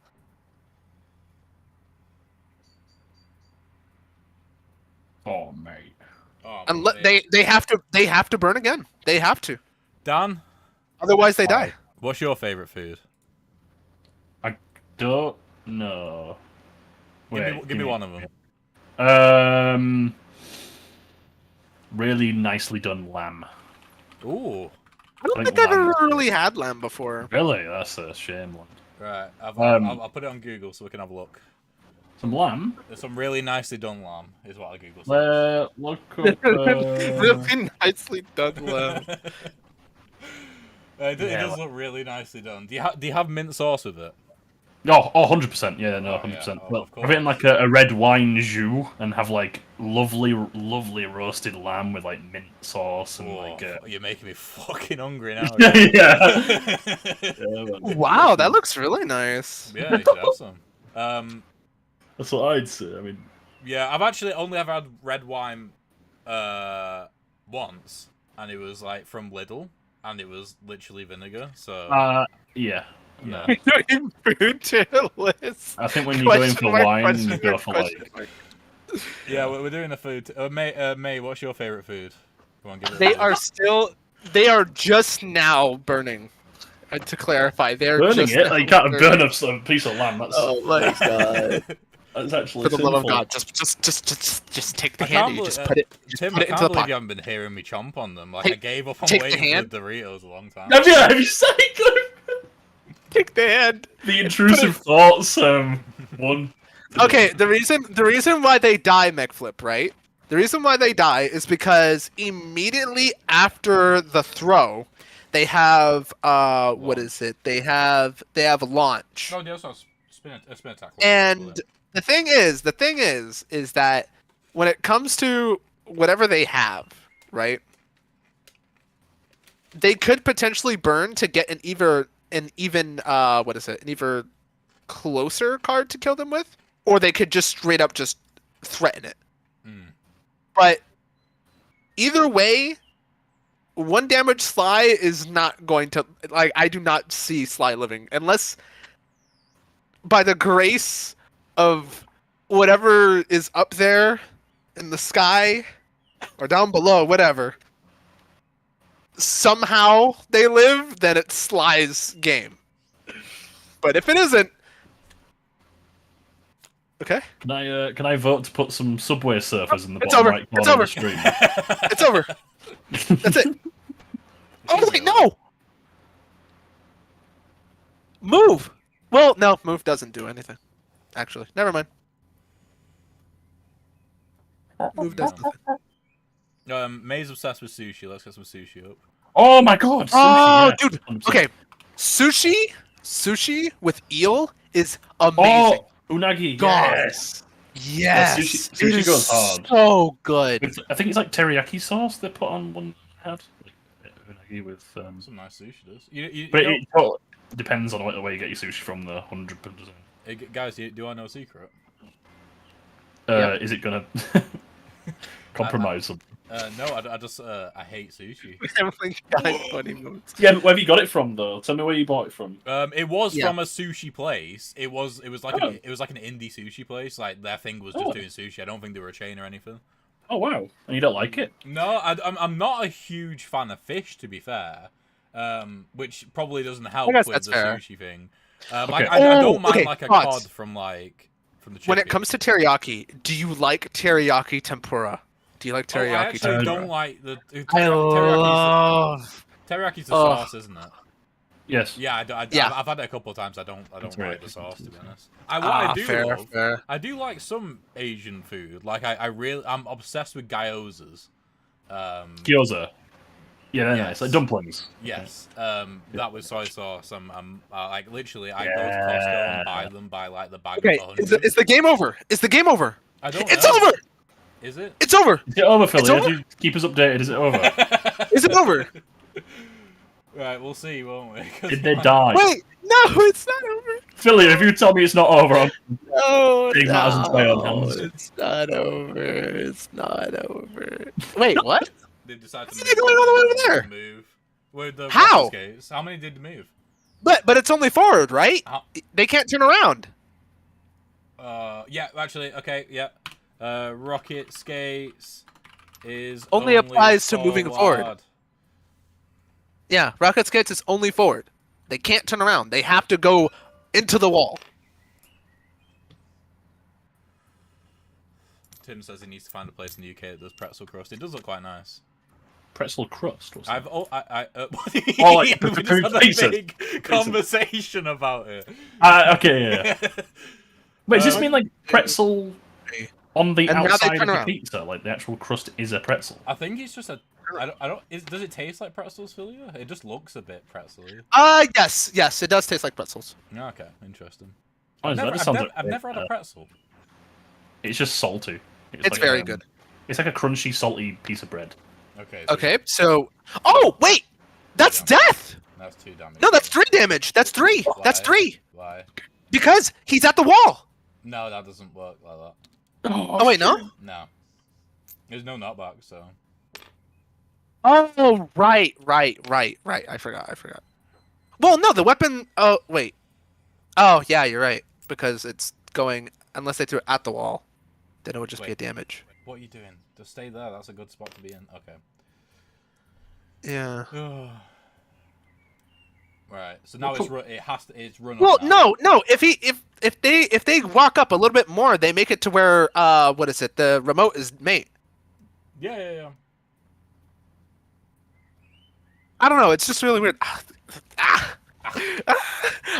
Oh, mate. Oh, Unless mate. they have to burn again. They have to. Dan, Otherwise, they die. what's your favorite food? Don't know. Give me one of them. Really nicely done lamb. Ooh, I don't I think think I've ever lamb- really had lamb before. Really, that's a shame. One. right. I'll put it on Google so we can have a look. Some lamb. There's some really nicely done lamb, is what I Googled. Look up. Really nicely done lamb. It does look really nicely done. Do you have mint sauce with it? Oh, 100%. Yeah, no, Oh, yeah. 100%. Oh, Well, of course. I've written like a red wine jus and have like lovely roasted lamb with like mint sauce and like. You're making me fucking hungry now. Yeah. Wow, that looks really nice. Yeah, you should have some. That's what I'd say. I mean, Yeah, I've actually only ever had red wine once, and it was like from Lidl, and it was literally vinegar. So yeah. no. Doing food tier list. I think when you go in for Question mark, wine, question you go mark, for question like mark. Yeah, we're doing the food. May, what's your favorite food? Come on, give it. They are just now burning. To clarify, they're Burning just it? now Like, you can't burning. burn a piece of lamb. That's, Oh my god! that's actually For the love of sinful. God, just take the I hand. can't You believe, just put it. Just Tim, put I it into can't the believe pot. you haven't been hearing me chomp on them. Like, Take- I gave up on take the waiting hand. for the Doritos a long time. Have you seen Take the hand. the intrusive thoughts? One. Okay, the reason why they die, McFlip, right? The reason why they die is because immediately after the throw, they have what is it? They have launch. No, they also have spin attack. And the thing is that when it comes to whatever they have, right? They could potentially burn to get an even closer card to kill them with, or they could just straight up just threaten it. But either way, 1 damage Sly is not going to, like, I do not see Sly living unless by the grace of whatever is up there in the sky or down below, whatever, somehow they live, then it's Sly's game. But if it isn't, okay. Can I vote to put some Subway surfers in the It's bottom over. right It's corner over. of the screen? It's over. That's it. Oh wait, no. Move. Well, no, move doesn't do anything. Actually, never mind. Move does nothing. May's obsessed with sushi. Let's get some sushi up. Oh my god! Sushi, Oh, yeah. dude. 100%. Okay, sushi with eel is amazing. Oh, unagi. God. Yes. Yes, Yeah, sushi it is goes hard. so good. I think it's like teriyaki sauce they put on one head. Like, unagi with. Some nice sushi does. But it totally depends on where you get your sushi from. The 100%. Guys, do I know a secret? Is it gonna compromise something? No, I just I hate sushi. Emily got funny moves. Yeah, but where have you got it from though? Tell me where you bought it from. It was Yeah. from a sushi place. It was like Oh. an indie sushi place. Like their thing was just doing sushi. I don't think they were a chain or anything. Oh wow! And you don't like it? No, I'm not a huge fan of fish, to be fair. Which probably doesn't help guess with that's the fair. sushi thing. Okay. Like, I don't mind okay, like a thoughts. cod from the When it chicken. comes to teriyaki, do you like teriyaki tempura? Do you like I teriyaki actually tempura? don't like the I love. Teriyaki. Teriyaki the Oh. sauce, isn't it? Yes. Yeah, Yeah. I've had it a couple of times. I don't That's like right. the sauce, to be honest. I do fair, love. fair. I do like some Asian food. Like I'm obsessed with gyozas. Gyoza. Yeah, they're Yes. nice. Like dumplings. Yes. That with soy sauce. Like literally, I go to Costco and buy them by like the bag Okay, of 100. is the game over? Is the game over? I don't It's know. over. Is it? It's over. Is it over, Philly? It's Have over. you keep us updated? Is it over? Is it over? Right, we'll see, won't we? 'Cause Did they my- die? Wait, no, it's not over. Philly, if you tell me it's not over, I'm No, Big matters in my own hands. it's not over. It's not over. Wait, what? They decided to Why are they going all the way over there? Move. With the How? rocket skates. How many did move? But it's only forward, right? How- They can't turn around. Yeah, actually, okay, yeah. Rocket skates is Only applies to moving forward. forward. Yeah, rocket skates is only forward. They can't turn around. They have to go into the wall. Tim says he needs to find a place in the UK that does pretzel crust. It does look quite nice. pretzel crust. Or I've something. oh, like we the just had a pizza. big conversation about it. Okay, yeah. Wait, does this mean like pretzel on the And now they outside turn of the around. pizza? Like the actual crust is a pretzel? I think it's just a. I don't. Does it taste like pretzels, Philia? It just looks a bit pretzely. Yes, it does taste like pretzels. Yeah, okay, interesting. Honestly, that just I've sounds never had a pretzel. It's just salty. It's like, very good. It's like a crunchy, salty piece of bread. Okay. Okay, so oh wait, that's death. That's 2 damage. No, that's 3 damage. That's 3. That's Why? 3 Why? because he's at the wall. No, that doesn't work like that. Oh wait, no. No. There's no knockback, so. Oh right. I forgot. Well, no, the weapon. Oh wait. Oh yeah, you're right because it's going unless they threw it at the wall. Then it would just be a Wait. damage. What are you doing? Just stay there. That's a good spot to be in. Okay. Yeah. Right. So now it's run Well, up now. no. If they walk up a little bit more, they make it to where what is it? The remote is mate. Yeah. I don't know. It's just really weird.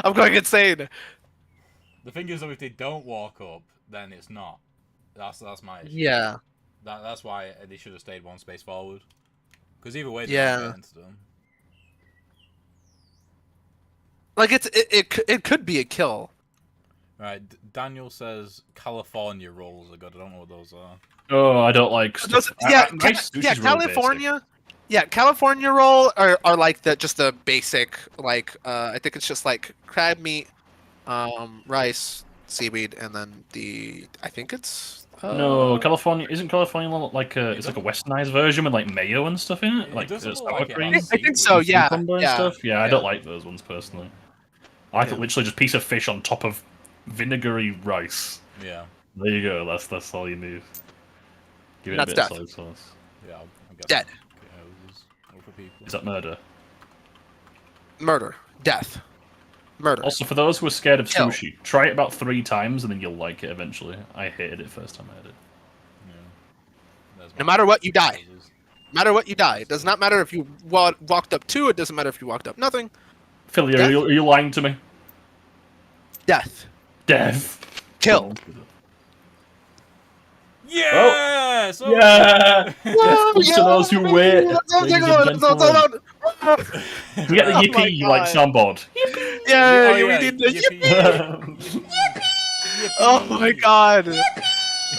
I'm going insane. The thing is, though, if they don't walk up, then it's not. That's my issue. Yeah. That's why they should have stayed one space forward. Because either way, they're Yeah. not getting to them. Like it could be a kill. Right. Daniel says California rolls are good. I don't know what those are. Oh, I don't like Those, stuff. yeah, My sushi's really California. Yeah, California roll are like just the basic like I think it's just like crab meat, rice, seaweed, and then I think it's No, California isn't California like it's like a westernized version with like mayo and stuff in it, It like doesn't look sour like it cream. has I think so. seaweed. Yeah, Cucumber and yeah. stuff. Yeah, I don't like those ones personally. I like literally just piece of fish on top of vinegary rice. Yeah. There you go. That's all you need. Give it That's a bit death. of soy sauce. Yeah, I'm guessing. Dead. Over people. Is that murder? Murder, death, murder. Also, for those who are scared of Kill. sushi, try it about 3 times and then you'll like it eventually. I hated it first time I had it. No matter what, you die. No matter what, you die. It does not matter if you walked up 2. It doesn't matter if you walked up nothing. Philly, Death. are you lying to me? Death. Death. Kill. Yes! Oh, Yeah! Whoa, Death to those who wait. That's all ladies I'm and saying. gentlemen. We get the Oh my yippee like God. soundboard. Yeah, Oh, we yeah, need the yippee. yippee. Oh my God.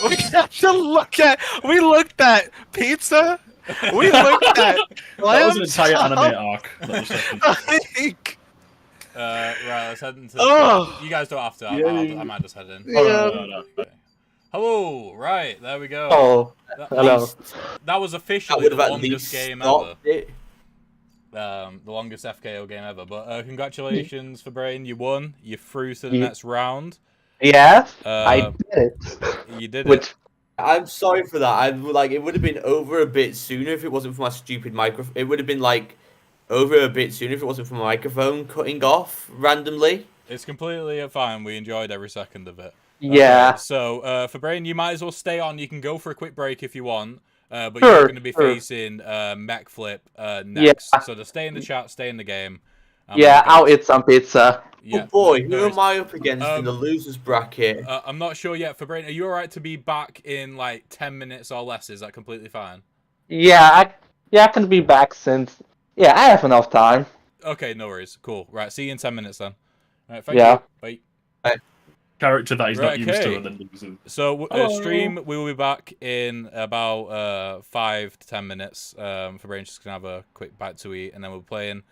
We have to look at. We looked at pizza. We looked at. That was an entire lamb anime chop. arc. That just happened. Like, Right, let's head into Oh. You guys don't have to. Yeah. I might just head in. Oh, Yeah. no. Okay. Hello! Right, there we go. Oh, That, hello. that was That officially would the have at longest least game ever. stopped it. The longest FKO game ever. But congratulations for Brain, you won. You're through to the next round. Yes, I did it. You did Which it. I'm sorry for that. It would have been over a bit sooner if it wasn't for my stupid microphone. It would have been like over a bit sooner if it wasn't for my microphone cutting off randomly. It's completely fine. We enjoyed every second of it. yeah. Okay, so for Brain, you might as well stay on. You can go for a quick break if you want. But Sure, you're going to be sure. facing Mech Flip next. Yeah. So just stay in the chat, stay in the game. Yeah, I'll eat some pizza. Yeah, Oh boy, no who worries. am I up against in the losers bracket? I'm not sure yet. For Brain, are you alright to be back in like 10 minutes or less? Is that completely fine? Yeah, I can be back since. Yeah, I have enough time. Okay, no worries. Cool. Right, see you in 10 minutes then. Alright, thank Yeah. you. Bye. Character that he's not Right, used okay. to and then losing. So Hello. stream, we will be back in about 5 to 10 minutes. For Brain, just gonna have a quick bite to eat, and then we'll be playing.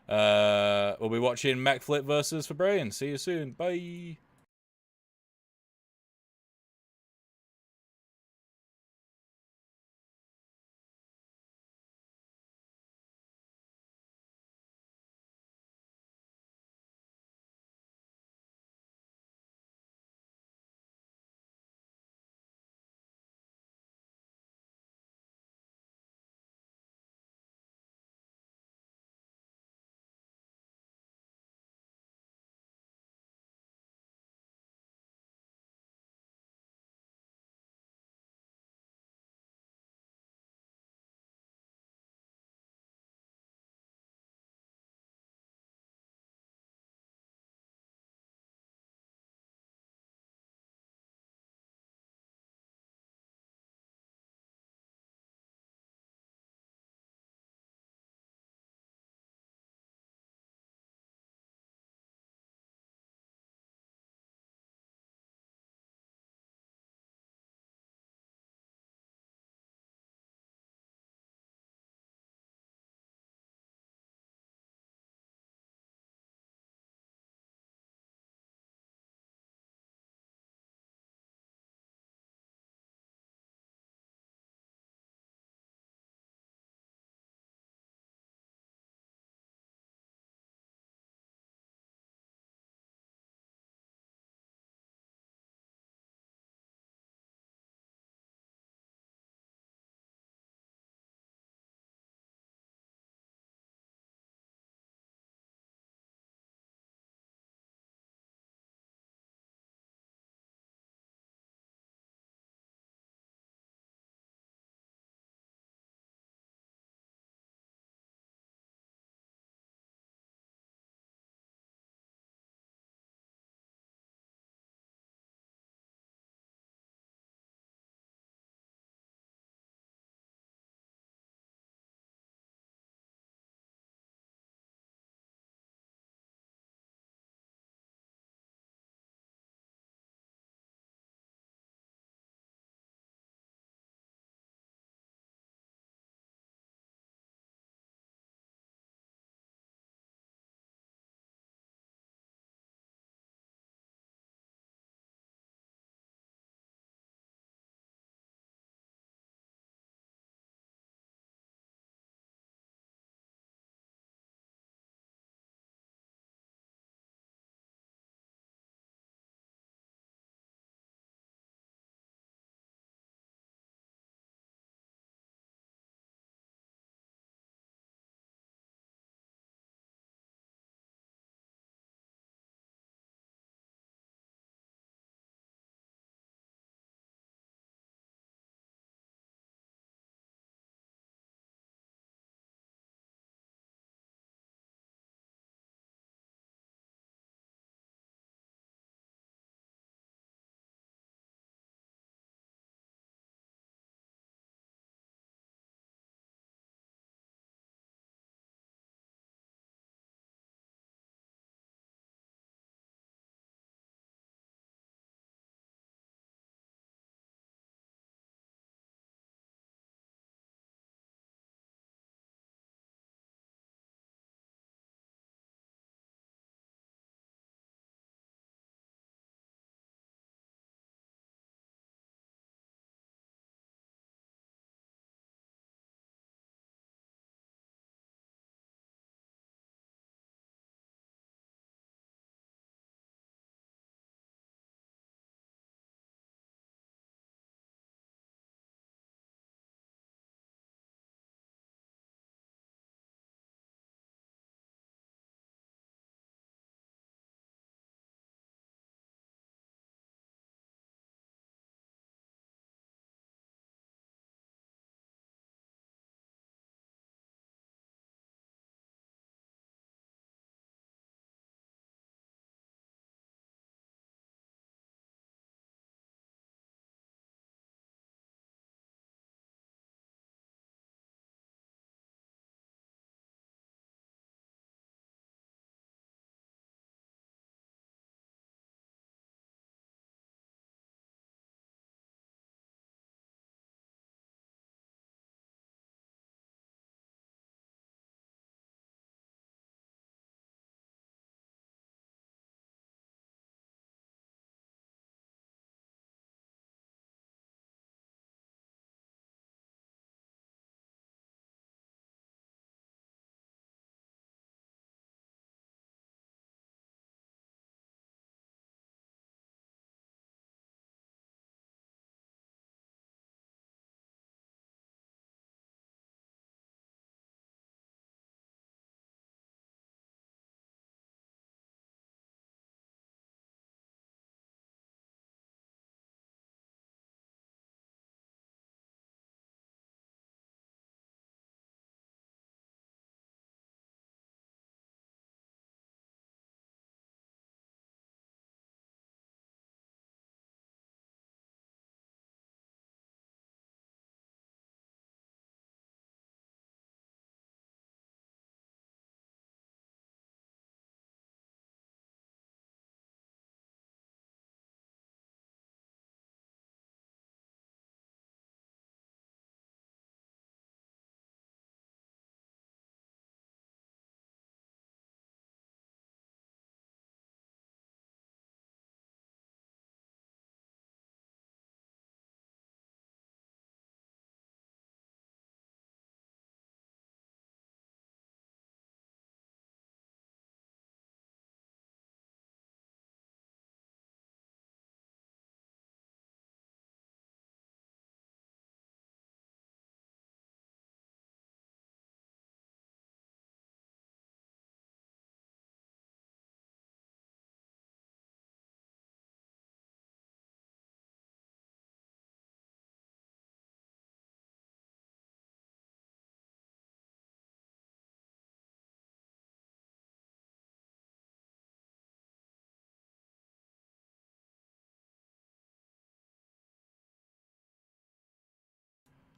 We'll be watching Mech Flip versus for Brain. See you soon. Bye.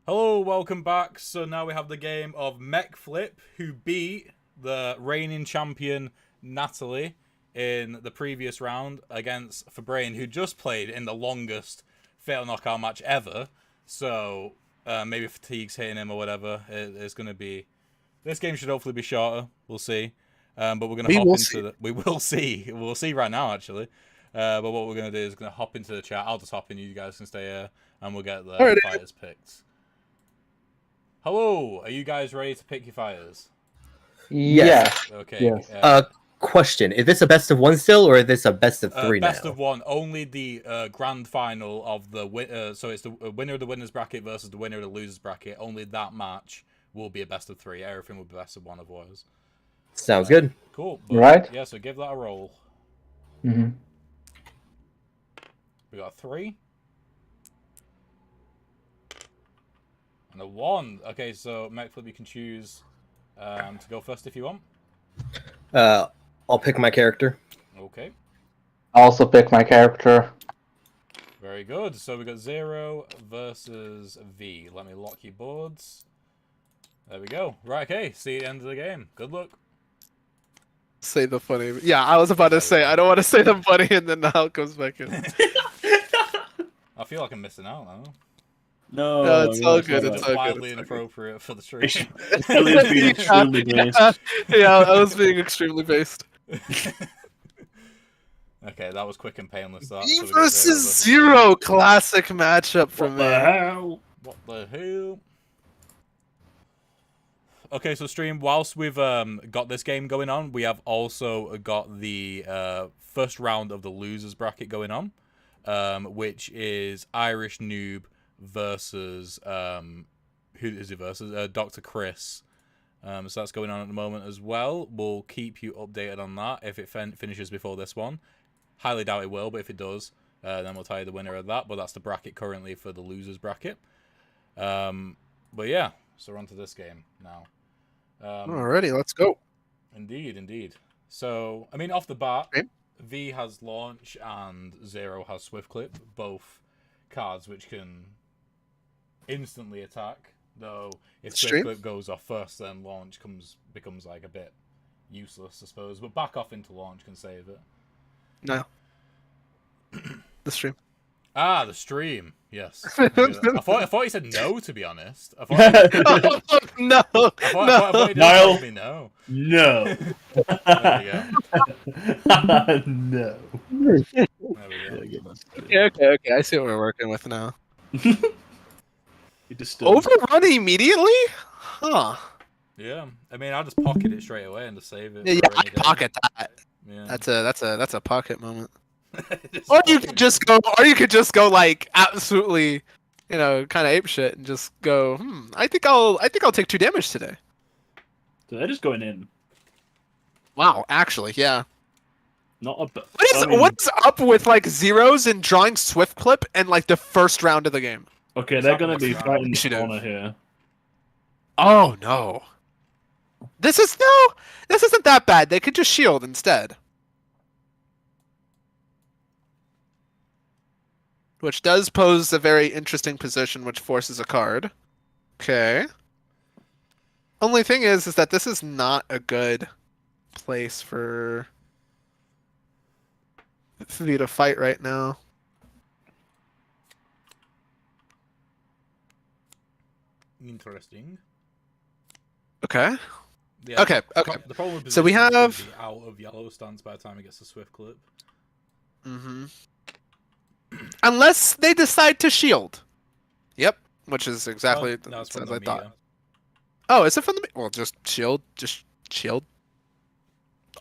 Hello, welcome back. So now we have the game of Mech Flip, who beat the reigning champion Natalie in the previous round against Fabrain, who just played in the longest Fatal Knockout match ever. So maybe fatigue's hitting him or whatever. It's going to be... This game should hopefully be shorter. We'll see. But we're going to hop into the... We will see. We'll see right now, actually. But what we're going to do is going to hop into the chat. I'll just hop in. You guys can stay here. And we'll get the fighters picked. Hello, are you guys ready to pick your fighters? Yes. Okay. Yes. Question: is this a best of one still, or is this a best of three now? Best of one. Only the grand final of the so it's the winner of the winners bracket versus the winner of the losers bracket. Only that match will be a best of three. Everything will be best of one otherwise. Sounds good. Cool. Right. Yeah. So give that a roll. Mm-hmm. We got a 3. And a 1. Okay, so MechFlip, you can choose to go first if you want. I'll pick my character. Okay. I also pick my character. Very good. So we got 0 versus V. Let me lock your boards. There we go. Right, okay. See you at the end of the game. Good luck. Say the funny. Yeah, I was about to say, I don't want to say the funny, and then now it comes back in. I feel like I'm missing out now. No, it's all good. It's all wildly good. inappropriate for the stream. Elliott's being extremely based. Yeah, I was being extremely based. Okay, that was quick and painless. That. E So we got versus 0 classic matchup for What me. the hell? What the hell? Okay, so stream, whilst we've got this game going on, we have also got the first round of the losers bracket going on, which is Irish Noob versus who is it versus? Dr. Chris. So that's going on at the moment as well. We'll keep you updated on that if it finishes before this one. Highly doubt it will, but if it does, then we'll tell you the winner of that. But that's the bracket currently for the losers bracket. But yeah, so we're on to this game now. Alrighty, let's go. Indeed, indeed. So, I mean, off the bat, Okay. V has launch and 0 has swift clip, both cards which can instantly attack. Though if Stream. swift clip goes off first, then launch becomes like a bit useless, I suppose. But back off into launch can save it. No. The stream. Ah, the stream. Yes. I thought he said no. To be honest, I thought No. I thought he Niall. told me no. No. There we go. No. There we go. Okay. I see what we're working with now. You disturbed. Overrun immediately? Huh. Yeah, I mean, I'll just pocket it straight away and just save it. Yeah, for I any day. pocket that. Yeah. That's a pocket moment. Just Or you pocket could it. just go like absolutely, kind of ape shit and just go. I think I'll take 2 damage today. So they're just going in. Wow, actually, yeah. Not a. What's up with like zeros and drawing swift clip and like the first round of the game? Okay, It's they're not going to be what's fighting Should the have. corner here. Oh no. This isn't that bad. They could just shield instead. Which does pose a very interesting position, which forces a card. Okay. Only thing is that this is not a good place for me to fight right now. Interesting. Okay. Yeah, Okay, okay. The problem with So we position is have- gonna be out of yellow stance by the time it gets to swift clip. Mm-hmm. Unless they decide to shield. Yep. Which is exactly Well, no, it's as from the I thought. meter. Oh, is it from the? Well, just shield. Just shield.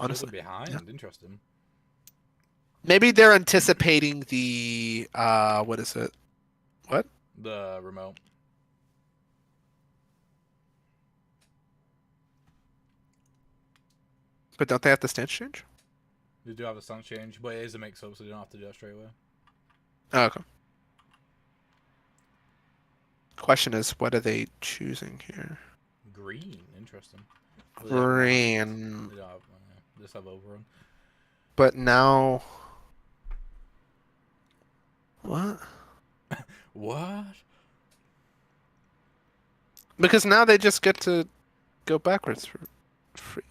Honestly, Honestly, behind. Interesting. maybe they're anticipating the what is it? What? The remote. But don't they have the stance change? They do have a stance change, but it is a mix-up, so you don't have to do that straight away. Oh, okay. Question is, what are they choosing here? Green. Interesting. Well, they don't have- Green. They don't have, they just have overrun. But now. What? What? Because now they just get to go backwards for free.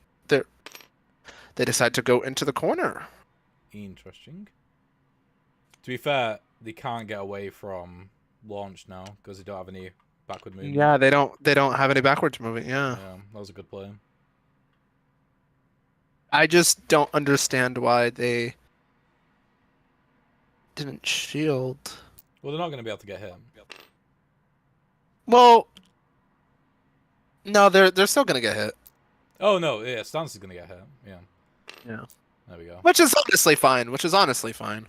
They decide to go into the corner. Interesting. To be fair, they can't get away from launch now because they don't have any backward movement. Yeah, they don't have any backwards moving. Yeah. Yeah, that was a good play. I just don't understand why they didn't shield. Well, they're not going to be able to get hit. Well, no, they're still gonna get hit. Oh no, yeah, Stance is going to get hit. Yeah. Yeah. There we go. Which is honestly fine.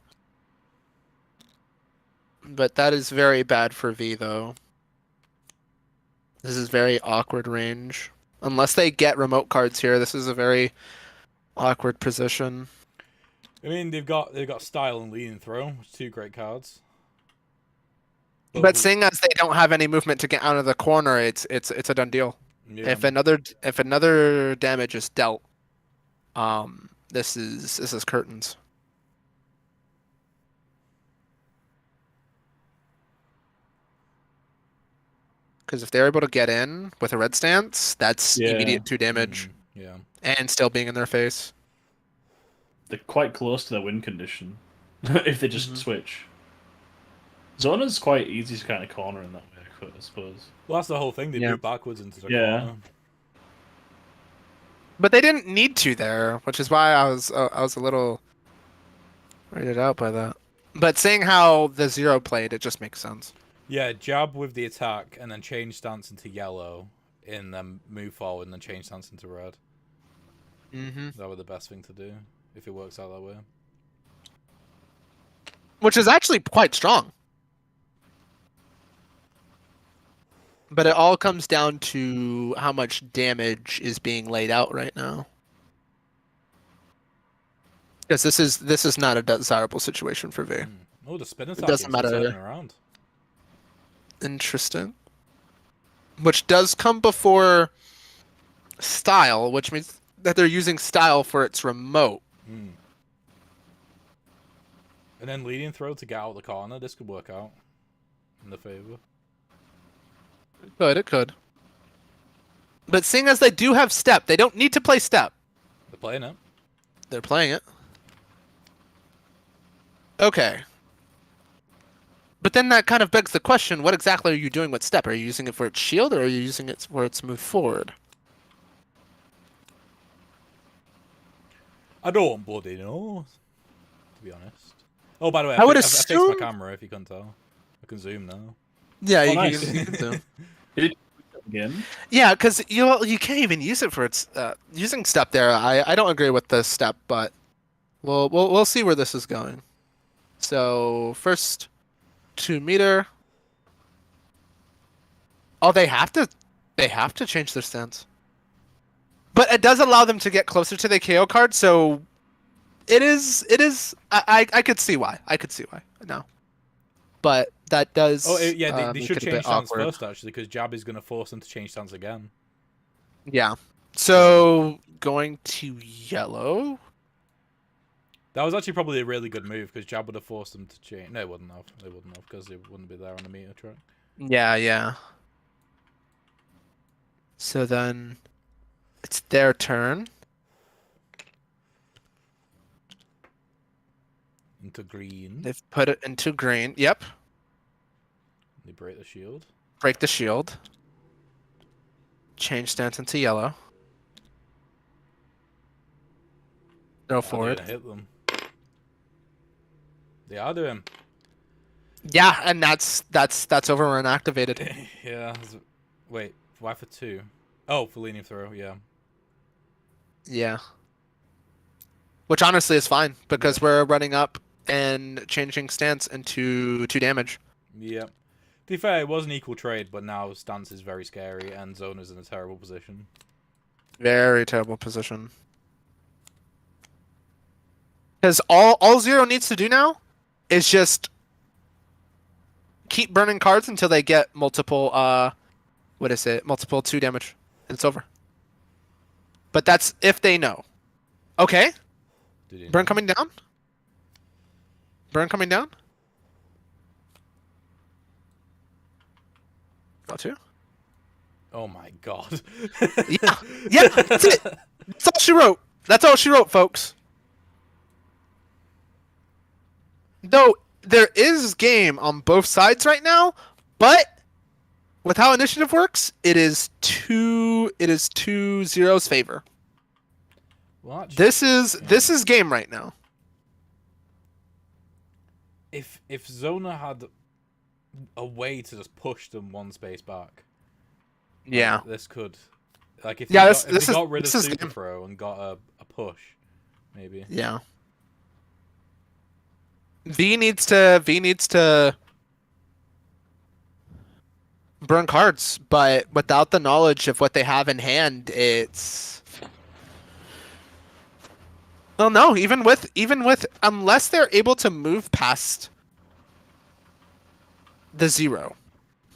But that is very bad for V, though. This is very awkward range. Unless they get remote cards here, this is a very awkward position. I mean, they've got Style and Lead and Throw, which are two great cards. But seeing as they don't have any movement to get out of the corner, it's a done deal. Yeah. If another damage is dealt, this is curtains. Because if they're able to get in with a red stance, that's immediate 2 damage. Yeah. And still being in their face. They're quite close to their win condition if they just switch. Zona's quite easy to kind of corner in that way, I suppose. Well, that's the whole thing. They move backwards into the Yeah. corner. But they didn't need to there, which is why I was a little weirded out by that. But seeing how the 0 played, it just makes sense. Yeah, jab with the attack and then change stance into yellow, and then move forward and then change stance into red. Mm-hmm. That would be the best thing to do if it works out that way. Which is actually quite strong. But it all comes down to how much damage is being laid out right now. Because this is not a desirable situation for V. Oh, the spin attack doesn't is matter. turning around. Interesting. Which does come before style, which means that they're using style for its remote. And then leading throw to get out of the corner. This could work out in the favor. It could. But seeing as they do have step, they don't need to play step. They're playing it. They're playing it. Okay. But then that kind of begs the question, what exactly are you doing with step? Are you using it for its shield, or are you using it for its move forward? I don't bloody know, to be honest. Oh, by the way, I would I fixed my assume- camera, if you couldn't tell. I can zoom now. Yeah, you nice. can zoom. Again. Yeah, because you can't even use it for its using step there. I don't agree with the step, but we'll see where this is going. So first 2 meter. Oh, they have to change their stance. But it does allow them to get closer to the KO card, so it is I could see why. No. But that does Yeah, they make should it a change bit stance awkward. first, actually, because jab is going to force them to change stance again. Yeah. So going to yellow. That was actually probably a really good move, because jab would have forced them to change. No, it wouldn't have. They wouldn't have, because they wouldn't be there on the meter track. Yeah. So then it's their turn. Into green. They've put it into green. Yep. They break the shield. Break the shield. Change stance into yellow. Go They're forward. gonna hit them. They are doing. Yeah, and that's overrun activated. Yeah. Wait, why for 2? Oh, for leaning throw, yeah. Yeah. Which honestly is fine, because we're running up and changing stance into 2 damage. Yep. To be fair, it was an equal trade, but now stance is very scary, and zone is in a terrible position. Very terrible position. Because all 0 needs to do now is just keep burning cards until they get multiple multiple 2 damage. And it's over. But that's if they know. Okay. Burn coming down? Burn coming down? Got to. Oh my god. Yeah, that's it. That's all she wrote. That's all she wrote, folks. Though there is game on both sides right now, but with how initiative works, it is 2-0's favor. Well, actually, This is game right now. if Zona had a way to just push them one space back, Yeah. this could, like, if Yeah, they got rid of this is Super game. Pro and got a push, maybe. Yeah. V needs to burn cards, but without the knowledge of what they have in hand, it's well, no. Even with unless they're able to move past the 0,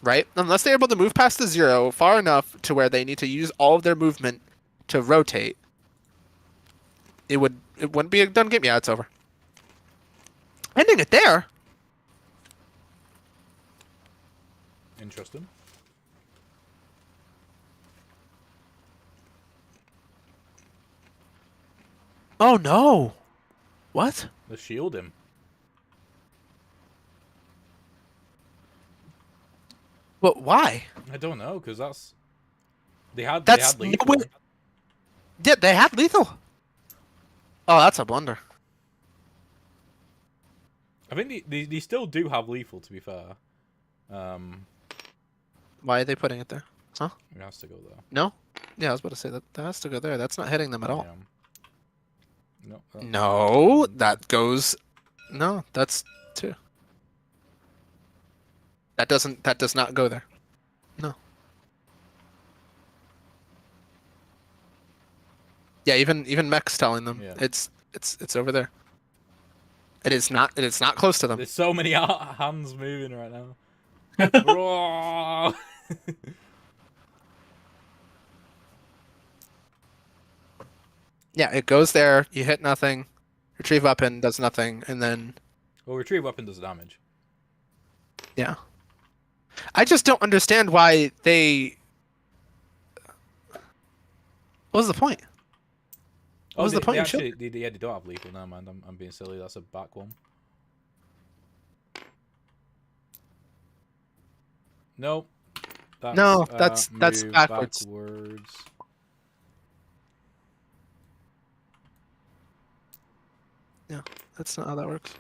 right? Unless they're able to move past the 0 far enough to where they need to use all of their movement to rotate, it wouldn't be a done game. Yeah, it's over. Ending it there. Interesting. Oh no! What? Let's shield him. But why? I don't know, because that's they That's had lethal. no way- Yeah, they had lethal. Oh, that's a blunder. I think they still do have lethal, to be fair. Why are they putting it there? Huh? It has to go there. No? Yeah, I was about to say that has to go there. That's not hitting them at all. Yeah. No. that- No, that goes. No, that's 2. That does not go there. No. Yeah, even Mech's telling them Yeah. it's over there. It is not close to them. There's so many hands moving right now. Roar! Yeah, it goes there. You hit nothing. Retrieve weapon does nothing, and then Well, retrieve weapon does damage. yeah. I just don't understand why they. What was the point? What was the point They of shooting? actually, they don't have lethal. Never mind. I'm being silly. That's a back one. No. No, that's move backwards. backwards. Yeah, that's not how that works.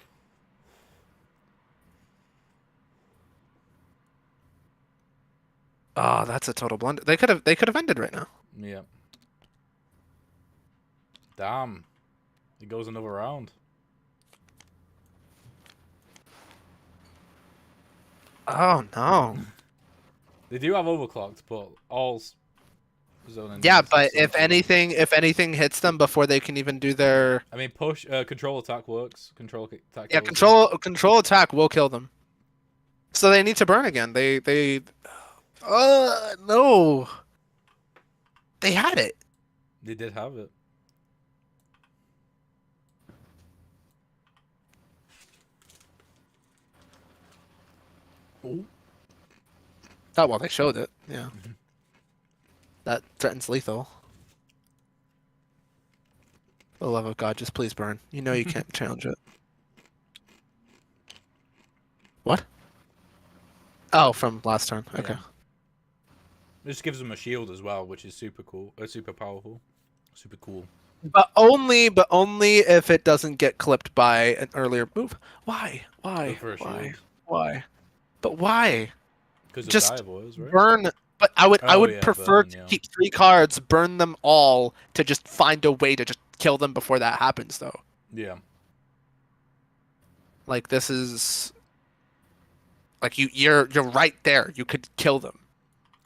Oh, that's a total blunder. They could have ended right now. Yeah. Damn. It goes another round. Oh no. They do have overclocked, but all zone Yeah, endings are but so if good. anything hits them before they can even do their I mean, push control attack works. Control attack. yeah kills them. control attack will kill them. So they need to burn again. They no. They had it. They did have it. Oh. Oh well, they showed it. Yeah. That threatens lethal. For the love of God, just please burn. You know you can't challenge it. What? Oh, from last turn. Okay. Yeah. It just gives them a shield as well, which is super cool. Super powerful. Super cool. But only if it doesn't get clipped by an earlier move. Why? Go for a Why? shield. Why? But why? Because of Just Direboys, right? Burn. But I would Oh, yeah, prefer burn, to yeah. keep 3 cards, burn them all to just find a way to just kill them before that happens, though. Yeah. Like this is like you're right there. You could kill them.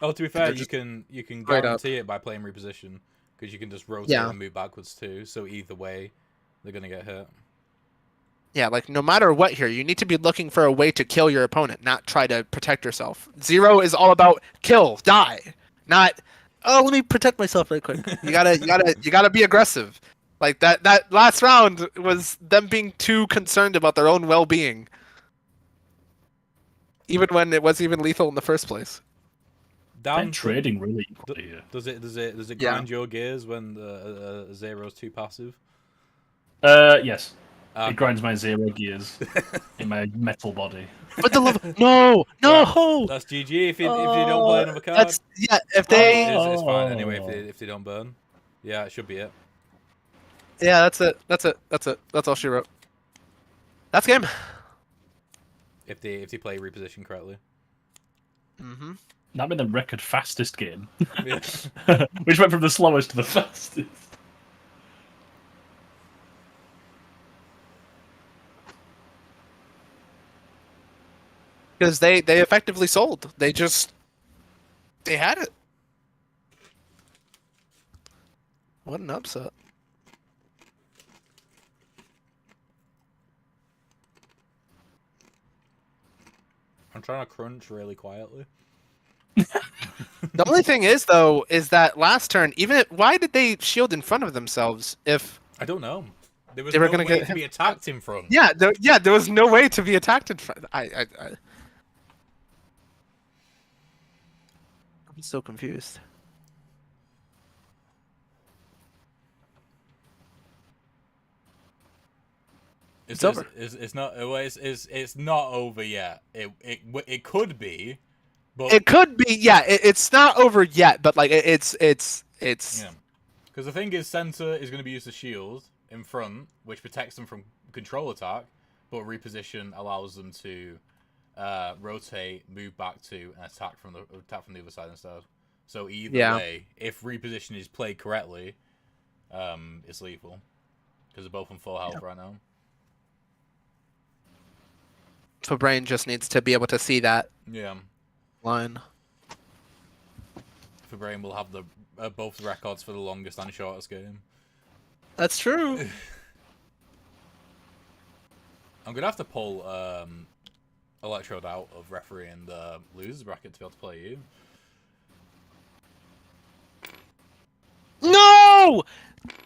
Oh, to be fair, They're you just can straight up. guarantee it by playing reposition because you can just rotate Yeah. and move backwards too. So either way, they're gonna get hit. Yeah, like no matter what here, you need to be looking for a way to kill your opponent, not try to protect yourself. 0 is all about kill, die, not oh let me protect myself right quick. You gotta be aggressive. Like that last round was them being too concerned about their own well-being, even when it wasn't even lethal in the first place. They're Dan, trading really equally here. does it Yeah. grind your gears when the zero's too passive? Yes. Okay. It grinds my zero gears in my metal body. But the love, no, no. That's GG if you don't play another card. That's If they, It's fine anyway if they don't burn. Yeah, it should be it. yeah, that's it. That's all she wrote. That's game. If they play reposition correctly. Mm-hmm. That made the record fastest game, Yeah. which went from the slowest to the fastest. Because they effectively sold. They had it. What an upset. I'm trying to crunch really quietly. The only thing is, though, is that last turn, why did they shield in front of themselves if... I don't know. There was They were no gonna way get to be attacked in front. Yeah, there was no way to be attacked in front. I'm so confused. It's over. It's not. Well, it's not over yet. It could be, but It could be, yeah. It's not over yet, but like it's. yeah. Because the thing is, center is going to be used as shield in front, which protects them from control attack, but reposition allows them to rotate, move back to, and attack from the other side instead. So either way, if reposition is played correctly, it's lethal because they're both on full health right now. So Brain just needs to be able to see that Yeah. line. For Brain will have the both records for the longest and shortest game. That's true. I'm gonna have to pull Electrode out of referee and losers bracket to be able to play you. No!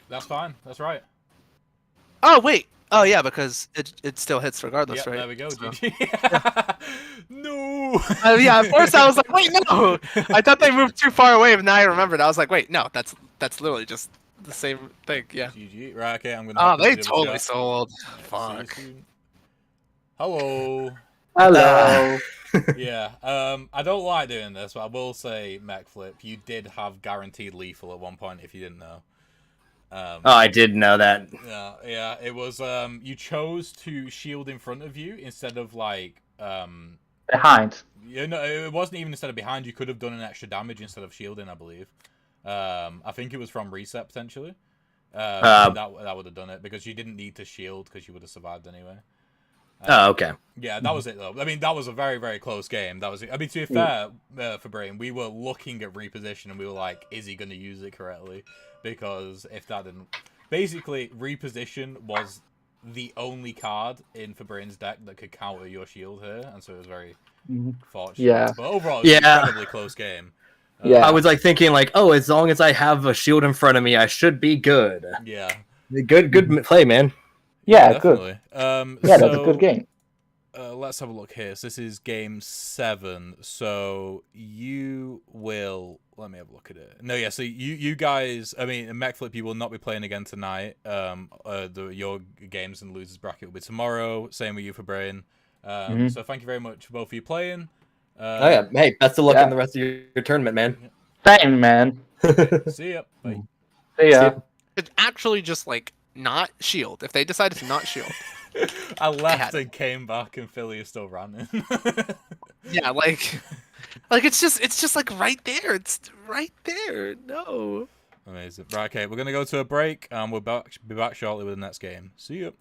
That's fine. That's right. Oh wait. Oh yeah, because it still hits regardless, Yep, right? there we go. So- GG. No. Yeah, at first I was like, wait, no! I thought they moved too far away, but now I remembered. I was like, wait, no, that's literally just the same thing. Yeah. GG. Right. Okay. I'm gonna. Oh, hop they into the totally chat. sold. See you Fuck. soon. Hello. Hello. Yeah. I don't like doing this, but I will say, MechFlip, you did have guaranteed lethal at one point. If you didn't know. Oh, I did know that. Yeah. It was. You chose to shield in front of you instead of like. Behind. You know, it wasn't even instead of behind. You could have done an extra damage instead of shielding, I believe. I think it was from reset potentially. That would have done it because you didn't need to shield because you would have survived anyway. Oh, okay. Yeah, that was it though. I mean, that was a very, very close game. That was. I mean, to be fair, for Brain, we were looking at reposition and we were like, "Is he going to use it correctly?" Because if that didn't, basically, reposition was the only card in Fabrain's deck that could counter your shield here, and so it was very fortunate. Yeah. But overall, it was an incredibly close game. Yeah. I was like thinking like, oh, as long as I have a shield in front of me, I should be good. Yeah. Good play, man. Yeah, good. Definitely. Yeah, that's a good game. Let's have a look here. So this is game 7. So you will. Let me have a look at it. No, yeah. So you guys. I mean, MechFlip, you will not be playing again tonight. Your games and losers bracket will be tomorrow. Same with you for Brain. So thank you very much for both of you playing. Oh yeah. Hey, best of luck Yeah. in the rest of your tournament, man. Same, man. See ya. Bye. See ya. It's actually just like not shield. If they decided to not shield. I left and came back, and Philly is still running. Yeah, like it's just like right there. It's right there. No. Amazing. Right, okay, we're gonna go to a break, and we'll be back shortly with the next game. See you.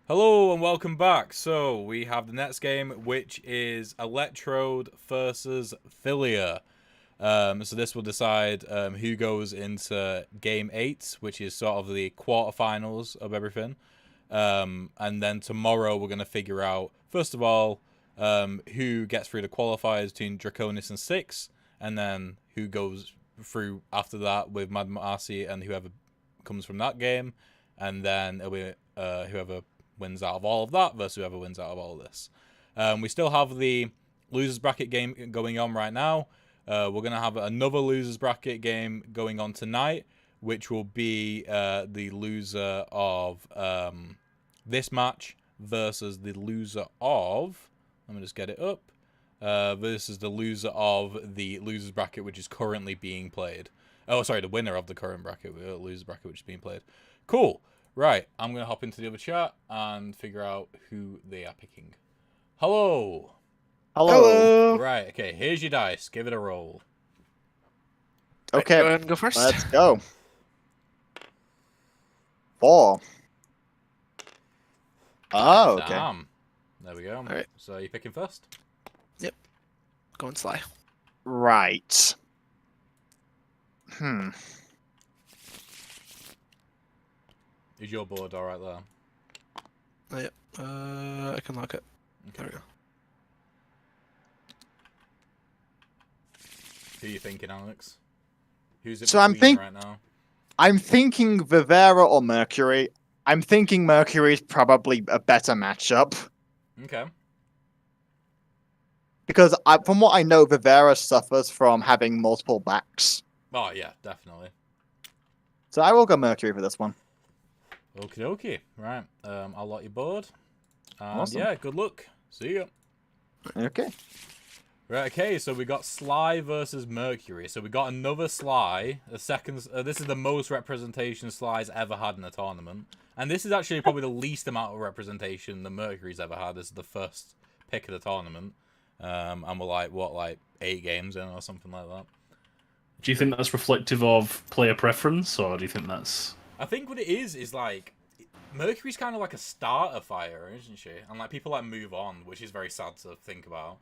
Hello and welcome back. So we have the next game, which is Electrode versus Philia. So this will decide who goes into Game 8, which is sort of the quarterfinals of everything. And then tomorrow we're going to figure out, first of all, who gets through the qualifiers between Draconis and Six, and then who goes through after that with Mad Marcy and whoever comes from that game. And then it'll be whoever wins out of all of that versus whoever wins out of all of this. We still have the losers bracket game going on right now. We're going to have another losers bracket game going on tonight, which will be the loser of this match versus the loser of, let me just get it up, versus the loser of the losers bracket, which is currently being played. Oh, sorry, the winner of the current bracket, losers bracket, which is being played. Cool. Right, I'm going to hop into the other chat and figure out who they are picking. Hello. Hello. Right, okay, here's your dice. Give it a roll. Okay, Go ahead and go first. let's go. 4. Oh, okay. Damn. There we go. All right. So you picking first? Going sly. Right. Is your board all right there? Yep. I can lock it. There we go. Who are you thinking, Alex? Who's it So I'm between right now? I'm thinking Vivera or Mercury. I'm thinking Mercury is probably a better matchup. Okay. Because from what I know, Vivera suffers from having multiple backs. Oh, yeah, definitely. So I will go Mercury for this one. Okie dokie. Right, I'll lock your board. And Awesome. yeah, good luck. See ya. Okay. Right, okay, so we got Sly versus Mercury. So we got another Sly. This is the most representation Sly's ever had in a tournament. And this is actually probably the least amount of representation that Mercury's ever had. This is the first pick of the tournament. And we're like 8 games in or something like that. Do you think that's reflective of player preference, or do you think that's... I think what it is like, Mercury's kind of like a starter fire, isn't she? And like people like move on, which is very sad to think about.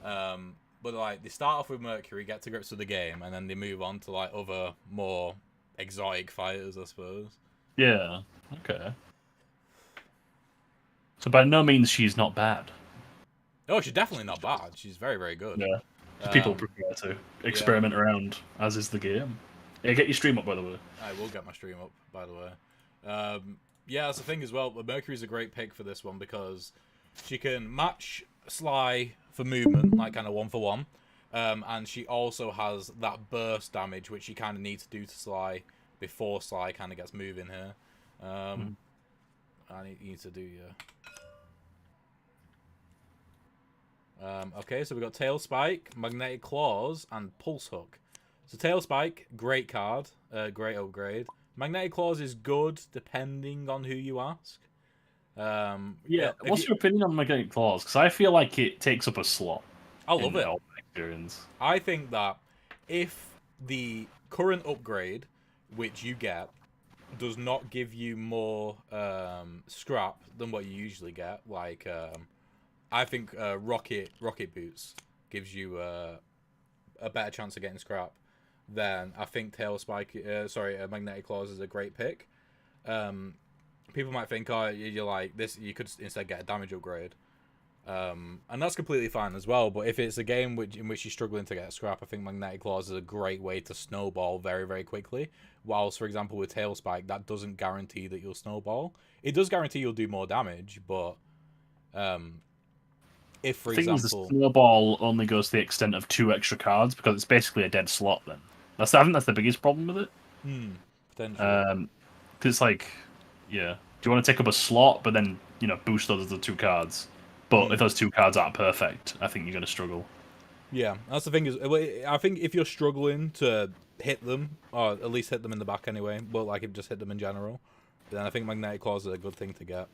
But like they start off with Mercury, get to grips with the game, and then they move on to like other more exotic fighters, I suppose. Yeah, okay. So by no means she's not bad. Oh, she's definitely not bad. She's very, very good. Yeah. Just people prefer to experiment around, as is the game. Yeah, get your stream up, by the way. I will get my stream up, by the way. Yeah, that's the thing as well. But Mercury's a great pick for this one because she can match Sly for movement, like kind of 1-for-1. And she also has that burst damage, which you kind of need to do to Sly before Sly kind of gets moving here. I need to do, yeah. Okay, so we've got Tail Spike, Magnetic Claws, and Pulse Hook. So Tail Spike, great card, great upgrade. Magnetic Claws is good, depending on who you ask. What's your opinion on Magnetic Claws? Because I feel like it takes up a slot. I love it. Experience. I think that if the current upgrade, which you get, does not give you more scrap than what you usually get, like I think Rocket Boots gives you a better chance of getting scrap. Then I think Magnetic Claws is a great pick. People might think, oh, you're like this. You could instead get a damage upgrade, and that's completely fine as well. But if it's a game in which you're struggling to get scrap, I think Magnetic Claws is a great way to snowball very, very quickly. Whilst, for example, with Tail Spike, that doesn't guarantee that you'll snowball. It does guarantee you'll do more damage, but if, for example, the snowball only goes to the extent of 2 extra cards because it's basically a dead slot. Then I think that's the biggest problem with it. Potentially. Because it's like, yeah, do you want to take up a slot, but then boost those other 2 cards? But if those 2 cards aren't perfect, I think you're going to struggle. Yeah, that's the thing is, I think if you're struggling to hit them, or at least hit them in the back anyway, but like if just hit them in general, then I think Magnetic Claws is a good thing to get.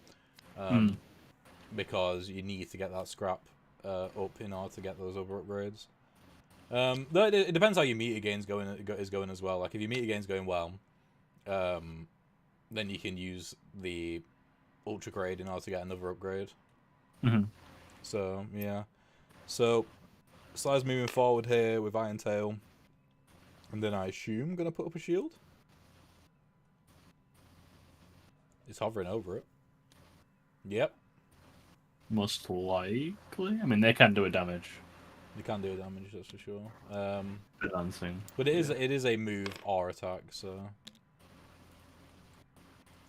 Because you need to get that scrap up in order to get those other upgrades. It depends how your meter gain's going as well. Like if your meter gain's going well, then you can use the ultra grade in order to get another upgrade. Mhm. So yeah. So Sly's moving forward here with Iron Tail. And then I assume gonna put up a shield. It's hovering over it. Yep. Most likely. I mean, they can do a damage. You can do damage, that's for sure. The dancing. But it is a move or attack, so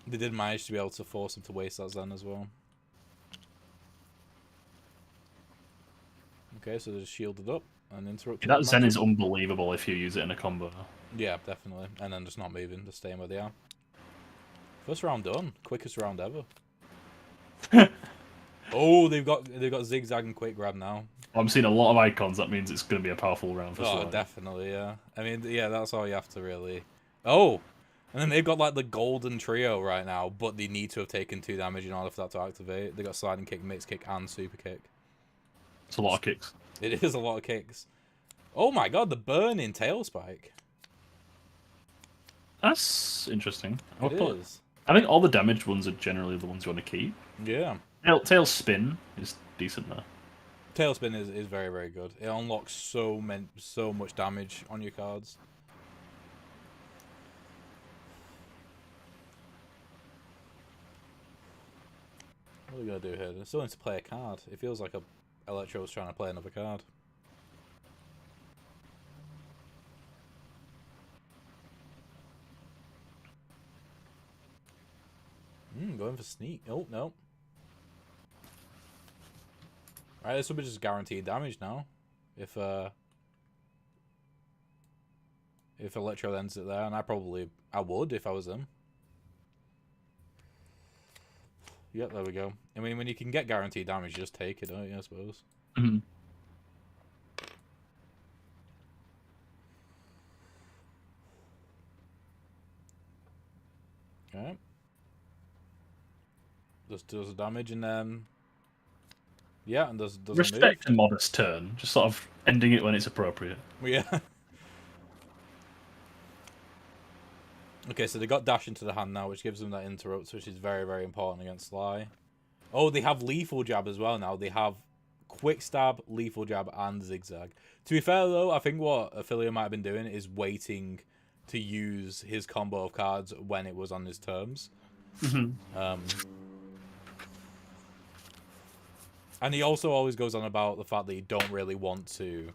they did manage to be able to force him to waste that Zen as well. Okay, so they're shielded up and interrupted. That Zen is unbelievable if you use it in a combo. Yeah, definitely. And then just not moving, just staying where they are. First round done. Quickest round ever. Oh, they've got zigzag and quick grab now. I'm seeing a lot of icons. That means it's going to be a powerful round for Oh, Sly. definitely, yeah. I mean, yeah, that's all you have to really... Oh! And then they've got, like, the golden trio right now, but they need to have taken 2 damage in order for that to activate. They got sliding kick, mixed kick, and super kick. It's a lot of kicks. It is a lot of kicks. Oh my god, the burn in tail spike. That's interesting. It is. I think all the damage ones are generally the ones you want to keep. Yeah. Tail spin is decent though. Tailspin is very, very good. It unlocks so much damage on your cards. What are we going to do here? They're still need to play a card. It feels like Electro's trying to play another card. Going for sneak. Oh, no. Alright, this will be just guaranteed damage now. If Electro ends it there, and I would if I was them. Yep, there we go. I mean, when you can get guaranteed damage, you just take it, don't you, I suppose? Mm-hmm. Okay. Just does the damage, and then... Yeah, and does Respect a modest turn. Just sort of ending it when it's appropriate. Yeah. Okay, so they got dash into the hand now, which gives them that interrupt, which is very, very important against Sly. Oh, they have lethal jab as well now. They have quick stab, lethal jab, and zigzag. To be fair, though, I think what Affiliate might have been doing is waiting to use his combo of cards when it was on his terms. And he also always goes on about the fact that you don't really want to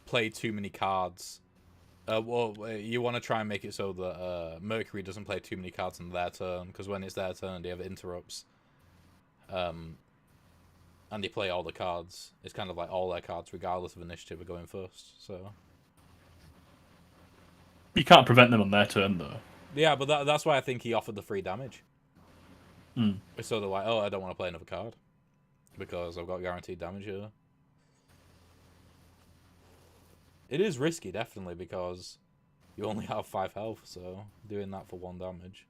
play too many cards. Well, you want to try and make it so that Mercury doesn't play too many cards on their turn, because when it's their turn, they have interrupts. And they play all the cards. It's kind of like all their cards, regardless of initiative, are going first. So you can't prevent them on their turn, though. Yeah, but that's why I think he offered the free damage. It's sort of like, oh, I don't want to play another card because I've got guaranteed damage here. It is risky, definitely, because you only have 5 health, so doing that for 1 damage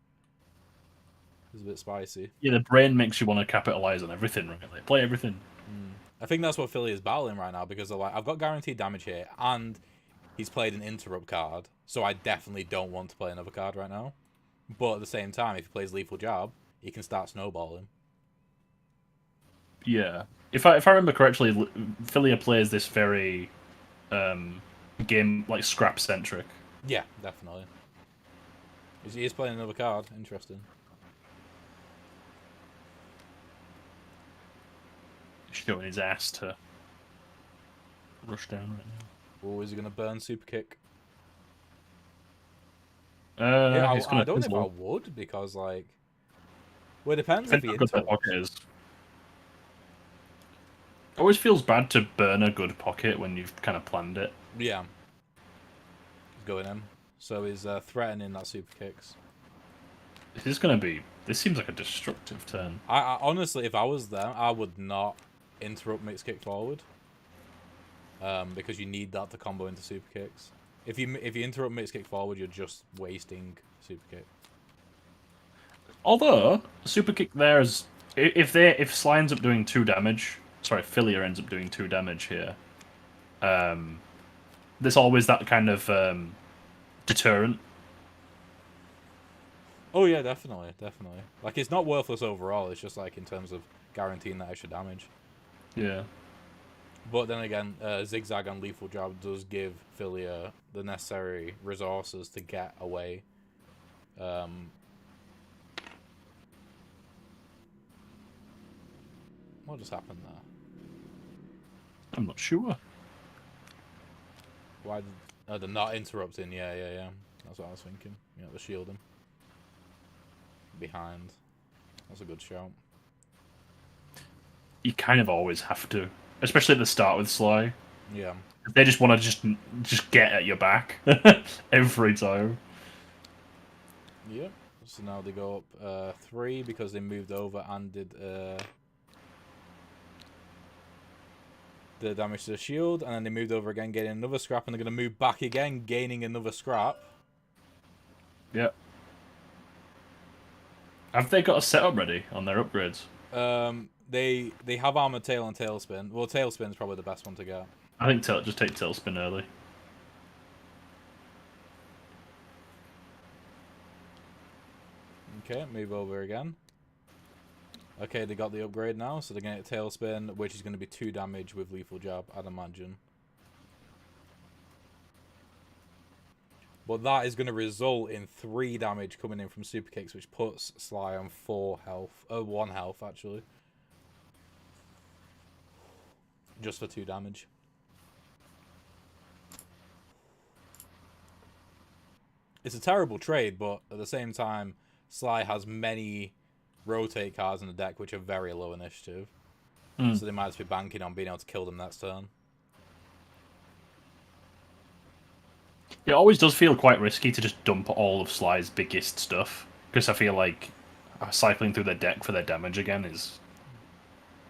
is a bit spicy. Yeah, the brain makes you want to capitalize on everything, right? Like, play everything. I think that's what Philly is battling right now, because they're like, I've got guaranteed damage here, and he's played an interrupt card, so I definitely don't want to play another card right now. But at the same time, if he plays lethal jab, he can start snowballing. Yeah. If I remember correctly, Philia plays this very game like scrap centric. Yeah, definitely. He is playing another card. Interesting. Showing his ass to rush down right now. Oh, is he gonna burn super kick? Yeah, I don't know if I would, because like, well, it depends if he interrupts. Always feels bad to burn a good pocket when you've kind of planned it. Yeah. He's going in. So he's threatening that super kicks. This seems like a destructive turn. I honestly, if I was them, I would not interrupt mixed kick forward. Because you need that to combo into super kicks. If you interrupt mixed kick forward, you're just wasting super kick. Although super kick there is if Sly ends up doing 2 damage, sorry, Philia ends up doing 2 damage here. There's always that kind of deterrent. Oh yeah, definitely. Like, it's not worthless overall. It's just like in terms of guaranteeing that extra damage. Yeah. But then again, Zigzag and Lethal Jab does give Philia the necessary resources to get away. What just happened there? I'm not sure. Why did... they're not interrupting. Yeah. That's what I was thinking. Yeah, they're shielding. Behind. That's a good shout. You kind of always have to, especially at the start with Sly. Yeah. They just want to just get at your back every time. Yep. So now they go up 3 because they moved over and did the damage to the shield, and then they moved over again, getting another scrap, and they're going to move back again, gaining another scrap. Yep. Have they got a setup ready on their upgrades? They have Armored Tail and Tailspin. Well, Tailspin's probably the best one to get. I think just take Tailspin early. Okay, move over again. Okay, they got the upgrade now, so they're going to get Tailspin, which is going to be 2 damage with Lethal Jab, I'd imagine. But that is going to result in 3 damage coming in from Super Kicks, which puts Sly on 4 health. 1 health, actually. Just for 2 damage. It's a terrible trade, but at the same time, Sly has many rotate cards in the deck which are very low initiative. So they might just be banking on being able to kill them next turn. It always does feel quite risky to just dump all of Sly's biggest stuff, because I feel like cycling through their deck for their damage again is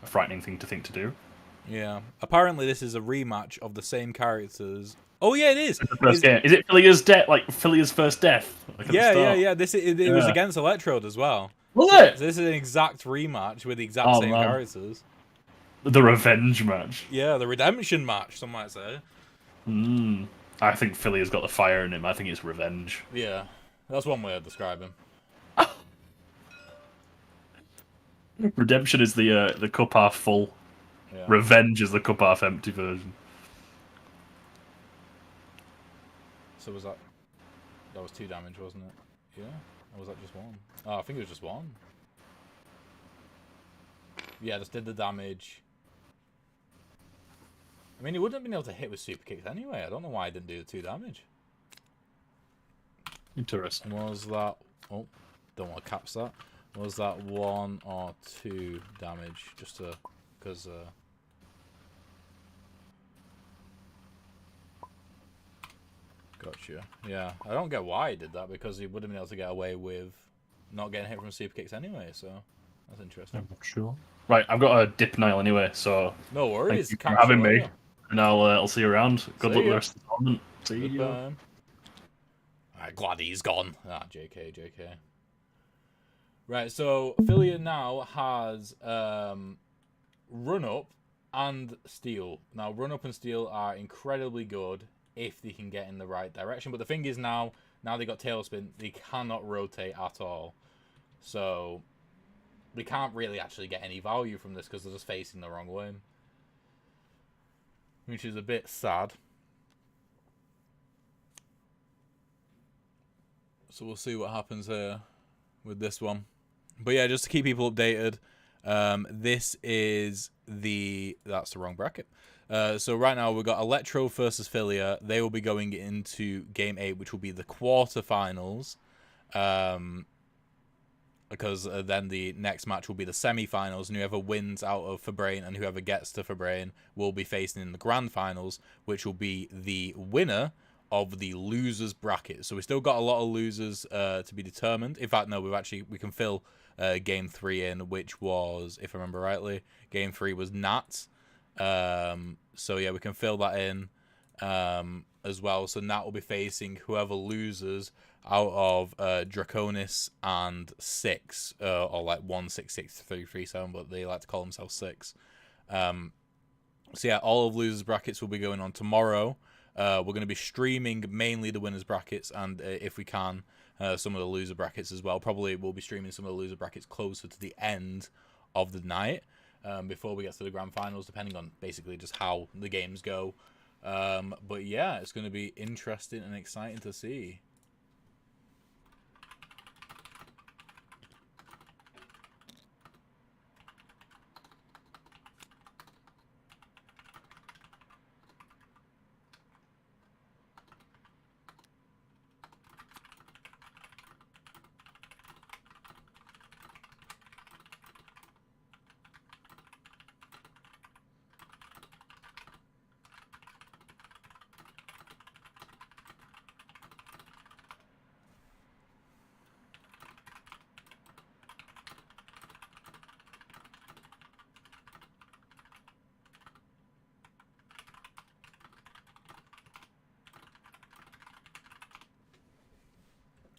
a frightening thing to think to do. Yeah. Apparently this is a rematch of the same characters. Oh yeah, it is. The first game. Is it Philia's death? Like Philia's first death? Like Yeah. It was against Electrode as well. Was it? So this is an exact rematch with the exact same characters. The revenge match. Yeah, the redemption match, some might say. I think Philia's got the fire in him. I think it's revenge. Yeah, that's one way to describe him. Redemption is the cup half full. Yeah. Revenge is the cup half empty version. So was that was 2 damage, wasn't it? Yeah? Or was that just 1? Oh, I think it was just 1. Yeah, just did the damage. I mean, he wouldn't have been able to hit with Super Kicks anyway. I don't know why he didn't do the 2 damage. Interesting. Was that... Oh, don't want to caps that. Was that 1 or 2 damage? Just to... Because... Gotcha. Yeah, I don't get why he did that, because he would have been able to get away with not getting hit from Super Kicks anyway, so that's interesting. I'm not sure. Right, I've got a dip Nile anyway, so no worries. Thank you for having me, and I'll see you around. Good luck with the rest of the tournament. See you. Alright, glad he's gone. Ah, JK. Right, so Philia now has Run Up and Steal. Now, Run Up and Steal are incredibly good if they can get in the right direction. But the thing is now they got Tailspin, they cannot rotate at all. So they can't really actually get any value from this because they're just facing the wrong way. Which is a bit sad. So we'll see what happens here with this one. But yeah, just to keep people updated, this is that's the wrong bracket. So right now we've got Electro versus Philia. They will be going into Game 8, which will be the quarterfinals. Because then the next match will be the semi-finals, and whoever wins out of Fabrain and whoever gets to Fabrain will be facing in the grand finals, which will be the winner of the losers bracket. So we still got a lot of losers to be determined. In fact, no, we can fill Game 3 in, which was, if I remember rightly, Game 3 was Nat. So yeah, we can fill that in as well. So Nat will be facing whoever loses out of Draconis and 6, or like 1, 6, 6, 3, 3, 7, but they like to call themselves 6. So yeah, all of losers brackets will be going on tomorrow. We're going to be streaming mainly the winners brackets, and if we can, some of the loser brackets as well. Probably we'll be streaming some of the loser brackets closer to the end of the night, before we get to the grand finals, depending on basically just how the games go. But yeah, it's going to be interesting and exciting to see.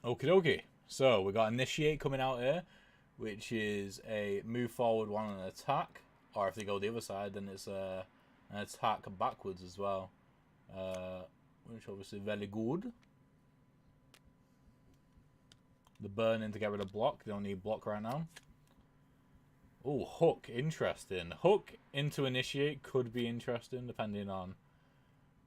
Okie dokie. So we got Initiate coming out here, which is a move forward one and an attack. Or if they go the other side, then it's an attack backwards as well. Which obviously very good. The burning to get rid of block. They don't need block right now. Oh, hook. Interesting. Hook into Initiate could be interesting, depending on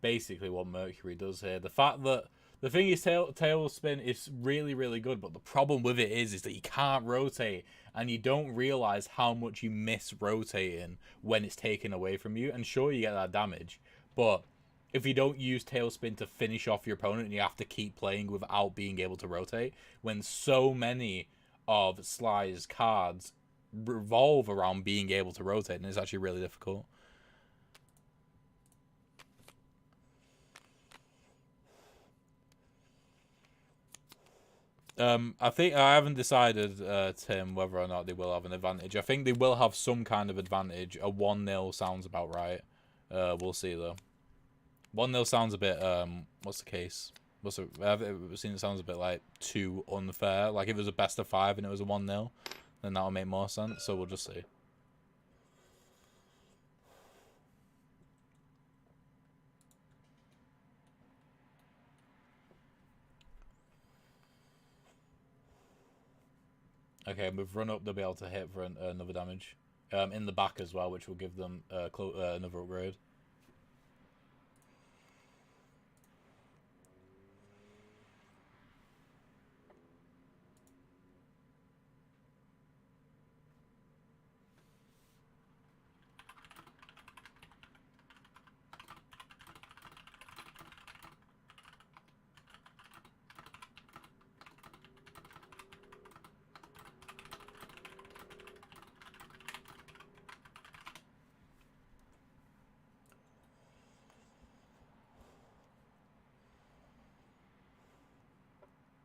basically what Mercury does here. The fact that the thing is, Tailspin is really, really good, but the problem with it is that you can't rotate, and you don't realize how much you miss rotating when it's taken away from you. And sure, you get that damage, but if you don't use Tailspin to finish off your opponent, and you have to keep playing without being able to rotate, when so many of Sly's cards revolve around being able to rotate, and it's actually really difficult. I think I haven't decided, Tim, whether or not they will have an advantage. I think they will have some kind of advantage. A 1-0 sounds about right. We'll see though. 1-0 sounds a bit. What's the case? I've seen it sounds a bit like too unfair. Like if it was a best of 5 and it was a 1-0, then that would make more sense. So we'll just see. Okay, with run up, they'll be able to hit for another damage. In the back as well, which will give them another upgrade.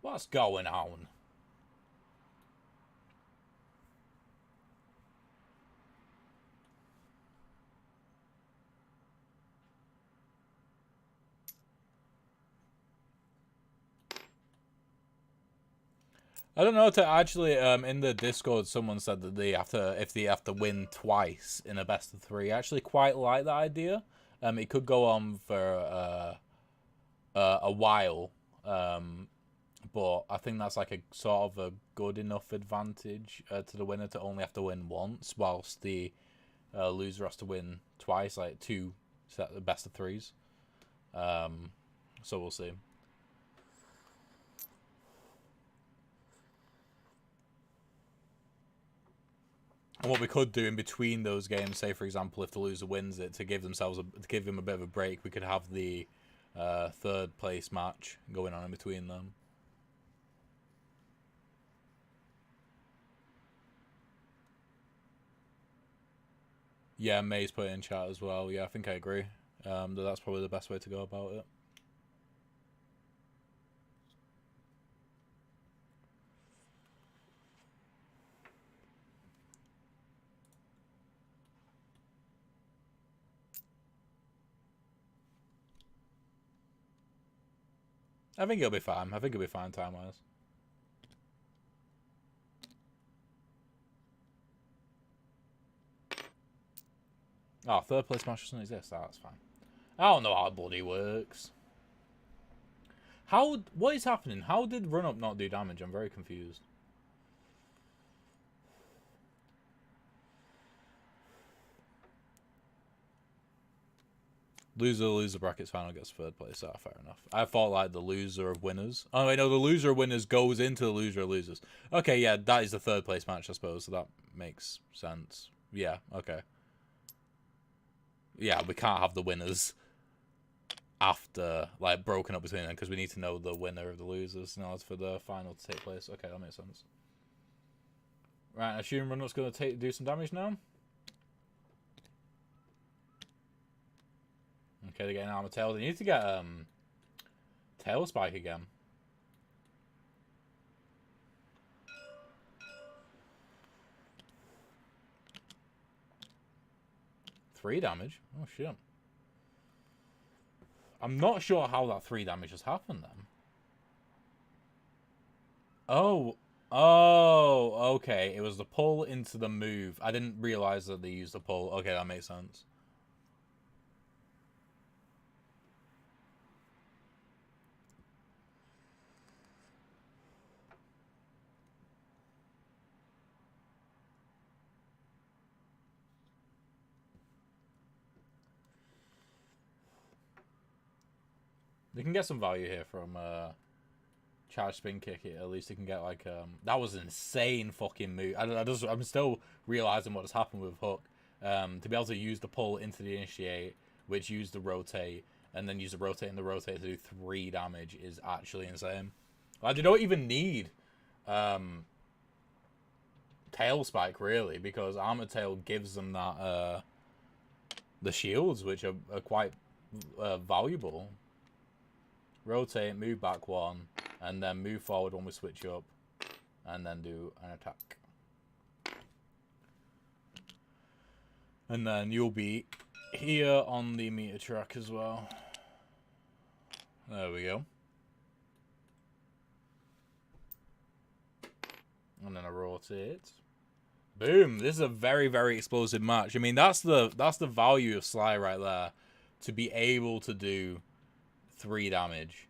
What's going on? I don't know. Actually, in the Discord, someone said that if they have to win twice in a best of 3. I actually quite like that idea. It could go on for a while. But I think that's like a sort of a good enough advantage to the winner to only have to win once, whilst the loser has to win twice, like 2 best of 3s. So we'll see. And what we could do in between those games, say for example, if the loser wins it, to give them a bit of a break, we could have the 3rd place match going on in between them. Yeah, May's put it in chat as well. Yeah, I think I agree. That's probably the best way to go about it. I think it'll be fine. I think it'll be fine time-wise. Oh, 3rd place match doesn't exist. Oh, that's fine. I don't know how it bloody works. What is happening? How did run up not do damage? I'm very confused. Loser brackets final gets third place. Ah, fair enough. I thought like the loser of winners. Oh wait, no, the loser of winners goes into the loser of losers. Okay, yeah, that is the third place match, I suppose. So that makes sense. Yeah, okay. Yeah, we can't have the winners after like broken up between them because we need to know the winner of the losers in order for the final to take place. Okay, that makes sense. Right, I assume Run-Up's going to do some damage now. Okay, they're getting Armor Tail. They need to get Tail Spike again. Three damage? Oh, shit. I'm not sure how that 3 damage has happened, then. Oh. Oh, okay. It was the pull into the move. I didn't realize that they used the pull. Okay, that makes sense. They can get some value here from charge spin kick. At least they can get like that was an insane fucking move. I'm still realizing what has happened with Hook. To be able to use the pull into the initiate, which used the rotate, and then use the rotate and the rotate to do 3 damage is actually insane. Like they don't even need tail spike really, because Armor Tail gives them that the shields, which are quite valuable. Rotate, move back 1, and then move forward when we switch up, and then do an attack. And then you'll be here on the meter track as well. There we go. And then I rotate. Boom! This is a very, very explosive match. I mean, that's the value of Sly right there. To be able to do 3 damage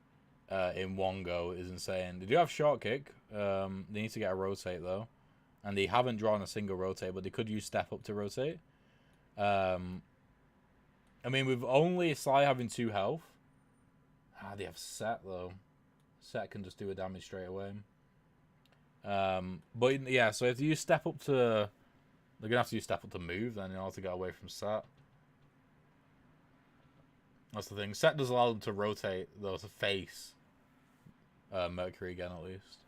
in one go is insane. They do have short kick. They need to get a rotate though, and they haven't drawn a single rotate, but they could use step up to rotate. I mean, with only Sly having 2 health, they have Set though. Set can just do a damage straight away. But yeah, so if you use step up to, they're gonna have to use step up to move then in order to get away from Set. That's the thing. Set does allow them to rotate, though, to face Mercury again, at least.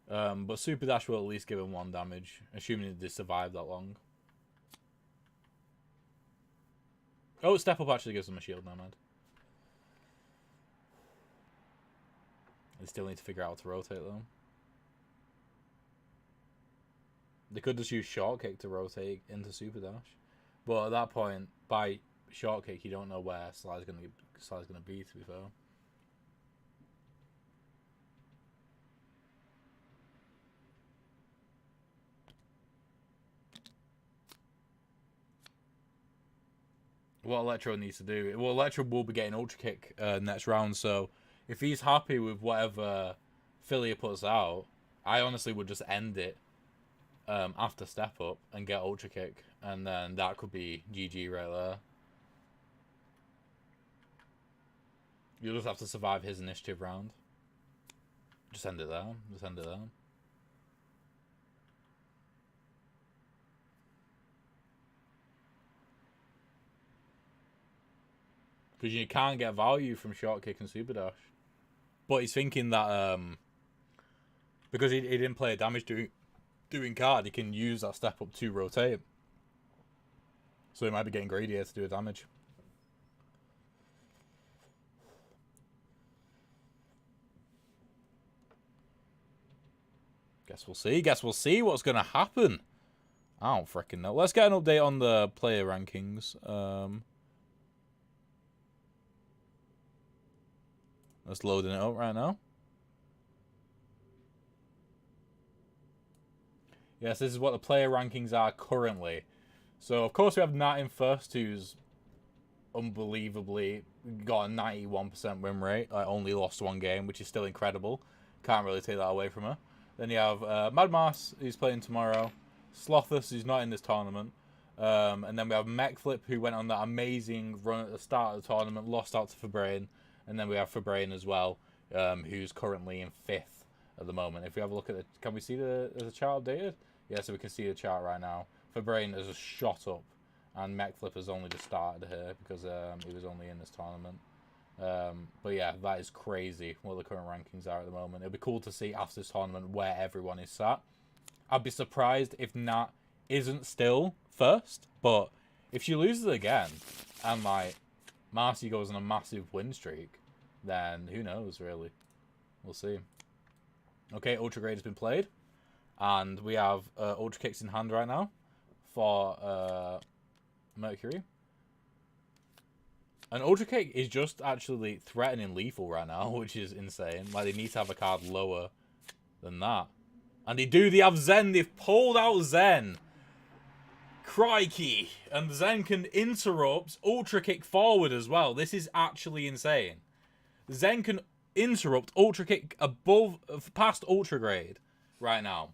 But Super Dash will at least give him 1 damage, assuming they survive that long. Oh, Step Up actually gives them a shield now, man. They still need to figure out how to rotate, though. They could just use Short Kick to rotate into Super Dash. But at that point, by short kick, you don't know where Sly's gonna be, to be fair. What Electro needs to do, well, Electro will be getting Ultra Kick next round, so if he's happy with whatever Philia puts out, I honestly would just end it after Step Up and get Ultra Kick, and then that could be GG right there. You'll just have to survive his initiative round. Just end it there. Just end it there. Because you can't get value from short kick and super dash. But he's thinking that because he didn't play a damage doing card, he can use that step up to rotate. So he might be getting greedy here to do a damage. Guess we'll see. Guess we'll see what's going to happen. I don't freaking know. Let's get an update on the player rankings. Let's loading it up right now. Yes, this is what the player rankings are currently. So, of course, we have Nat in first, who's unbelievably got a 91% win rate. Only lost one game, which is still incredible. Can't really take that away from her. Then you have Mad Mars, who's playing tomorrow. Slothus, who's not in this tournament. And then we have Mechflip, who went on that amazing run at the start of the tournament, lost out to Fabrain. And then we have Fabrain as well, who's currently in 5th at the moment. If we have a look at the... Can we see the chart updated? Yeah, so we can see the chart right now. Fabrain has just shot up. And Mechflip has only just started here because he was only in this tournament. But yeah, that is crazy what the current rankings are at the moment. It'll be cool to see after this tournament where everyone is sat. I'd be surprised if Nat isn't still first, but if she loses again and like Marcy goes on a massive win streak, then who knows really. We'll see. Okay, Ultra Grade has been played, and we have Ultra Kicks in hand right now for Mercury. And Ultra Kick is just actually threatening lethal right now, which is insane. Like, they need to have a card lower than that. And they do, they have Zen, they've pulled out Zen. Crikey. And Zen can interrupt Ultra Kick forward as well. This is actually insane. Zen can interrupt Ultra Kick above, past Ultra Grade right now.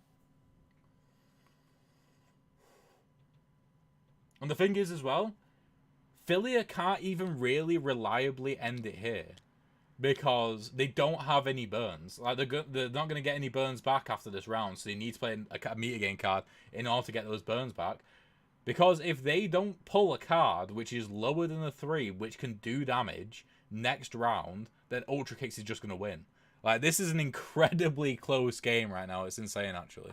And the thing is as well, Philia can't even really reliably end it here because they don't have any burns. Like they're not going to get any burns back after this round, so they need to play a meter gain card in order to get those burns back. Because if they don't pull a card which is lower than a 3, which can do damage next round, then Ultra Kicks is just going to win. Like, this is an incredibly close game right now. It's insane, actually.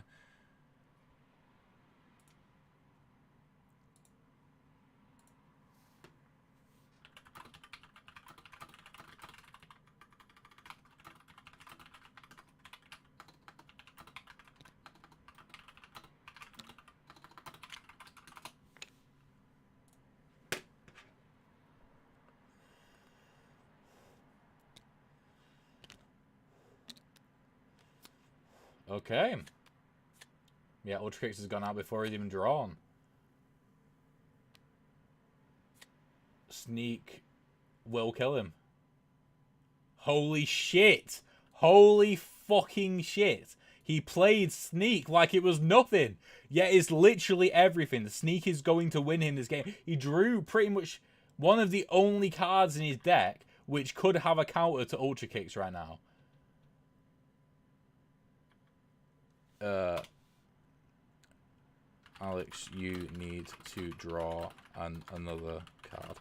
Okay. Yeah, Ultra Kicks has gone out before he's even drawn. Sneak will kill him. Holy shit. Holy fucking shit. He played Sneak like it was nothing. Yet it's literally everything. The Sneak is going to win him this game. He drew pretty much one of the only cards in his deck which could have a counter to Ultra Kicks right now. Alex, you need to draw another card.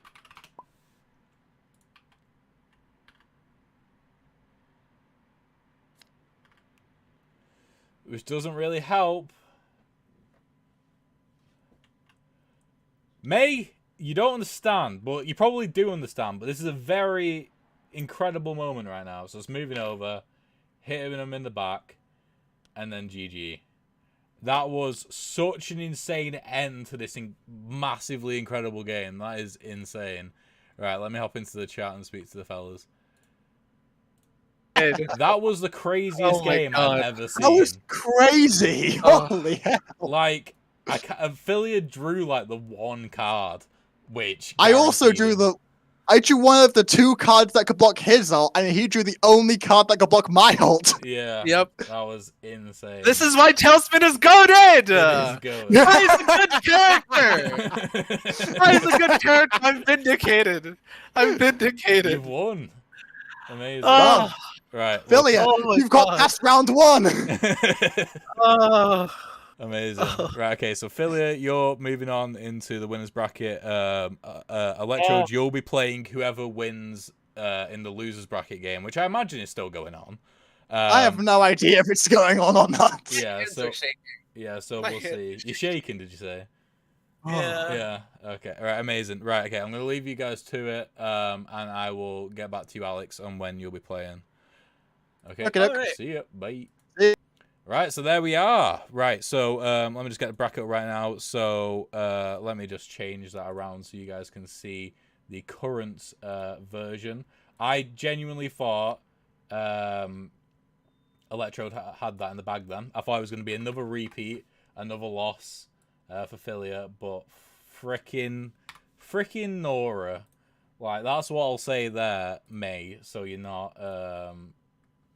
Which doesn't really help. May, you don't understand, but you probably do understand, but this is a very incredible moment right now. So it's moving over, hitting him in the back, and then GG. That was such an insane end to this massively incredible game. That is insane. Right, let me hop into the chat and speak to the fellas. That was the craziest game I've ever seen. That was crazy. Holy hell. Like, Philia drew like the one card, which I also drew I drew one of the 2 cards that could block his ult, and he drew the only card that could block my ult. Yeah. Yep. That was insane. This is why Tailspin is goated! It is good. Why is a good character? Why is a good character? I'm vindicated. I'm vindicated. You've won. Amazing. Oh. Right. Philia, you've got past round 1. Oh. Amazing. Right, okay, so Philia, you're moving on into the winner's bracket. Electrode, you'll be playing whoever wins in the loser's bracket game, which I imagine is still going on. I have no idea if it's going on or not. Yeah, so we'll see. You're shaking, did you say? Yeah. Yeah. Okay. All right. Amazing. Right. Okay. I'm gonna leave you guys to it. And I will get back to you, Alex, on when you'll be playing. Okay. Okay. See ya. Bye. See ya. Right. So there we are. Right. So let me just get the bracket right now. So let me just change that around so you guys can see the current version. I genuinely thought Electrode had that in the bag. Then I thought it was going to be another repeat, another loss. For Philia, but frickin' Nora Like, that's what I'll say there, May, so you're not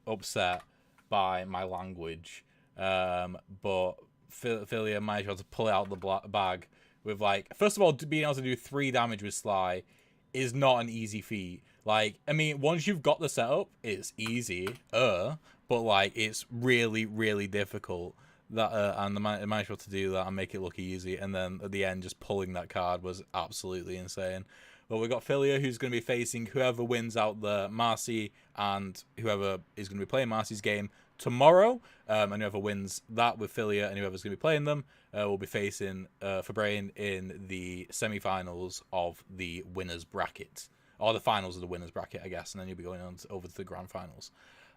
upset by my language. But Philia managed to pull it out the bag with, like, first of all, being able to do 3 damage with Sly is not an easy feat. Like, I mean, once you've got the setup, it's easy, but, like, it's really, really difficult. That and the managed to do that and make it look easy, and then at the end, just pulling that card was absolutely insane. But we've got Philia, who's going to be facing whoever wins out the Marcy and whoever is going to be playing Marcy's game tomorrow. And whoever wins that with Philia and whoever's going to be playing them will be facing Fabrain in the semi-finals of the winners bracket. Or the finals of the winners bracket, I guess. And then you'll be going on over to the grand finals.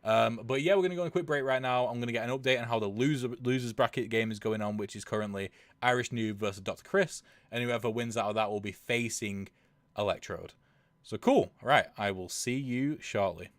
But yeah, we're going to go on a quick break right now. I'm going to get an update on how the losers bracket game is going on, which is currently Irish Noob versus Dr. Chris. And whoever wins out of that will be facing Electrode. So cool. All right, I will see you shortly.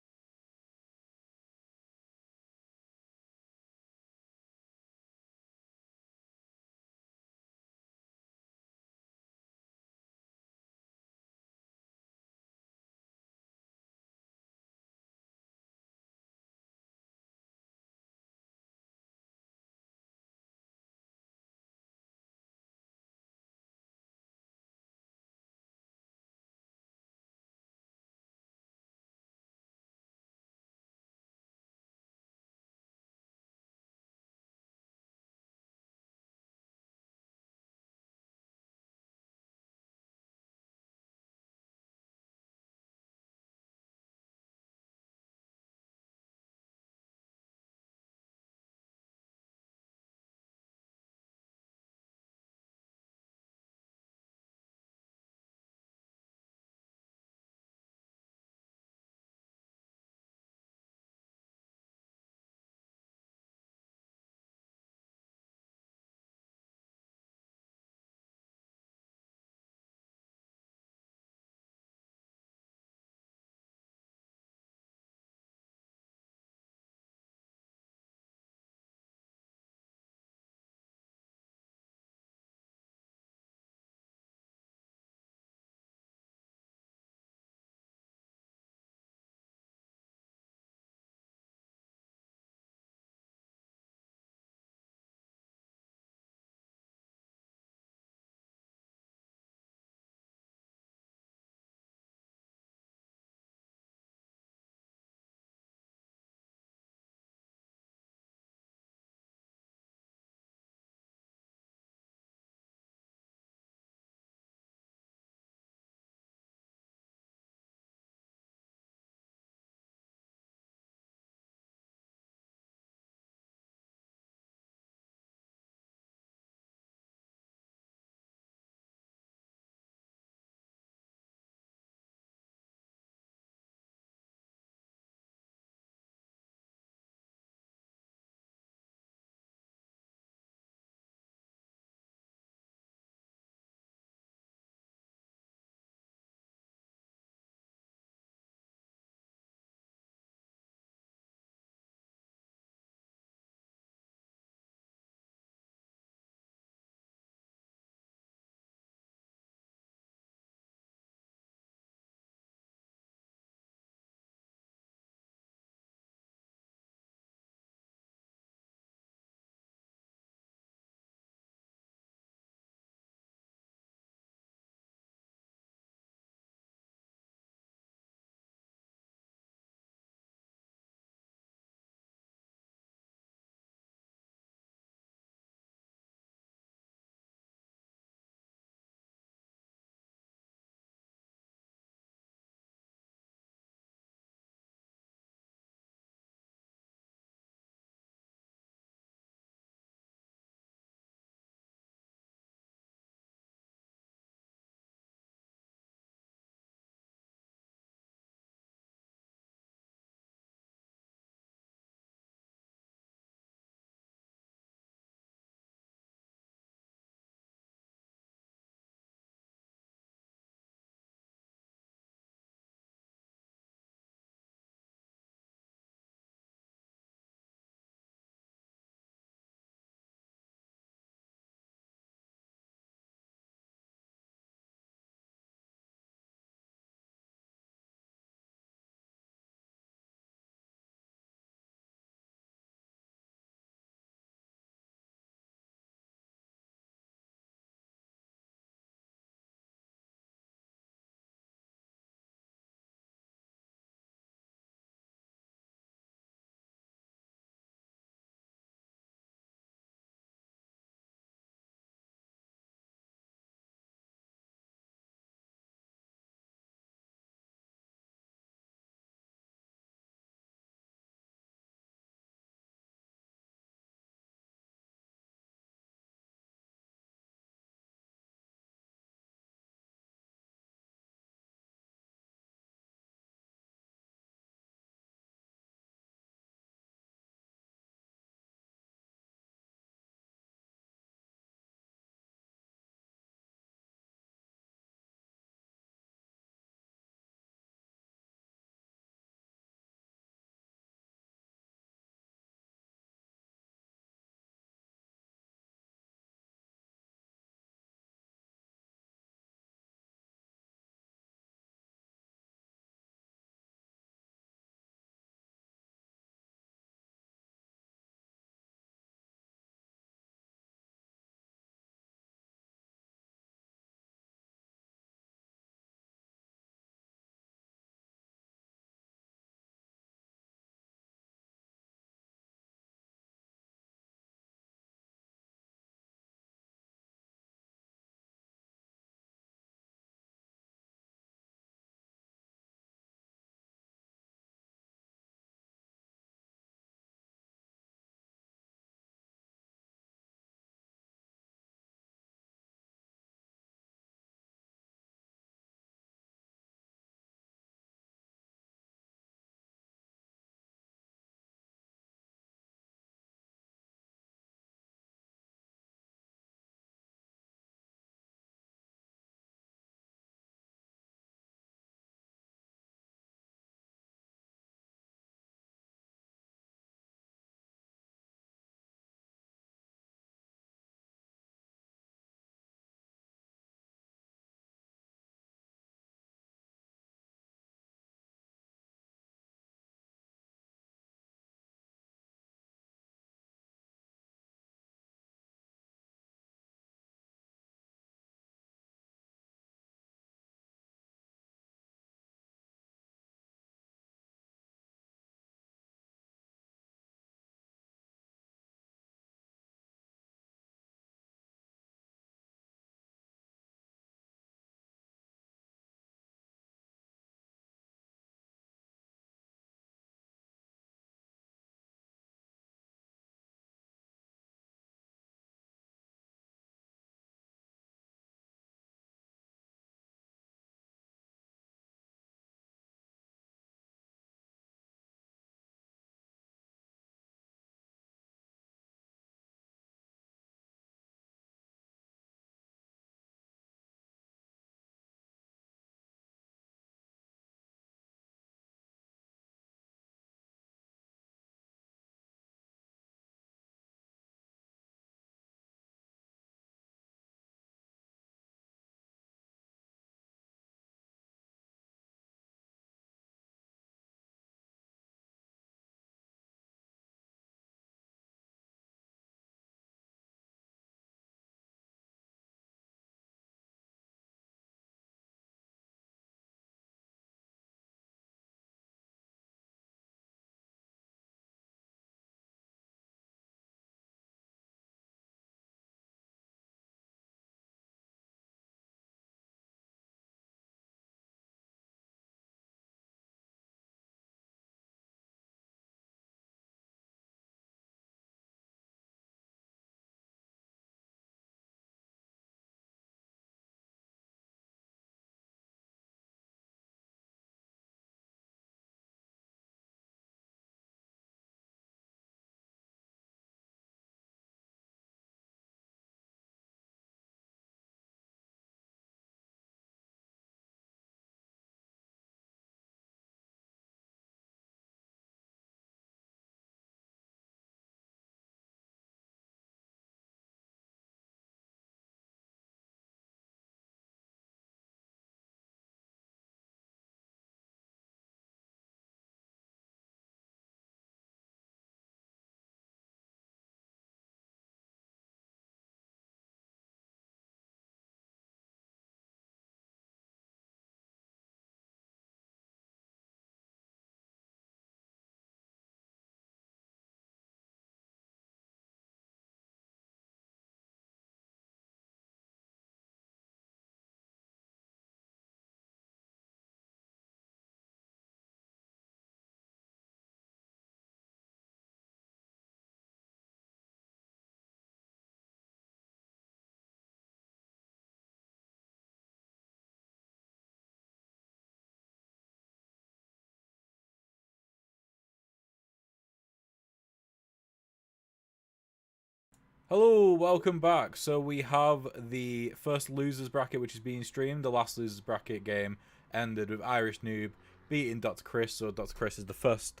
Hello, welcome back. So we have the first losers bracket which is being streamed. The last losers bracket game ended with Irish Noob beating Dr. Chris. So Dr. Chris is the first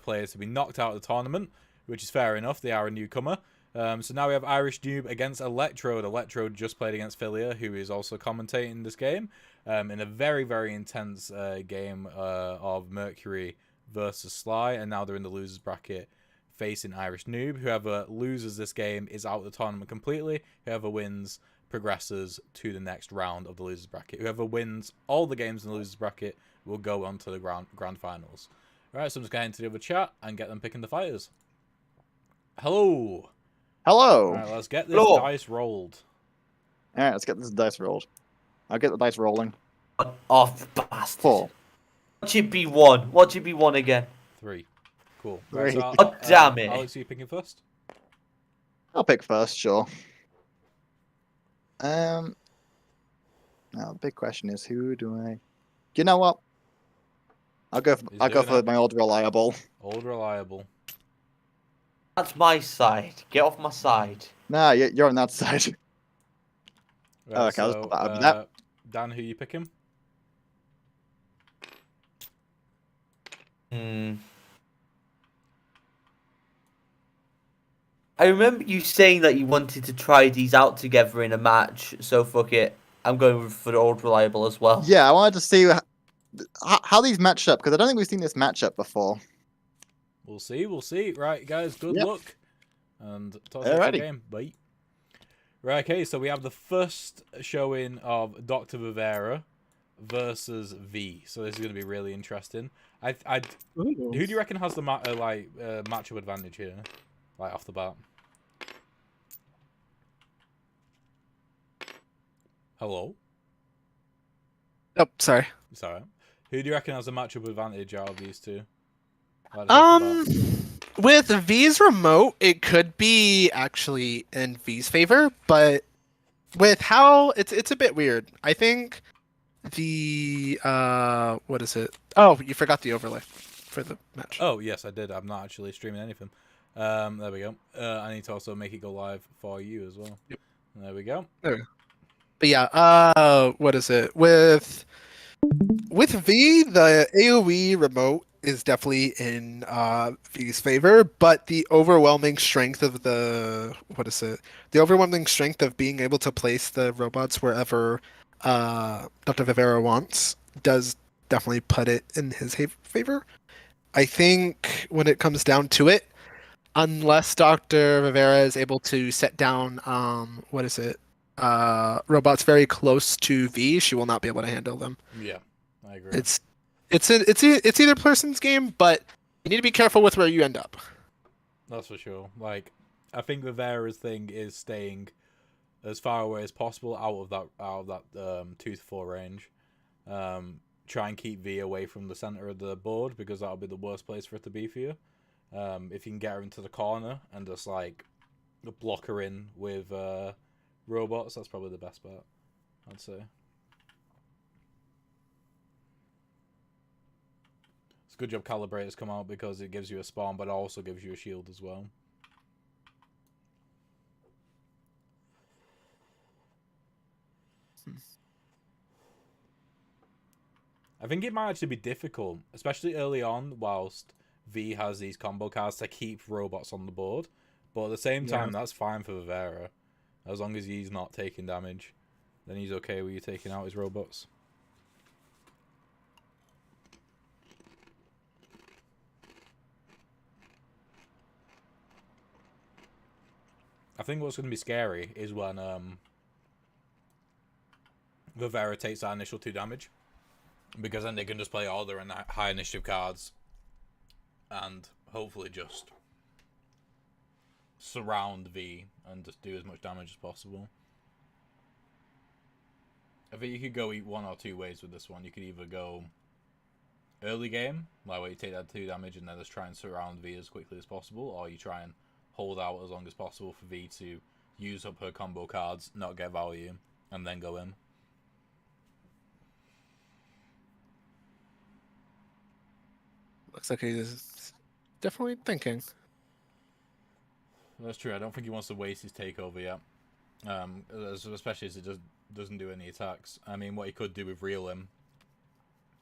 player to be knocked out of the tournament, which is fair enough. They are a newcomer. So now we have Irish Noob against Electrode. Electrode just played against Philia, who is also commentating this game in a very, very intense game of Mercury versus Sly. And now they're in the losers bracket facing Irish Noob. Whoever loses this game is out of the tournament completely. Whoever wins progresses to the next round of the losers bracket. Whoever wins all the games in the losers bracket will go on to the grand finals. Alright, so I'm just going into the other chat and get them picking the fighters. Hello! Hello. Alright, let's get this dice rolled. Alright, let's get this dice rolled. I'll get the dice rolling. Off, bastard. 4. Watch it be 1. Watch it be 1 again. 3. Cool. Three. So, God damn it. Alex, are you picking first? I'll pick first, sure. Now the big question is, who do I? You know what? I'll go for my old reliable. Old reliable. That's my side. Get off my side. Nah, you're on that side. Right, Okay, I'll so, just put that over there. Dan, who you picking? I remember you saying that you wanted to try these out together in a match, so fuck it. I'm going for the old reliable as well. Yeah, I wanted to see how these match up, because I don't think we've seen this matchup before. We'll see, we'll see. Right, guys, good Yep. luck. And talk to you next Alrighty. game. Bye. Right, okay, so we have the first showing of Dr. Vivera versus V. So this is going to be really interesting. Who do you reckon has the matchup advantage here? Like, off the bat. Hello? Oh, sorry. Sorry. Who do you reckon has a matchup advantage out of these two? Like, off the bat. With V's remote, it could be actually in V's favor, but with how it's a bit weird. I think the what is it? Oh, you forgot the overlay for the match. Oh, yes, I did. I'm not actually streaming anything. There we go. I need to also make it go live for you as well. Yep. There we go. But yeah, what is it? With V, the AoE remote is definitely in V's favor, but the overwhelming strength of the The overwhelming strength of being able to place the robots wherever Dr. Vivera wants does definitely put it in his favor. I think when it comes down to it, unless Dr. Vivera is able to set down robots very close to V, she will not be able to handle them. Yeah, I agree. It's either person's game, but you need to be careful with where you end up. That's for sure. Like, I think Vivera's thing is staying as far away as possible out of that 2 to 4 range. Try and keep V away from the center of the board, because that'll be the worst place for it to be for you. If you can get her into the corner and just like block her in with robots, that's probably the best bet, I'd say. It's a good job Calibrator's come out, because it gives you a spawn, but it also gives you a shield as well. I think it might actually be difficult, especially early on, whilst V has these combo cards, to keep robots on the board. But at the same time, that's fine for Vivera. As long as he's not taking damage, then he's okay with you taking out his robots. I think what's going to be scary is when Vivera takes that initial 2 damage. Because then they can just play all their high initiative cards and hopefully just surround V and just do as much damage as possible. I think you could go 1 or 2 ways with this one. You could either go early game, like where you take that 2 damage and then just try and surround V as quickly as possible, or you try and hold out as long as possible for V to use up her combo cards, not get value, and then go in. Looks like he's definitely thinking. That's true. I don't think he wants to waste his takeover yet. Especially as it doesn't do any attacks. I mean, what he could do with Reel him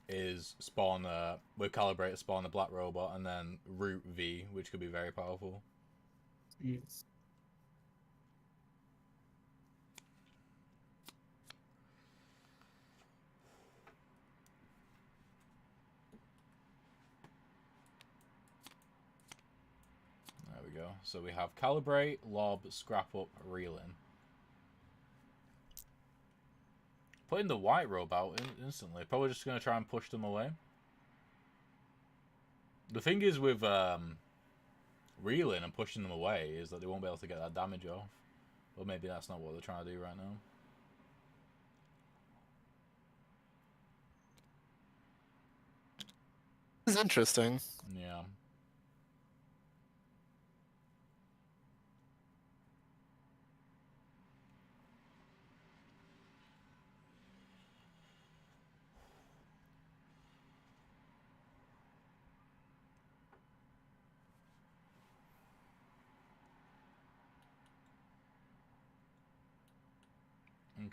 is spawn with Calibrate, spawn a black robot, and then root V, which could be very powerful. Yes. There we go. So we have Calibrate, Lob, Scrap Up, Reeling. Putting the white robe out instantly. Probably just going to try and push them away. The thing is with Reeling and pushing them away is that they won't be able to get that damage off. Or maybe that's not what they're trying to do right now. This is interesting. Yeah.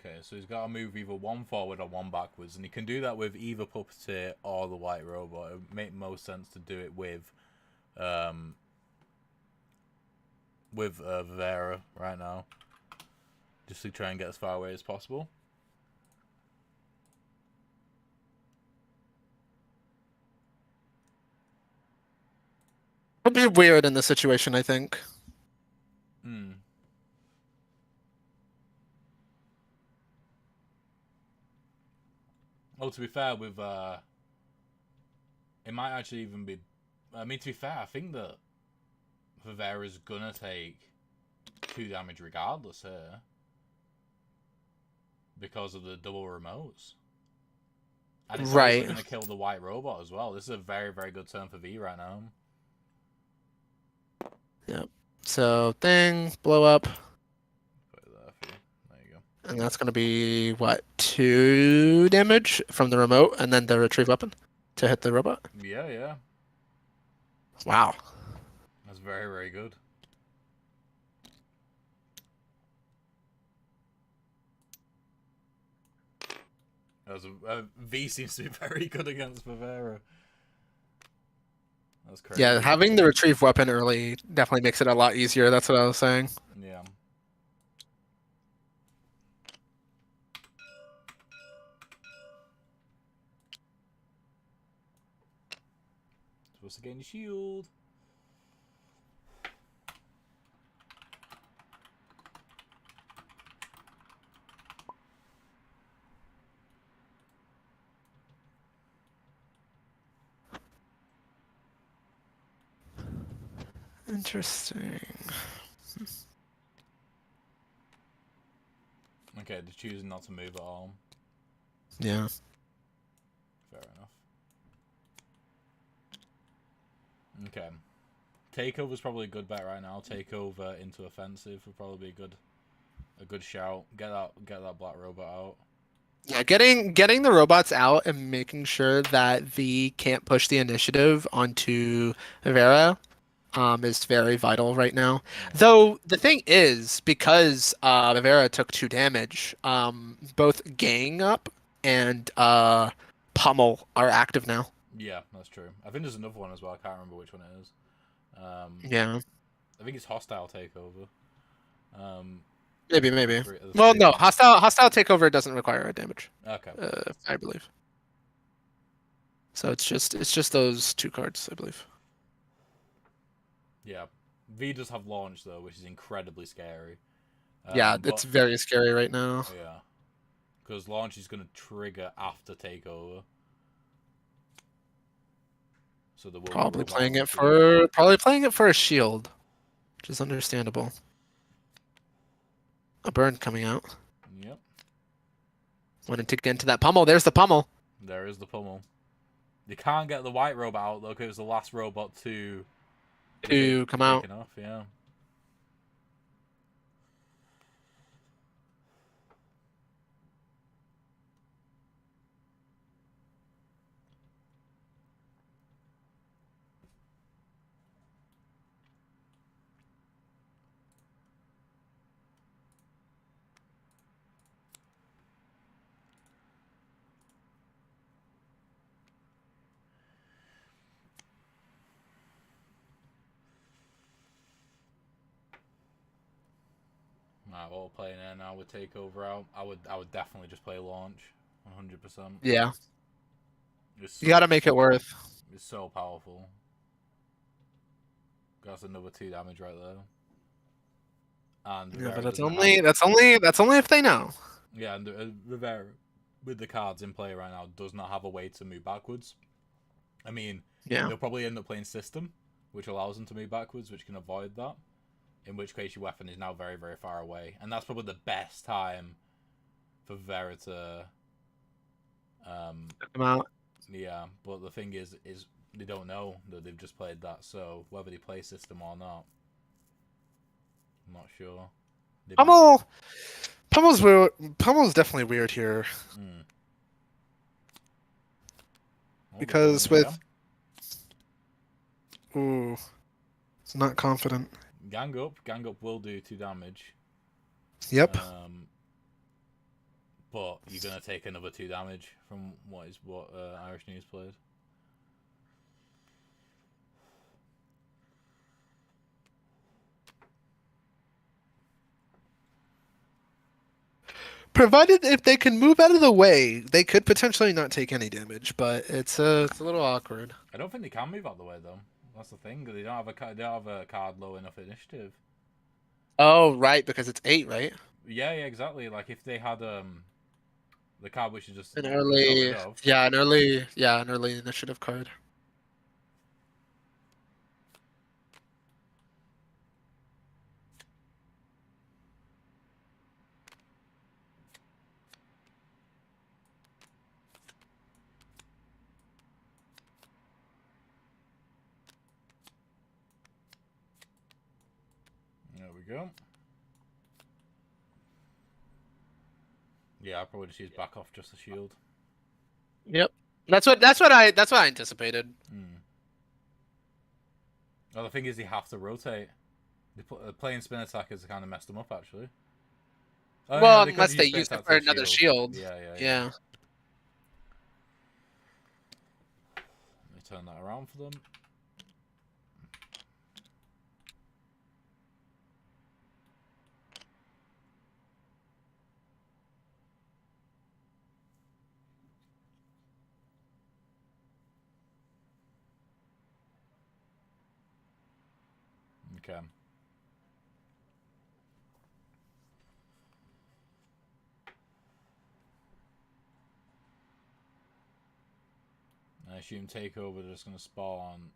Okay, so he's got to move either one forward or one backwards, and he can do that with either Puppeteer or the White Robot. It would make most sense to do it with Vera right now, just to try and get as far away as possible. It'll be weird in this situation, I think. Hmm. Oh, to be fair, with it might actually even be. I mean, to be fair, I think that Vivera's gonna take 2 damage regardless here because of the double remotes, and it's Right. also gonna kill the white robot as well. This is a very, very good turn for V right now. Yep. So thing, blow up. Put it there for you. There you go. And that's going to be, what, 2 damage from the remote, and then the retrieve weapon to hit the robot? Yeah, yeah. Wow. That's very, very good. V seems to be very good against Vivera. That's crazy. Yeah, having the retrieve weapon early definitely makes it a lot easier. That's what I was saying. Yeah. Supposed to gain your shield. Interesting. Okay, they're choosing not to move at all. Yeah. Fair enough. Okay. Takeover's probably a good bet right now. Takeover into offensive would probably be a good shout. Get that black robot out. Yeah, getting the robots out and making sure that V can't push the initiative onto Vera is very vital right now. Yeah. Though the thing is, because Vera took 2 damage, both Gang Up and Pummel are active now. Yeah, that's true. I think there's another one as well. I can't remember which one it is. Yeah. I think it's Hostile Takeover. Maybe. There's Well, three no, of them. hostile takeover doesn't require a damage, Okay. I believe. So it's just those 2 cards, I believe. Yeah. V does have launch though, which is incredibly scary. Yeah, but- it's very scary right now. Yeah. Because launch is going to trigger after takeover. So there will be Probably robots playing to- it for a shield, which is understandable. A burn coming out. Yep. Wanted to get into that pummel. There's the pummel. There is the pummel. They can't get the white robot out though, because it was the last robot to To come out. taken off, yeah. all playing there now with Takeover out. I would definitely just play launch, 100%. Yeah. It's You gotta make it worth. It's so powerful. That's another 2 damage right there. And Yeah, Rivera but that's doesn't only if they know. Yeah, and Rivera, with the cards in play right now, does not have a way to move backwards. I mean, Yeah. they'll probably end up playing System, which allows them to move backwards, which can avoid that. In which case, your weapon is now very, very far away. And that's probably the best time for Rivera to... Come out. Yeah, but the thing is they don't know that they've just played that, so whether they play System or not, I'm not sure. Pummel's weird. Pummel's definitely weird here. Because with... Ooh. It's not confident. Gang up will do 2 damage. Yep. But you're gonna take another 2 damage from what Irish News played. Provided if they can move out of the way, they could potentially not take any damage, but it's a little awkward. I don't think they can move out of the way though. That's the thing. They don't have a card low enough initiative. Oh right, because it's 8, right? Yeah, exactly. Like if they had the card which is just An early initiative card. There we go. Yeah, I probably just use back off just the shield. Yep. That's what I anticipated. Oh, the thing is, they have to rotate. Playing spin attackers kind of messed them up, actually. Oh, Well, no, unless they use it for another shield. Yeah. Yeah. Let me turn that around for them. Okay. I assume Takeover, they're just going to spawn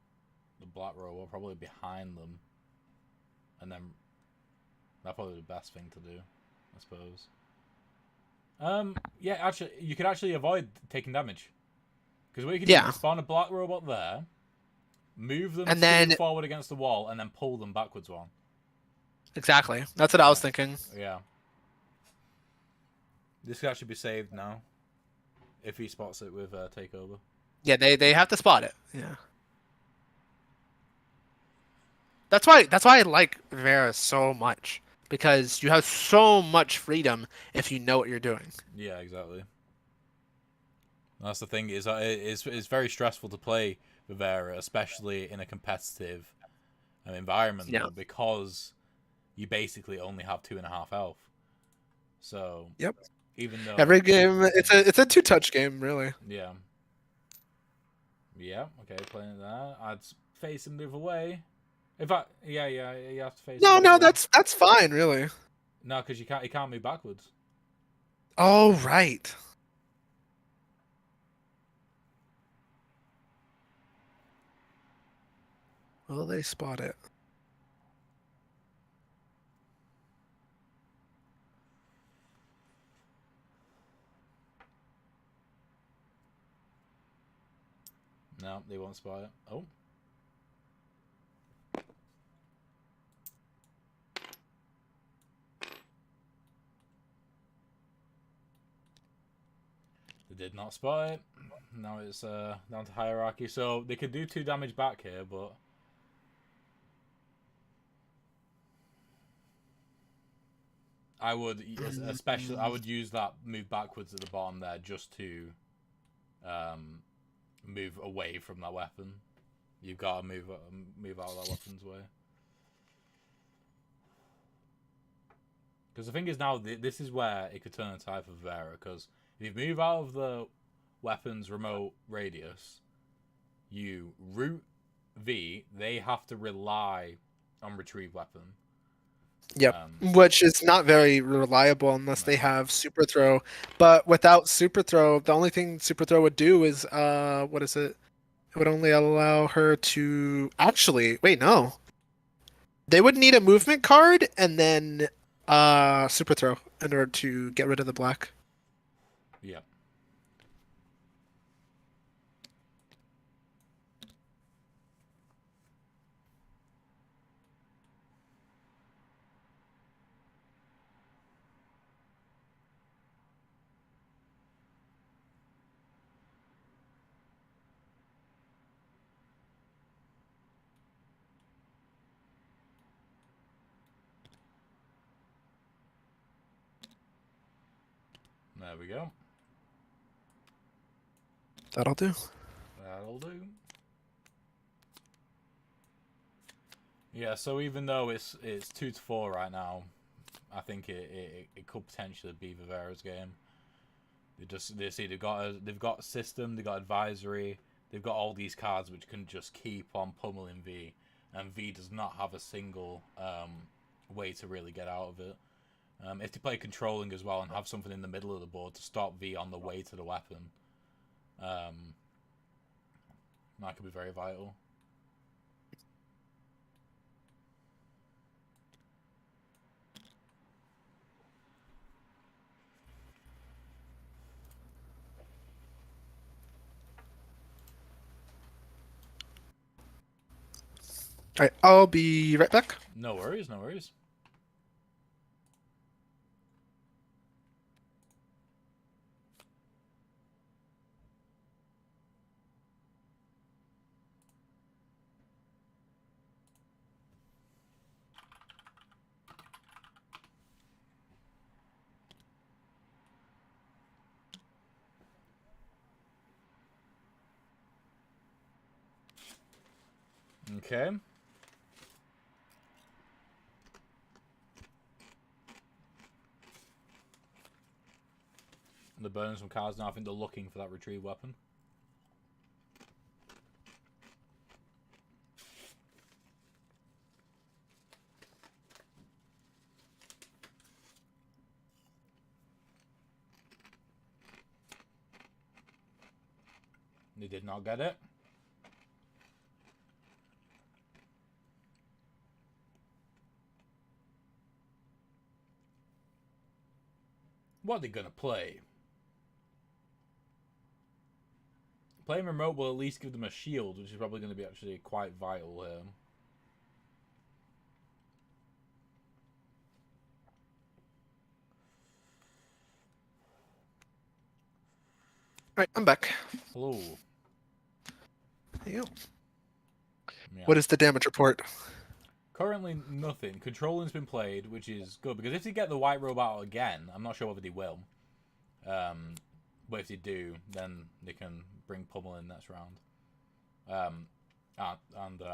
the Black Row, probably behind them. And then that's probably the best thing to do, I suppose. Yeah, actually, you could actually avoid taking damage. Because what you can do is spawn a Black Robot there, move them and then forward against the wall, and then pull them backwards one. Exactly. That's what I was thinking. Yeah. This could actually be saved now. If he spots it with Takeover. Yeah, they have to spot it. Yeah. That's why I like Vera so much. Because you have so much freedom if you know what you're doing. Yeah, exactly. That's the thing, is it's very stressful to play Rivera, especially in a competitive environment, though, because you basically only have 2.5 health. So even though every game, it's a 2-touch game, really. Yeah. Yeah. Okay, playing it there. I'd face him the other way. You have to face. No, that's fine, really. No, because he can't move backwards. Oh right. Will they spot it? No, they won't spot it. Oh. They did not spot it. Now it's down to hierarchy. So they could do 2 damage back here, but I would use that move backwards at the bottom there just to move away from that weapon. You've got to move out of that weapon's way. Because the thing is now, this is where it could turn a type of Vera. Because if you move out of the weapon's remote radius, you root V, they have to rely on retrieve weapon. Yep, which is not very reliable unless they have super throw. But without super throw, the only thing super throw would do is what is it? It would only allow her to actually wait. No, they would need a movement card and then super throw in order to get rid of the black. Yeah. There we go. That'll do. That'll do. Yeah, so even though it's 2-4 right now, I think it could potentially be Vivera's game. They've got system, they've got advisory, they've got all these cards which can just keep on pummeling V, and V does not have a single way to really get out of it. If they play controlling as well and have something in the middle of the board to stop V on the way to the weapon, that could be very vital. All right, I'll be right back. No worries, no worries. Okay. They're burning some cards now. I think they're looking for that retrieve weapon. They did not get it. What are they going to play? Playing remote will at least give them a shield, which is probably going to be actually quite vital here. Right, I'm back. Hello. There you go. Yeah. What is the damage report? Currently nothing. Controlling's been played, which is good, because if they get the white robot out again, I'm not sure whether they will. But if they do, then they can bring Pummel in next round. And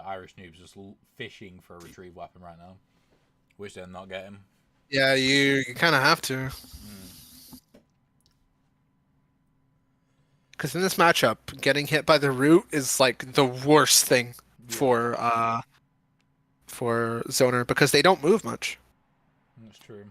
Irish Noob's just fishing for a retrieve weapon right now, which they're not getting. Yeah, you kind of have to. Because in this matchup, getting hit by the root is like the worst thing for Zoner, because they don't move much. That's true.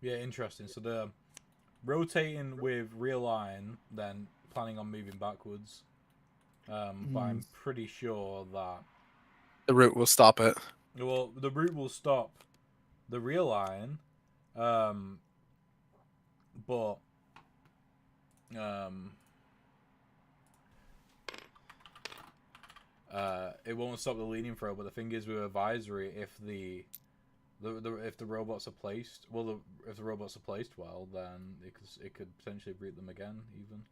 Yeah, interesting. So they're rotating with real line, then planning on moving backwards. But I'm pretty sure that the root will stop it. Well, the root will stop the real line, but it won't stop the leading throw. But the thing is, with advisory, if the if the robots are placed, if the robots are placed well, then it could potentially root them again even.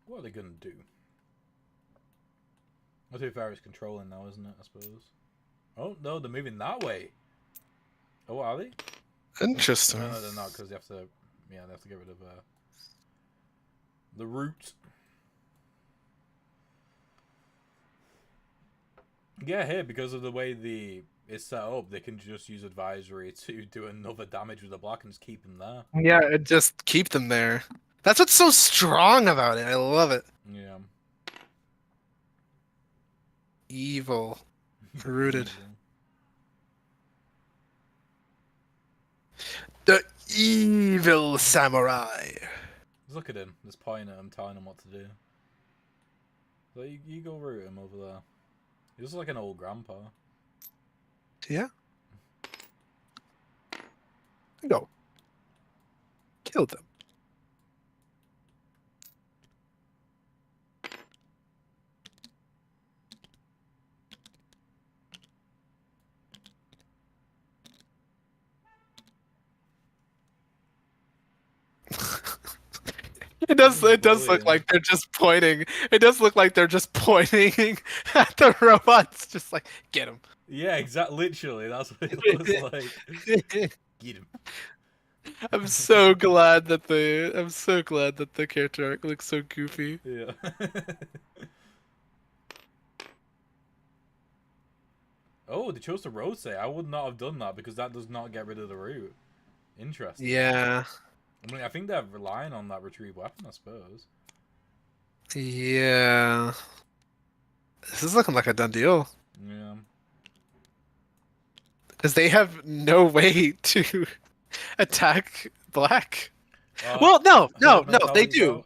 What are they gonna do? I think Varys controlling now, isn't it? I suppose. Oh no, they're moving that way. Oh, are they? Interesting. No, they're not, because they have to. Yeah, they have to get rid of the root. Yeah, here, because of the way it's set up, they can just use advisory to do another damage with the block and just keep them there. Yeah, just keep them there. That's what's so strong about it. I love it. Yeah. Evil. Rooted. The evil samurai. Look at him, just pointing at him, telling him what to do. So you go root him over there. He looks like an old grandpa. Yeah. Go. Kill them. It does look like they're just pointing. It does look like they're just pointing at the robots, just like, get him. Yeah, exactly. Literally, that's what it looks like. Get him. I'm so glad that the character arc looks so goofy. Yeah. Oh, they chose to rotate. I would not have done that because that does not get rid of the root. Interesting. Yeah. I mean, I think they're relying on that retrieve weapon, I suppose. Yeah. This is looking like a done deal. Yeah. Because they have no way to attack Black. Well, no, they do. Out.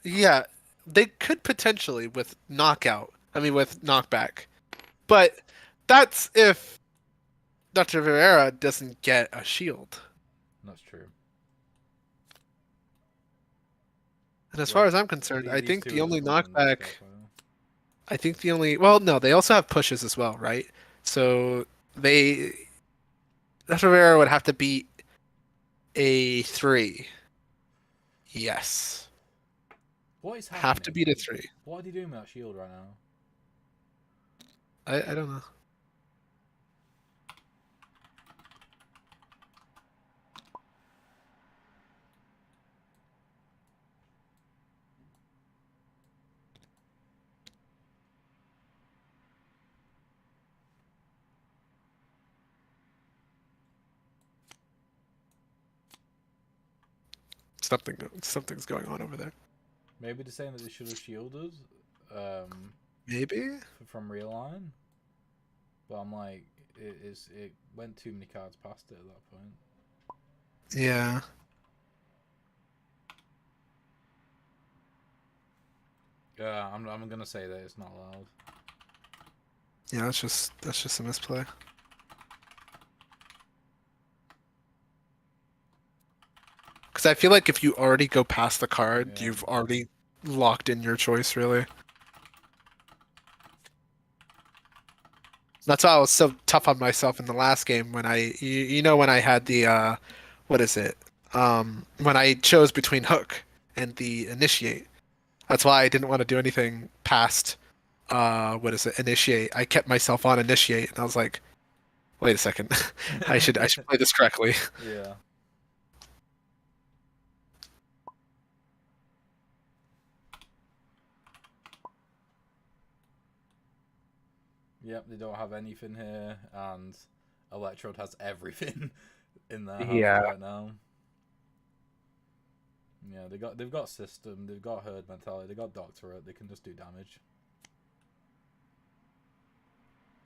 Yeah, they could potentially with knockout. I mean, with knockback. But that's if Dr. Rivera doesn't get a shield. That's true. And as far as I'm concerned, I think the only knockback. I think the only. Well, no, they also have pushes as well, right? So Dr. Rivera would have to beat a 3. Yes. What is happening? Have to beat a 3. What are they doing with that shield right now? I don't know. Something's going on over there. Maybe they're saying that they should have shielded. Maybe from Realign. But I'm like, it went too many cards past it at that point. Yeah. Yeah, I'm gonna say that it's not allowed. Yeah, that's just a misplay. Because I feel like if you already go past the card, you've already locked in your choice, really. That's why I was so tough on myself in the last game when when I had the what is it? When I chose between Hook and the Initiate. That's why I didn't want to do anything past what is it? Initiate. I kept myself on Initiate, and I was like, wait a second, I should play this correctly. Yeah. Yep, they don't have anything here, and Electrode has everything in their hand right now. Yeah, they've got system, they've got herd mentality, they got doctorate, they can just do damage.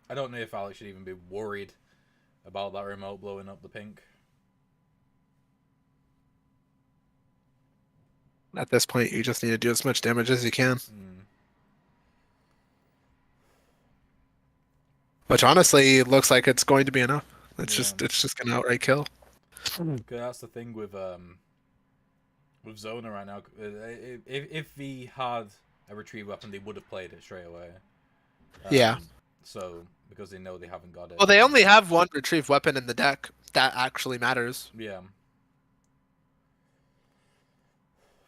I don't know if Alex should even be worried about that remote blowing up the pink. At this point, you just need to do as much damage as you can. Which honestly looks like it's going to be enough. It's just gonna outright kill. That's the thing with Zona right now. If he had a retrieve weapon, they would have played it straight away. Yeah. So because they know they haven't got it. Well, they only have one retrieve weapon in the deck. That actually matters. Yeah.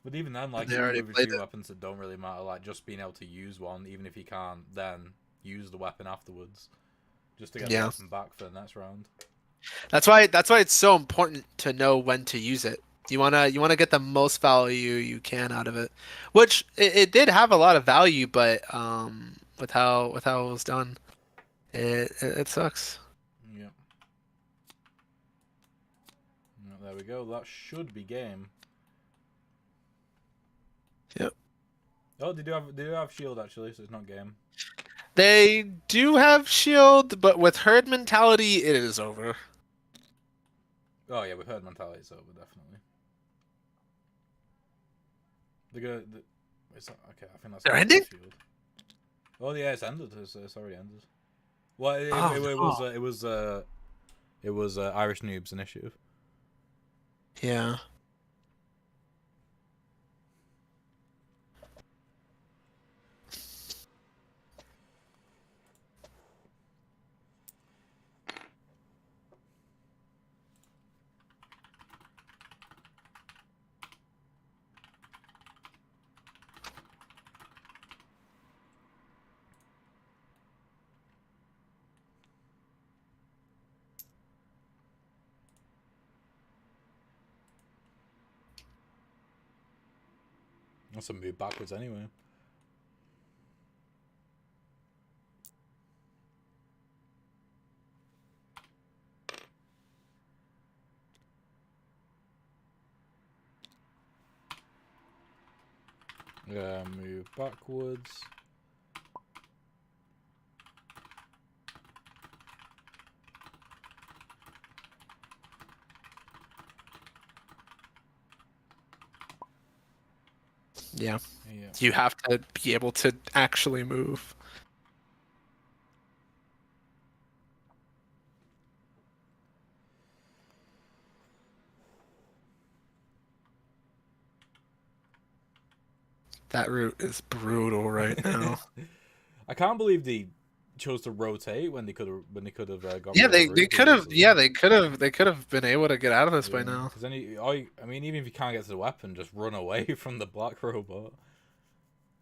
But even then, like, They already with played retrieve it. weapons that don't really matter, like just being able to use one, even if you can't then use the weapon afterwards, just to get the weapon back for the next round. That's why it's so important to know when to use it. You wanna get the most value you can out of it, which it did have a lot of value, but with how it was done, it sucks. Yeah. There we go. That should be game. Yep. Oh, they do have shield actually, so it's not game. They do have shield, but with herd mentality, it is over. Oh yeah, with herd mentality, it's over definitely. They're gonna. It's not, okay, I think that's. They're ending? Shield. Oh yeah, it's ended. It's already ended. Well, it was Irish Noob's initiative. Yeah. That's a move backwards anyway. Move backwards. Yeah. Yeah. You have to be able to actually move. That route is brutal right now. I can't believe they chose to rotate when they could have got. Yeah, rid of they the route could have. previously. Yeah, they could have been able to get out of this by now. Because then I mean, even if you can't get to the weapon, just run away from the black robot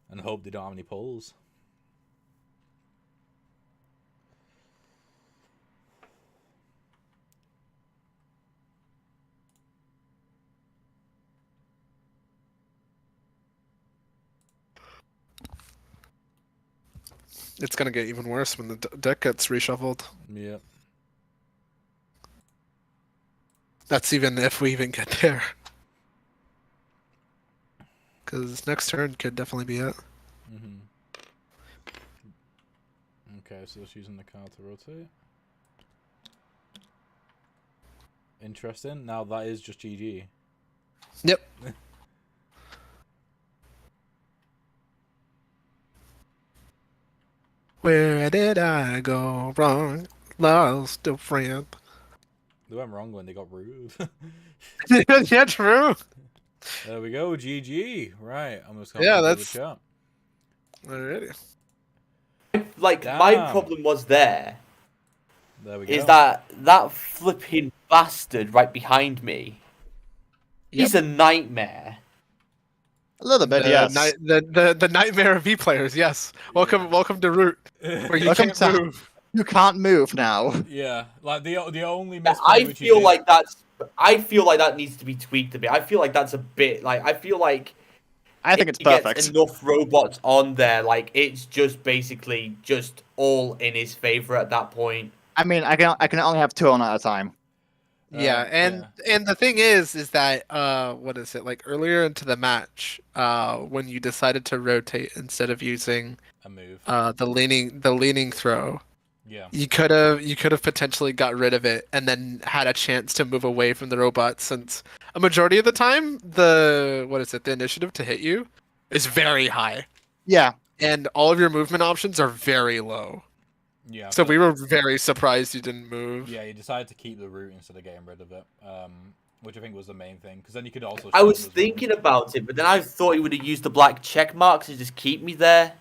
and hope they don't have any pulls. It's gonna get even worse when the deck gets reshuffled. Yeah. That's even if we even get there. Because next turn could definitely be it. Mm-hmm. Okay, so just using the card to rotate. Interesting. Now that is just GG. Yep. Where did I go wrong? Lost a friend. They went wrong when they got rude. Yeah, true. There we go, GG. Right, I'm just gonna Yeah, put it in that's- the chat. Alrighty. Like, my Damn. problem was there There we go. is that flipping bastard right behind me. He's a nightmare. A little bit, yes. The nightmare of V players. Yes. Welcome to Root, where you Welcome can't to- move. You can't move now. Yeah, like the only misplay I which he feel did- like that needs to be tweaked a bit. I feel like that's a bit like I feel like I think it's he gets perfect. enough robots on there. Like it's just basically just all in his favor at that point. I mean, I can only have two on at a time. Yeah, and the thing is that what is it, like earlier into the match, when you decided to rotate instead of using a move. the leaning throw, Yeah. You could have potentially got rid of it and then had a chance to move away from the robot, since a majority of the time the initiative to hit you is very high. Yeah. And all of your movement options are very low. Yeah. So we were very surprised you didn't move. Yeah, you decided to keep the route instead of getting rid of it, which I think was the main thing. Because then you could also. I was thinking about it, but then I thought he would have used the black check marks to just keep me there.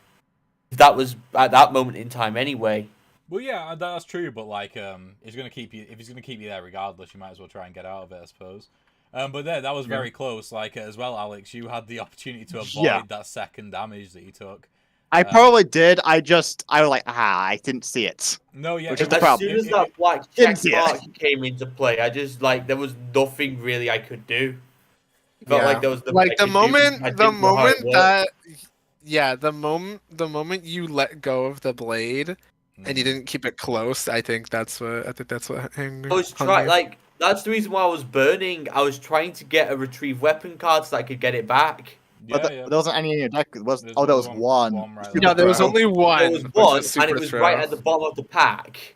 That was at that moment in time, anyway. Well, yeah, that's true. But like, he's gonna keep you. If he's gonna keep you there, regardless, you might as well try and get out of it, I suppose. But that was very close. Like as well, Alex, you had the opportunity to avoid that second damage that you took. I probably did. I was like, I didn't see it. No, yeah. Which is the As problem. soon as that black check mark came into play, I just there was nothing really I could do. Felt like there was the moment you let go of the blade and you didn't keep it close, I think that's what I was trying. That's the reason why I was burning. I was trying to get a retrieve weapon card so that I could get it back. Yeah, but there wasn't any in your deck. There was one. Right yeah, there was only one. There was one, and it was right at the bottom of the pack.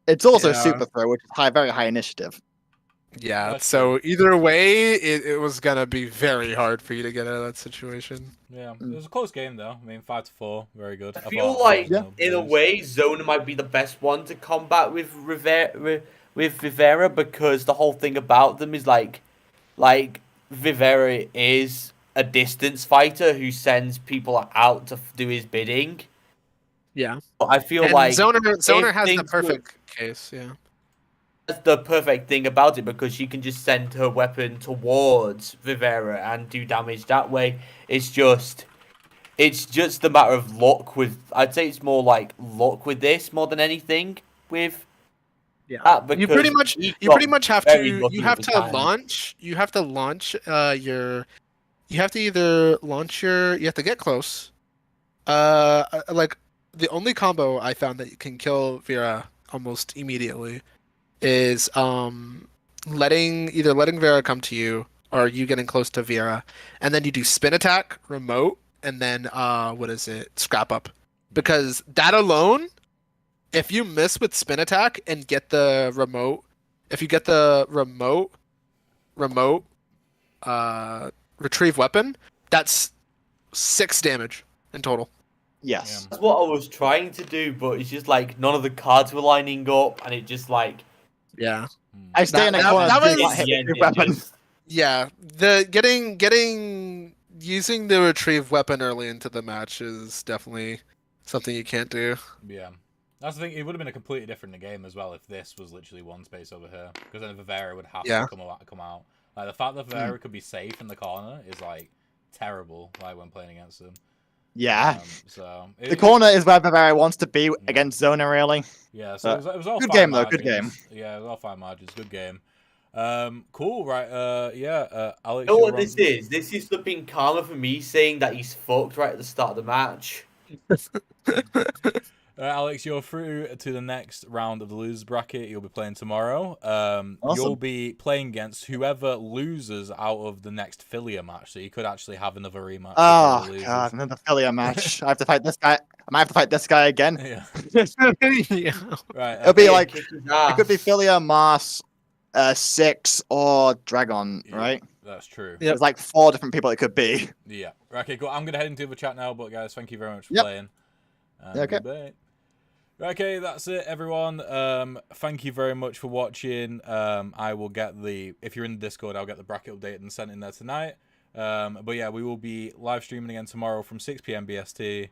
It's also super throw, which is very high initiative. Yeah, so either way, it was gonna be very hard for you to get out of that situation. Yeah, it was a close game though. I mean, 5-4, very good. I feel like, in a way, Zona might be the best one to combat with Rivera, because the whole thing about them is like Rivera is a distance fighter who sends people out to do his bidding. Yeah, but I feel like Zona has the perfect case. Yeah. That's the perfect thing about it, because she can just send her weapon towards Rivera and do damage that way. It's just a matter of luck with. I'd say it's more like luck with this more than anything with. Yeah, you pretty much have to you have to launch you have to either launch you have to get close. Like the only combo I found that can kill Vera almost immediately is letting Vera come to you, or you getting close to Vera, and then you do spin attack, remote, and then scrap up. Because that alone, if you miss with spin attack and get the remote, if you get the remote retrieve weapon, that's 6 damage in total. Yes. That's what I was trying to do, but it's just like none of the cards were lining up, and it just like. Yeah. I stay in a corner. Yeah, using the retrieve weapon early into the match is definitely something you can't do. Yeah. That's the thing, it would have been a completely different game as well if this was literally one space over here. Because then Vivera would have to come out. Like, the fact that Vivera could be safe in the corner is, like, terrible, like, when playing against him. Yeah. The corner is where Vivera wants to be against Zona, really. Yeah, so it was all good fine game, though, margins. good game. Yeah, it was all fine margins, good game. Cool, right, Alex, you know what this is? This is flipping karma for me saying that he's fucked right at the start of the match. Alex, you're through to the next round of the losers bracket. You'll be playing tomorrow. Awesome. You'll be playing against whoever loses out of the next Filia match. So you could actually have another rematch. Oh god, another Filia match. I have to fight this guy. I might have to fight this guy again. Yeah. Yeah. Right. It'll be like it could be Filia, Mars, 6, or Dragon, right? That's true. Yep. There's like 4 different people it could be. Yeah. Okay, cool. I'm gonna head into the chat now, but guys, thank you very much for playing. Okay. Goodbye. Okay, that's it, everyone. Thank you very much for watching. I will get if you're in the Discord, I'll get the bracket updated and sent in there tonight. But yeah, we will be live streaming again tomorrow from 6 p.m. BST.